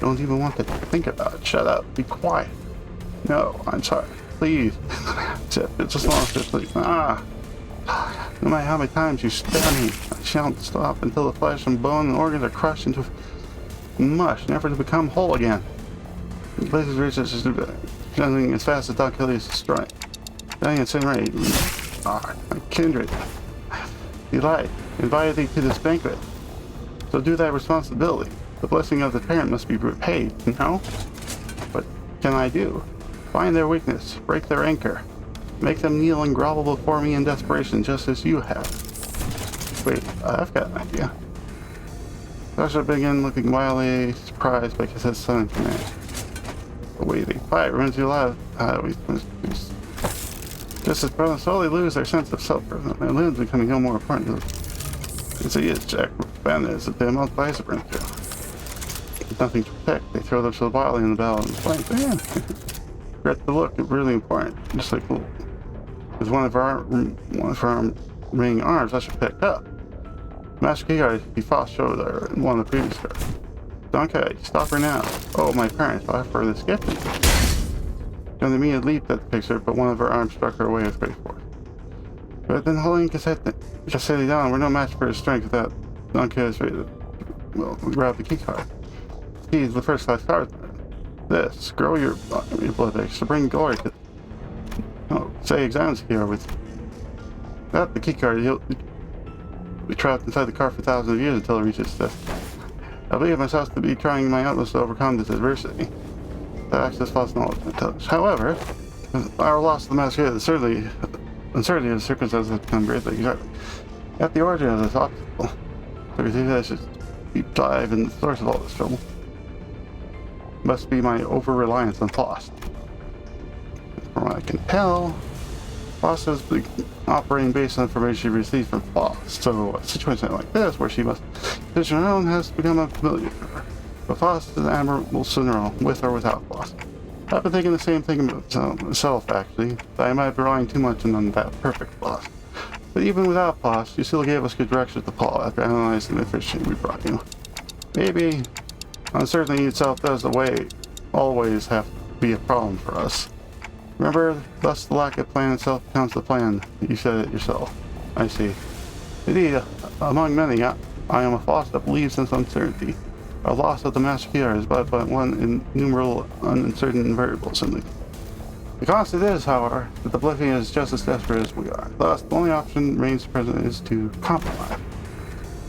Don't even want to think about it. Shut up. Be quiet. No, I'm sorry. Please. It's just lost it, please. No matter how many times you stab me, I shan't stop until the flesh and bone and organs are crushed into mush, never to become whole again. The place is reached something as fast as Don Kelly is destroyed. Dying at same rate. My kindred. Delight, invited thee to this banquet. So do thy responsibility. The blessing of the parent must be repaid, no? What can I do? Find their weakness, break their anchor. Make them kneel and grovel before me in desperation, just as you have. Wait, I've got an idea. Sasha began looking wildly surprised by Cassette's sudden command. The way they fight runs you alive. Just as brothers slowly lose their sense of self, their limbs becoming no more important. You see, it's Jack Bandits that they multiply sprint to. With nothing to protect, they throw themselves wildly in the battle and flank. Man, regret the look, it's really important. Just like with one of our remaining arms, I should pick up. Master Keyguard, he fought shoulder in one of the previous cards. Donkey, stop her now. Oh, my parents offer this gift. The immediate leaped at the picture, but one of her arms struck her away with great force. But then holding Cassette down, we're no match for his strength without Donkey is ready to, grab the key card. Key is the first class card. This, grow your blood eggs to bring glory to. Say examines here with. Without the key card, he'll be trapped inside the car for thousands of years until it reaches death. I believe myself to be trying my utmost to overcome this adversity. That access lost knowledge and intelligence. However, our loss of the master is certainly uncertainty of the circumstances has become greatly exerted. At the origin of this obstacle, so we think that I should deep dive in the source of all this trouble. Must be my over-reliance on Faust. From what I can tell, Faust has been operating based on information she received from Faust, so a situation like this, where she must decision her own, has become unfamiliar for her. But Faust is an admirable syndrome, with or without Faust. I've been thinking the same thing about myself, actually, that I might be relying too much on that perfect Faust. But even without Faust, you still gave us good directions to follow after analyzing the information we brought you. Maybe uncertainty itself does always have to be a problem for us. Remember, thus the lack of plan itself becomes the plan. You said it yourself. I see. Indeed, among many, I am a Faust that believes in uncertainty. Our loss of the Master Key is but one in innumerable uncertain variables in the constant is, however, that the Oblivion is just as desperate as we are. Thus, the only option remains present is to compromise.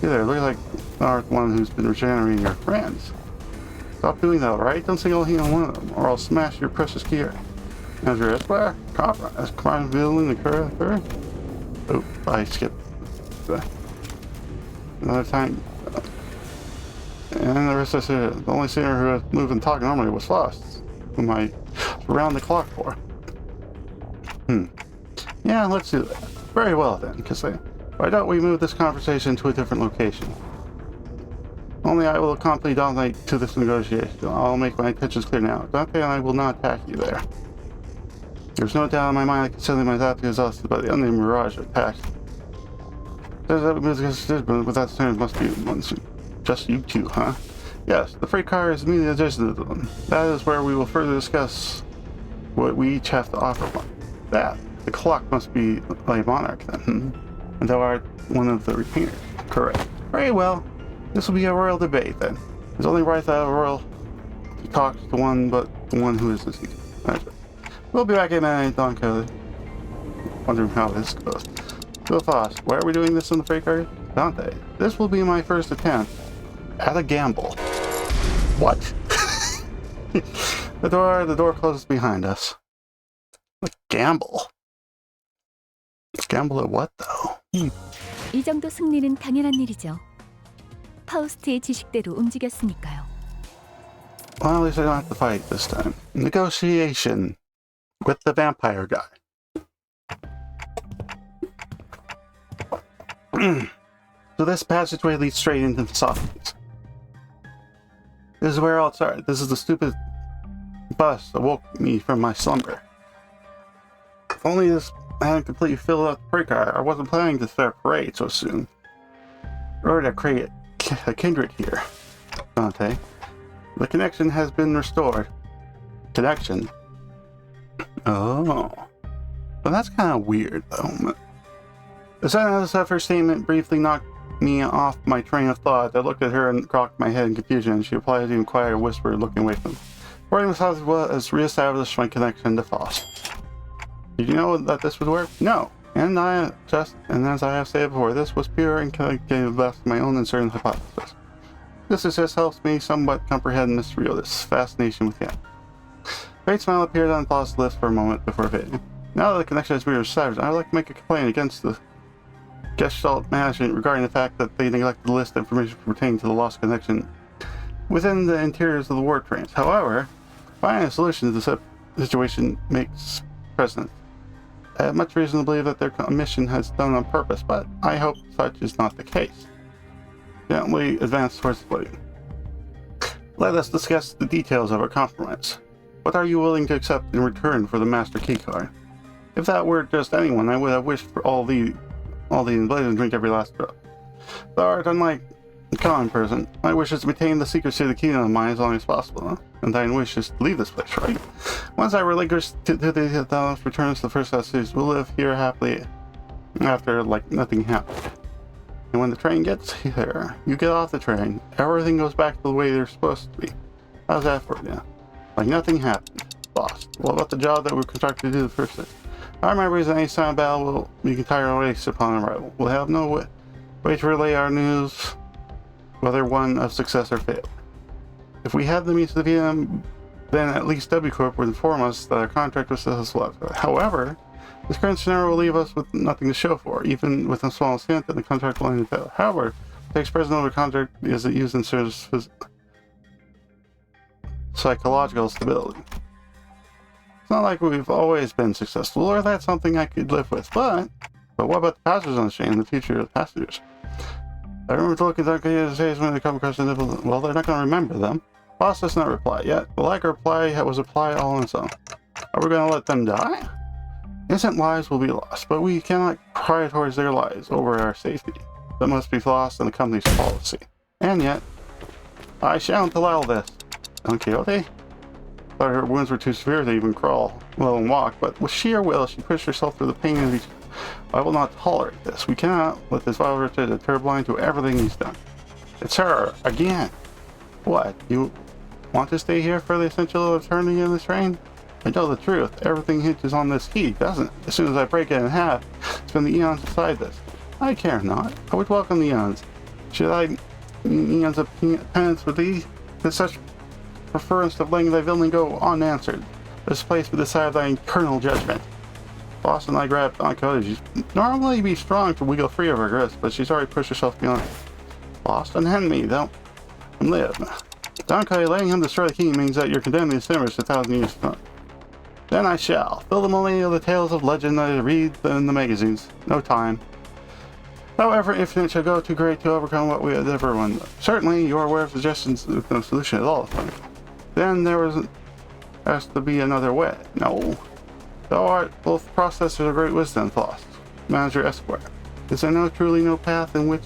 Either look like our one who's been regenerating your friends. Stop doing that, alright? Don't single hand one of them, or I'll smash your precious gear. As your Esquire, compromise, crime villain, the curve. Oh, I skipped. Another time. And the rest of the only singer who had moved and talked normally was Faust, whom I around the clock for. Yeah, let's do that. Very well then, Cassette. Why don't we move this conversation to a different location? Only I will accompany Dante to this negotiation. I'll make my intentions clear now. Dante and I will not attack you there. There's no doubt in my mind that considering my thought is exhausted by the unnamed mirage attacks. But that turn must be just you two, huh? Yes, the freight car is immediately adjacent to them. That is where we will further discuss what we each have to offer. That, the clock must be a monarch then, and thou art one of the retainers. Correct. Very well. This will be a royal debate then. It's only right that a royal talks to one but the one who is the secret. That's right. We'll be back in a minute, Don Kelly. Wondering how this goes. So fast. Why are we doing this in the freight car? Dante, this will be my first attempt at a gamble. What? The door closes behind us. A gamble? Gamble at what though? 이 정도 승리는 당연한 일이죠. 파우스트의 지식대로 움직였으니까요. Well, at least I don't have to fight this time. Negotiation with the vampire guy. So this passageway leads straight into the softies. This is where I'll start. This is the stupid bus that woke me from my slumber. If only this hadn't completely filled out the freight car, I wasn't planning to start a parade so soon. Or to create a kindred here, Dante. The connection has been restored. Connection? Oh. Well, that's kind of weird, though. The sentence of her statement briefly knocked me off my train of thought. I looked at her and cocked my head in confusion, and she replied in a quiet whisper, looking away from me. Reporting this house has reestablished my connection to Faust. Did you know that this would work? No. And as I have said before, this was pure and calculated based on my own uncertain hypothesis. This just helps me somewhat comprehend the mystery of this fascination with him. A great smile appeared on Faust's lips for a moment before fading. Now that the connection has been reestablished, I would like to make a complaint against the Gestalt management regarding the fact that they neglected to list information pertaining to the lost connection within the interiors of the war trains. However, finding a solution to the situation makes precedent. I have much reason to believe that their mission has done on purpose, but I hope such is not the case. Gently advance towards the podium. Let us discuss the details of our compromise. What are you willing to accept in return for the master keycard? If that were just anyone, I would have wished for all the blazes and drink every last drop. Thou art unlike a common person. My wish is to maintain the secrecy of the kingdom of mine as long as possible, huh? And thine wish is to leave this place, right? Once I relinquish to the thou returns to the first cities, we'll live here happily after like nothing happened. And when the train gets here, you get off the train, everything goes back to the way they're supposed to be. How's that for you? Like nothing happened. Lost. What about the job that we're contracted to do the first day? Our memories of any sign of battle will be entirely erased upon arrival. We'll have no way to relay our news, whether one of success or failure. If we had the means to defeat them, then at least W Corp would inform us that our contract was successful. However, this current scenario will leave us with nothing to show for, even with the smallest hint that the contract will end fail. However, it takes precedent over contract is it used in service psychological stability. It's not like we've always been successful, or that's something I could live with, but what about the passengers on the train and the future of the passengers? I remember looking at the days when they come across the nibble. Well, they're not going to remember them. Boss does not reply yet. The lack of reply was a reply all on its own. Are we going to let them die? Innocent lives will be lost, but we cannot pry towards their lives over our safety. That must be lost in the company's policy. And yet, I shan't allow this. Don Quixote? Thought her wounds were too severe to even crawl, let alone walk, but with sheer will, she pushed herself through the pain of each. I will not tolerate this. We cannot let this vile wretched deter blind to everything he's done. It's her, again. What? You want to stay here for the essential eternity in this train? I know the truth. Everything hinges on this key, doesn't it? As soon as I break it in half, spend the eons inside this. I care not. I would welcome the eons. Should I eons of penance for thee? With such preference of letting thy villainy go unanswered. This place will decide thy eternal judgment. Boss and I grabbed Don Quixote. She'd normally be strong to wiggle free of her grasp, but she's already pushed herself beyond it. Boss, unhand me, don't live. Don Quixote, letting him destroy the key means that you're condemned to simmers to 1,000 years to come. Then I shall. Fill the millennia of the tales of legend that I read in the magazines. No time. However, infinite shall go too great to overcome what we have ever won. Certainly, you are aware of suggestions with no solution at all. Then has to be another way. No. Thou art both processors of great wisdom, Faust. Manager Esquire. Is there truly no path in which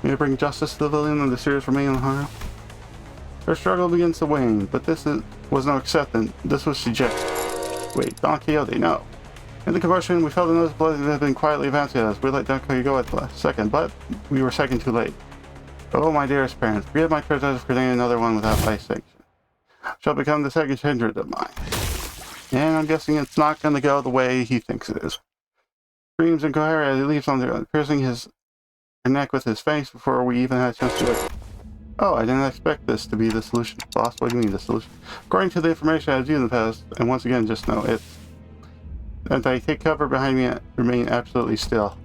we may bring justice to the villain and the serious remain unharmed? Her struggle begins to wane, but was no acceptance. This was suggested. Wait, Don Quixote, no. In the commotion, we felt the notice blood had been quietly advancing at us. We let Don Quixote go at the last second, but we were second too late. Oh, my dearest parents, forgive my treasures for creating another one without my sanction. Shall become the second kindred of mine. And I'm guessing it's not going to go the way he thinks it is. screams incoherent as he leaps on the piercing her neck with his face before we even had a chance to do it. Oh, I didn't expect this to be the solution. Boss, what do you mean the solution? According to the information I've viewed in the past, and once again, just know it. And I take cover behind me and remain absolutely still.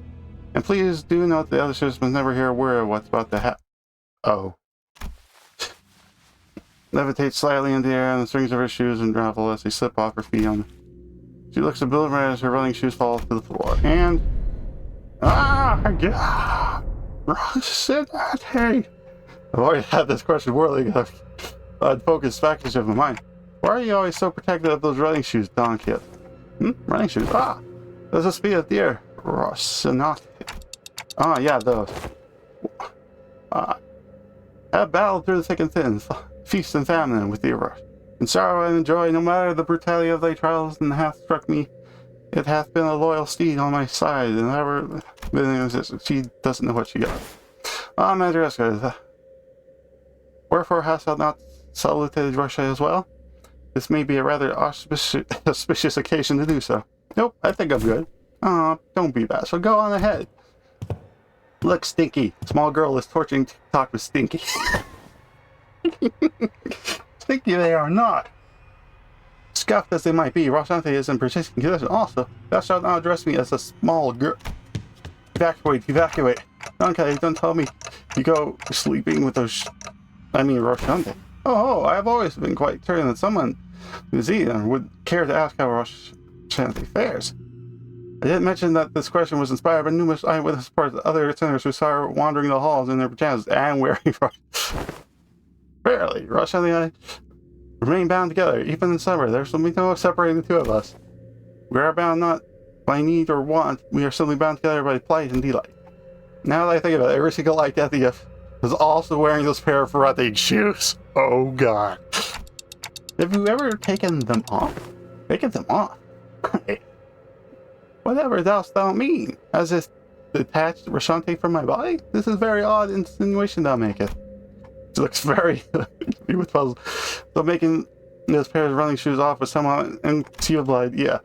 And please do note the other ships must never hear a word of what's about to happen. Oh. Levitates slightly in the air and the strings of her shoes unravel as they slip off her feet on. She looks bewildered as her running shoes fall to the floor. And... Hey! I've always had this question whirling in a unfocused package of my mind. Why are you always so protective of those running shoes, Don Kid? Running shoes? There's a speed of deer. Rosinante. Yeah, those. Have battled through the thick and thin, feast and famine with the rush. In sorrow and in joy, no matter the brutality of thy trials, and hath struck me, it hath been a loyal steed on my side, and ever she doesn't know what she got. Madraska, wherefore hast thou not saluted Russia as well? This may be a rather auspicious occasion to do so. Nope, I think I'm good. Don't be bad, so go on ahead. Look, Stinky. Small girl is torturing TikTok with Stinky. Stinky they are not. Scuffed as they might be, Rosinante is in persistent condition. Also, thou shalt not address me as a small girl. Evacuate. Okay, don't tell me you go sleeping with those... Rosinante. Oh, I have always been quite certain that someone who's eaten would care to ask how Rosinante fares. I didn't mention that this question was inspired by numerous eyewitness reports of other sinners who saw her wandering the halls in their pajamas and wearing Barely, Rosinante and I remain bound together, even in summer. There shall be no separating the two of us. We are bound not by need or want, we are simply bound together by plight and delight. Now that I think about it, every single Lycathia was also wearing those pair of running shoes. Oh god. Have you ever taken them off? Taken them off? Whatever dost thou mean? As if detached Rosinante from my body? This is very odd insinuation thou maketh. It looks very with puzzle. So making those pair of running shoes off was somehow inconceivable idea.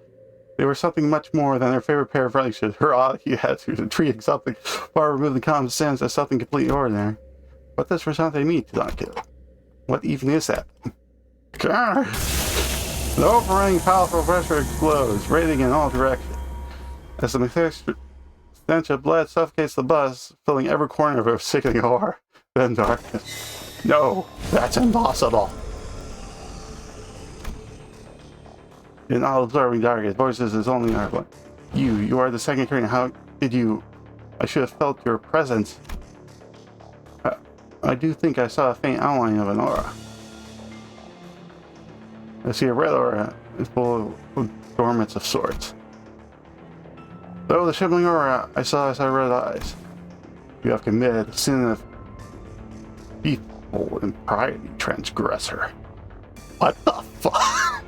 They were something much more than their favorite pair of running shoes. Her oddity had to treat something far removed from common sense as something completely ordinary. What does Rosinante mean to Don Kid? What even is that? The overrunning powerful pressure explodes, radiating in all directions. As the mysterious stench of blood suffocates the bus, filling every corner of it with sickening horror, then darkness. No, that's impossible. In all observing darkness, voices is only our one. You are the second train. How did you... I should have felt your presence. I do think I saw a faint outline of an aura. I see a red aura is full of dormants of sorts. Though the shimmering aura I saw red eyes. You have committed the sin of deceitful impiety, transgressor. What the fuck?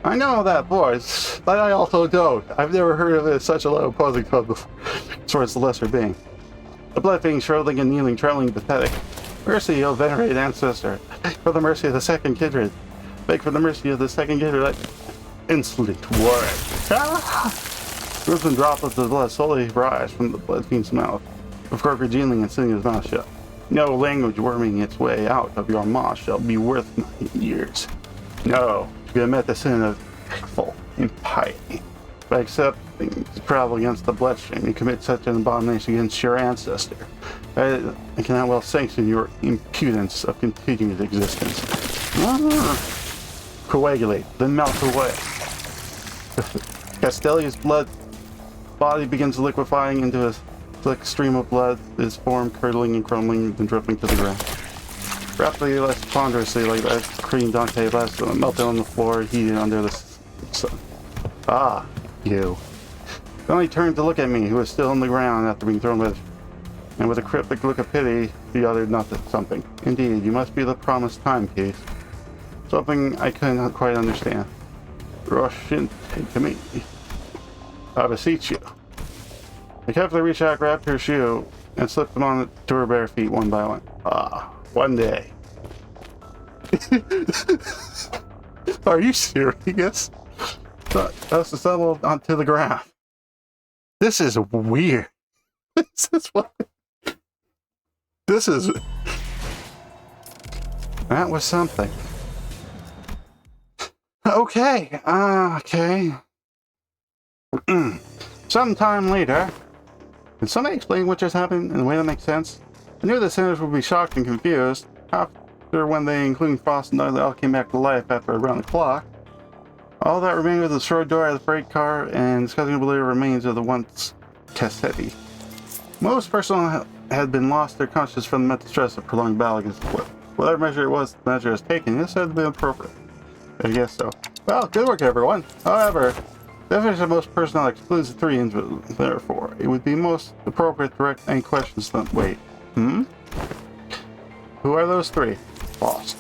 I know that voice, but I also don't. I've never heard of it as such a low opposing tone before towards the lesser being. The blood being shriveling and kneeling, trembling, pathetic. Mercy, O venerated ancestor, for the mercy of the second kindred. Beg for the mercy of the second kindred, that insolent warrior. Roots and droplets of blood slowly rise from the blood fiend's mouth, before congealing and sitting his mouth shut. No language worming its way out of your maw shall be worth 9 years. No, to commit the sin of hateful impiety. By accepting to travel against the bloodstream, you commit such an abomination against your ancestor. I cannot well sanction your impudence of continued existence. Coagulate, then melt away. Castelli's body begins liquefying into a slick stream of blood, his form curdling and crumbling and dripping to the ground. Rapidly, less ponderously, like that cream Dante less melted on the floor, heated under the sun. Ah, you. Then he turned to look at me, who was still on the ground after being thrown with, and with a cryptic look of pity, he uttered something. Indeed, you must be the promised timepiece. Something I couldn't quite understand. Rush in to me. I beseech you. I carefully reached out, grabbed her shoe, and slipped them on to her bare feet one by one. One day. Are you serious? Us to stumble onto the ground. This is weird. This is what. This is. That was something. Okay. Okay. Sometime later. Can somebody explain what just happened in a way that makes sense? I knew the sinners would be shocked and confused after when they, including Frost and Dudley, all came back to life after around the clock. All that remained was the destroyed door of the freight car and disgusting remains of the once Cassetti. Most personnel had been lost their consciousness from the mental stress of prolonged battle against the whip. Whatever measure it was, the measure was taken. This had been appropriate. I guess so. Well, good work, everyone. However, the definition of most personnel excludes the 3 individuals. Therefore, it would be most appropriate to direct any questions to them. Wait. Who are those 3? Lost.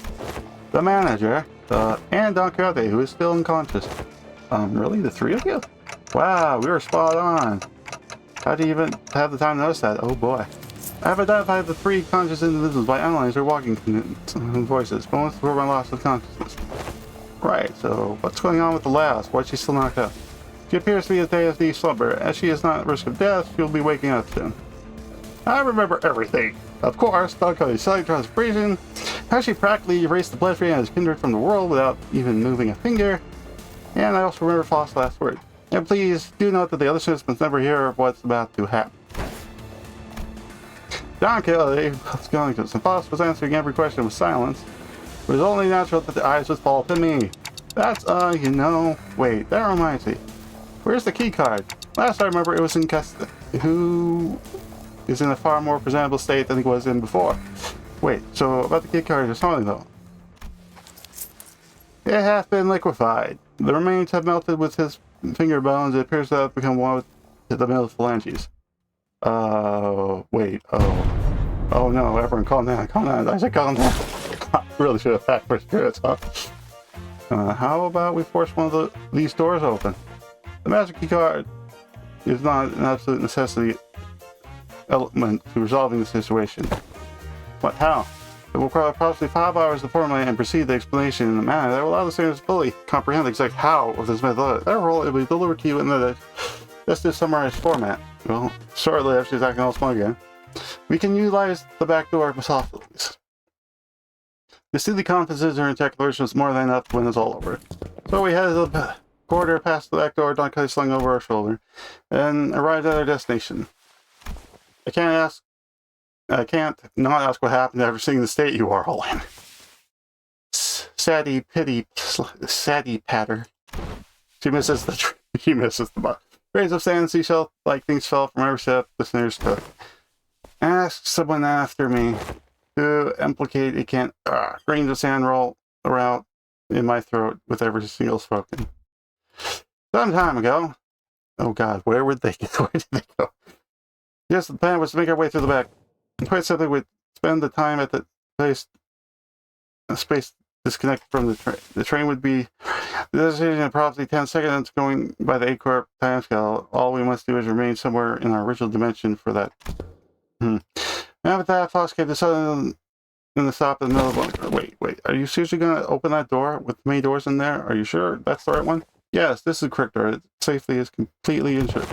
The manager, and Don Quixote, who is still unconscious. Really? The 3 of you? Wow, we were spot on. How do you even have the time to notice that? Oh boy. I have identified the 3 conscious individuals by analyzing their walking voices, moments before my loss of consciousness. Right, so what's going on with the last? Why is she still knocked out? She appears to be in a deep slumber. As she is not at risk of death, she'll be waking up soon. I remember everything. Of course, Don Quixote's sudden transformation, how she practically erased the bloodstream and is kindred from the world without even moving a finger. And I also remember Frost's last word. And please do note that the other citizens never hear of what's about to happen. Don Quixote was going to, and Frost was answering every question with silence. It was only natural that the eyes would fall to me. That's, you know... Wait, that reminds me. Where's the key card? Last I remember, it was in Cassetti, who is in a far more presentable state than he was in before. Wait, so about the key card or something, though. It hath been liquefied. The remains have melted with his finger bones. It appears to have become one with the middle phalanges. Wait, oh no, everyone calm down, I said calm down. I really should have packed for spirits, huh? How about we force one of these doors open? The magic key card is not an absolute necessity element to resolving the situation. What, how? It will require approximately 5 hours to formulate and proceed the explanation in a manner that will allow the listeners to fully comprehend the exact how of this method. Therefore, it will be delivered to you in the just summarized format. Well, shortly after she's acting all small again, we can utilize the back door softly. To see the confidences or intercalation was more than enough when it's all over. So we headed to the corridor past the back door, Don Quixote slung over our shoulder, and arrived at our destination. I can't not ask what happened after seeing the state you are all in. Saddy patter. He misses the bus. Grains of sand and seashell like things fell from every step the snares took. Ask someone after me to implicate it can't. Grains of sand roll around in my throat with every single spoken. Some time ago. Oh God, where did they go? Yes, the plan was to make our way through the back. Quite simply, we'd spend the time at the space disconnected from the train. The train would be the destination in approximately 10 seconds going by the A-Corp timescale. All we must do is remain somewhere in our original dimension for that. And with that, Fox came to sudden in the stop in the middle of the Wait. Are you seriously going to open that door with many doors in there? Are you sure that's the right one? Yes, this is the correct door. It safely is completely insured.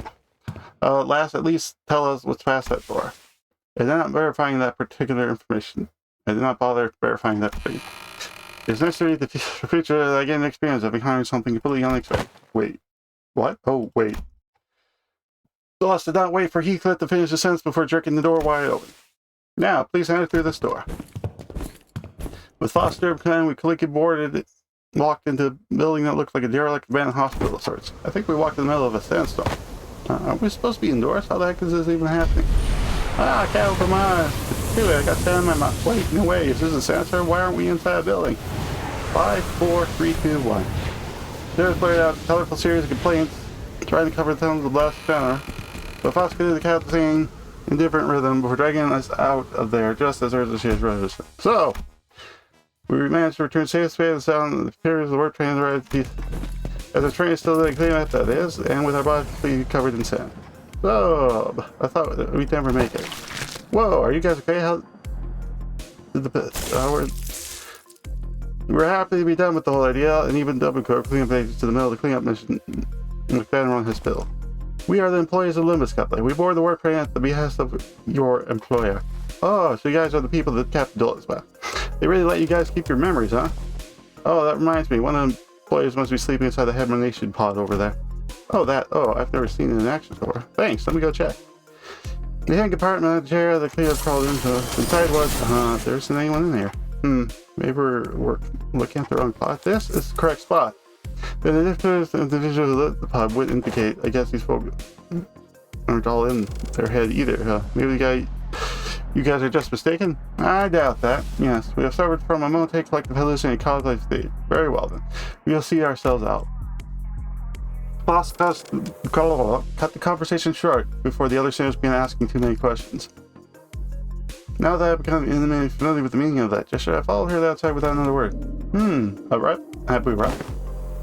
Last, at least tell us what's past that door. I did not verifying that particular information. I did not bother verifying that thing. It's necessary the future that I get an experience of encountering something completely unexpected. Wait. What? Oh, wait. Lost did not wait for Heathcliff to finish the sentence before jerking the door wide open. Now, please enter through this door. With Foster and we quickly boarded it, walked into a building that looked like a derelict abandoned hospital of sorts. I think we walked in the middle of a sandstorm. Are we supposed to be indoors? How the heck is this even happening? Cattle from Mars. Dude, I got 10 in my mouth. Wait, no way. Is this a sandstorm? Why aren't we inside a building? 5, 4, 3, 2, 1. There's played out a colorful series of complaints, trying to cover the tone of the last tenor. But Fox could the cat singing in different rhythm before dragging us out of there just as early as she has registered. So, we managed to return safe space and sound of the periods of the work train arrived as the train is still the clean up that is, and with our bodies completely covered in sand. So, I thought we'd never make it. Whoa, are you guys okay? How did We were happy to be done with the whole idea, and even Dumbledore cleanup agents to the middle of the cleanup mission McFadden on his bill. We are the employees of Limbus Company. We board the warp train at the behest of your employer. Oh, so you guys are the people that Captain Dulles with. They really let you guys keep your memories, huh? Oh, that reminds me. One of the employees must be sleeping inside the hibernation pod over there. Oh, that. Oh, I've never seen it in action before. Thanks. Let me go check. The hidden compartment of the chair the cleanup crawled into. Inside was, there isn't anyone in there. Maybe we're looking at the wrong spot. This is the correct spot. Then if there's an individual who lit the pod would indicate, I guess these folks aren't all in their head either. Maybe you guys are just mistaken? I doubt that. Yes, we have suffered from a momentary collective hallucinating cosmic state. Very well then. We'll see ourselves out. Boss, cut the conversation short before the other sinners begin asking too many questions. Now that I've become intimately familiar with the meaning of that gesture, I followed her outside without another word. Alright. Have we arrived?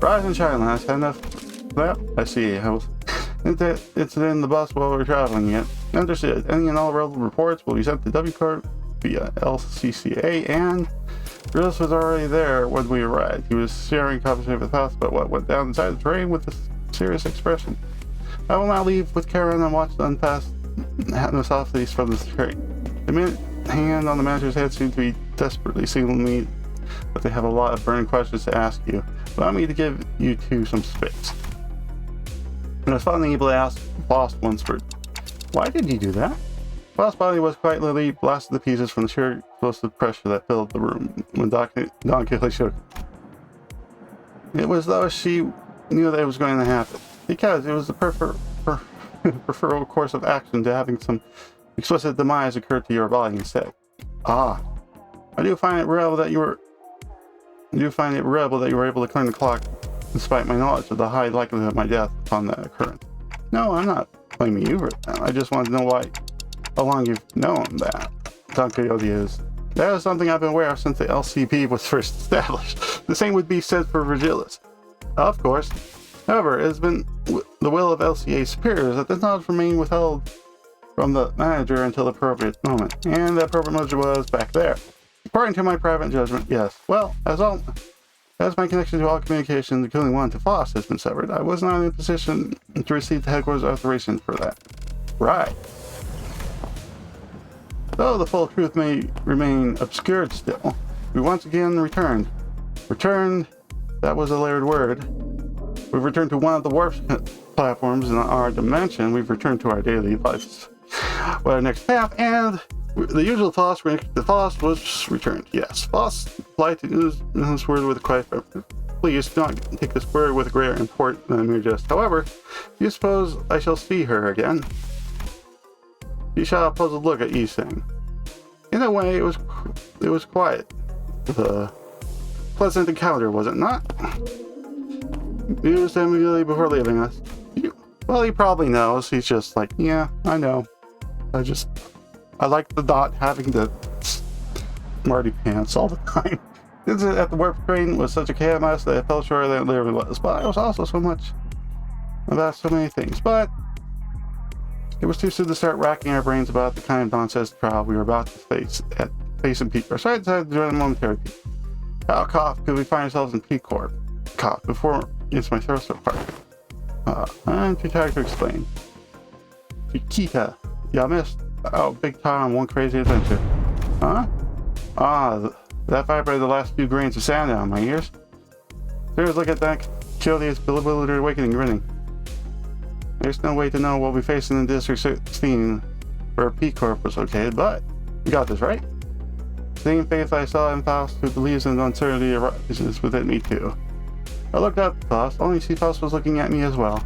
Rise and shine, lass. Had enough? Yep, I see. It's in the bus while we're traveling yet. Understood. Any and all relevant reports will be sent to W-Corp via LCCA, and Grillis was already there when we arrived. He was sharing conversation with us about what went down inside the train with a serious expression. I will now leave with Karen and watch the unpassed softies from the train. The minute hand on the manager's head seemed to be desperately signaling me that they have a lot of burning questions to ask you. Allow me to give you two some space. And I was finally able to ask Boss Lunsford, why did you do that? Boss' body was quite literally blasted to pieces from the sheer explosive pressure that filled the room when Don Quixote shook. It was though she knew that it was going to happen, because it was the preferable course of action to having some explicit demise occur to your body instead. I do find it rebel that you were able to clear the clock despite my knowledge of the high likelihood of my death upon that occurrence. No, I'm not blaming you for that. I just want to know how long you've known that Don Quixote is. That is something I've been aware of since the LCP was first established. The same would be said for Virgilius. Of course. However, it has been the will of LCA superiors that this knowledge remain withheld from the manager until the appropriate moment. And the appropriate moment was back there. According to my private judgment, yes. Well, as my connection to all communication, including one to Foss, has been severed, I was not in a position to receive the headquarters authorization for that. Right. Though the full truth may remain obscured still, we once again returned. Returned, that was a layered word. We've returned to one of the warp platforms in our dimension. We've returned to our daily lives. Well, our next path, and the usual Foss was returned. Yes, Foss applied to use this word with a quiet. Please do not take this word with a greater import than a mere jest. However, do you suppose I shall see her again? She shot a puzzled look at Yi saying, in a way, it was quiet. The pleasant encounter, was it not? Used immediately before leaving us. Well, he probably knows. He's just like, yeah, I know. I like the not having the smarty pants all the time. Incident at the warp train was such a chaos that I felt sure that it literally was. But I was also so much about so many things. But it was too soon to start racking our brains about the kind of nonsense trial we were about to face in P-Corp. So I decided to join a momentary peek. How cough could we find ourselves in P-Corp? Cough before it's my throat so hard. I'm too tired to explain. Chiquita, yeah, I missed out big time on one crazy adventure. Huh? That vibrated the last few grains of sand out of my ears. Serious look at that. Quixote is bewildered, awakening, grinning. There's no way to know what we faced in District 16 where P-Corp was located, but we got this, right? Same faith I saw in Faust, who believes in uncertainty arises within me too. I looked up at Faust, only to see Faust was looking at me as well.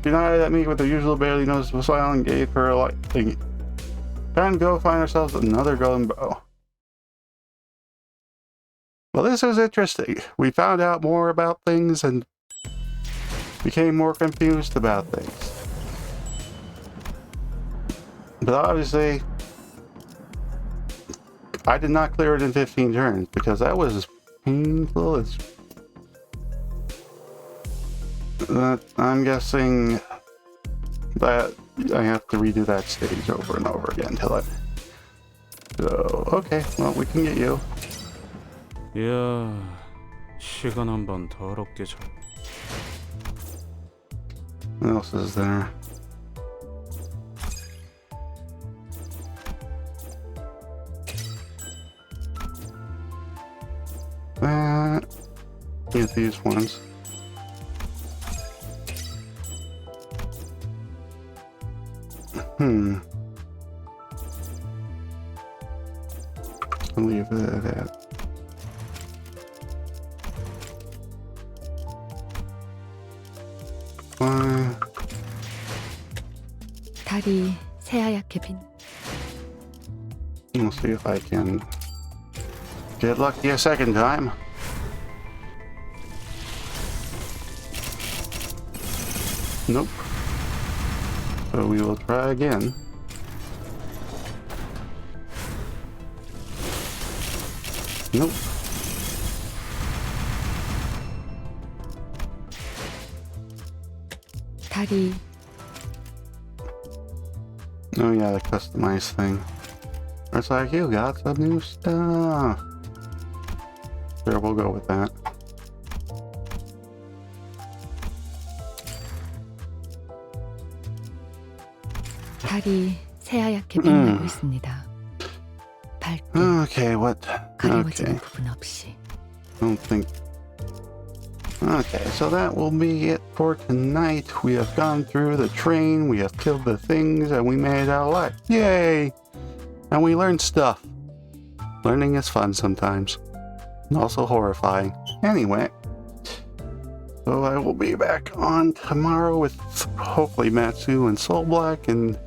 She nodded at me with her usual barely noticeable smile and gave her a light thingy. Time to go find ourselves another golden bow. Well, this is interesting. We found out more about things and became more confused about things. But obviously, I did not clear it in 15 turns because that was as painful as... I'm guessing that I have to redo that stage over and over again until I... So, okay, well, we can get you. 이야, 시간 한번 더럽게 잘. What else is there? That. Get these ones. I'll leave it at that. Fine. 달이 새하얗게 빈 We'll see if I can get lucky a second time. Nope. So we will try again. Nope. 달이 Oh yeah, the customized thing. It's like, you got some new stuff. Sure, we'll go with that. 달이 새하얗게 빛나고 있습니다. 밝게 Okay, what? 가려워지는 Okay, 부분 없이 I don't think. Okay, so that will be it for tonight. We have gone through the train, we have killed the things, and we made it out alive. Yay! And we learned stuff. Learning is fun sometimes. And also horrifying. Anyway. So I will be back on tomorrow with hopefully Matsu and Soul Black, and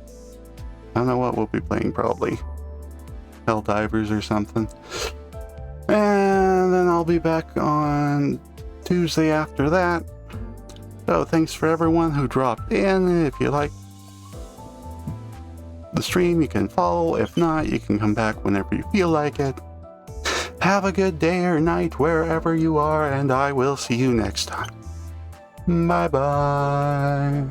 I don't know what we'll be playing, probably Helldivers or something. And then I'll be back on Tuesday after that. So thanks for everyone who dropped in. If you like the stream, you can follow. If not, you can come back whenever you feel like it. Have a good day or night wherever you are, and I will see you next time. Bye bye.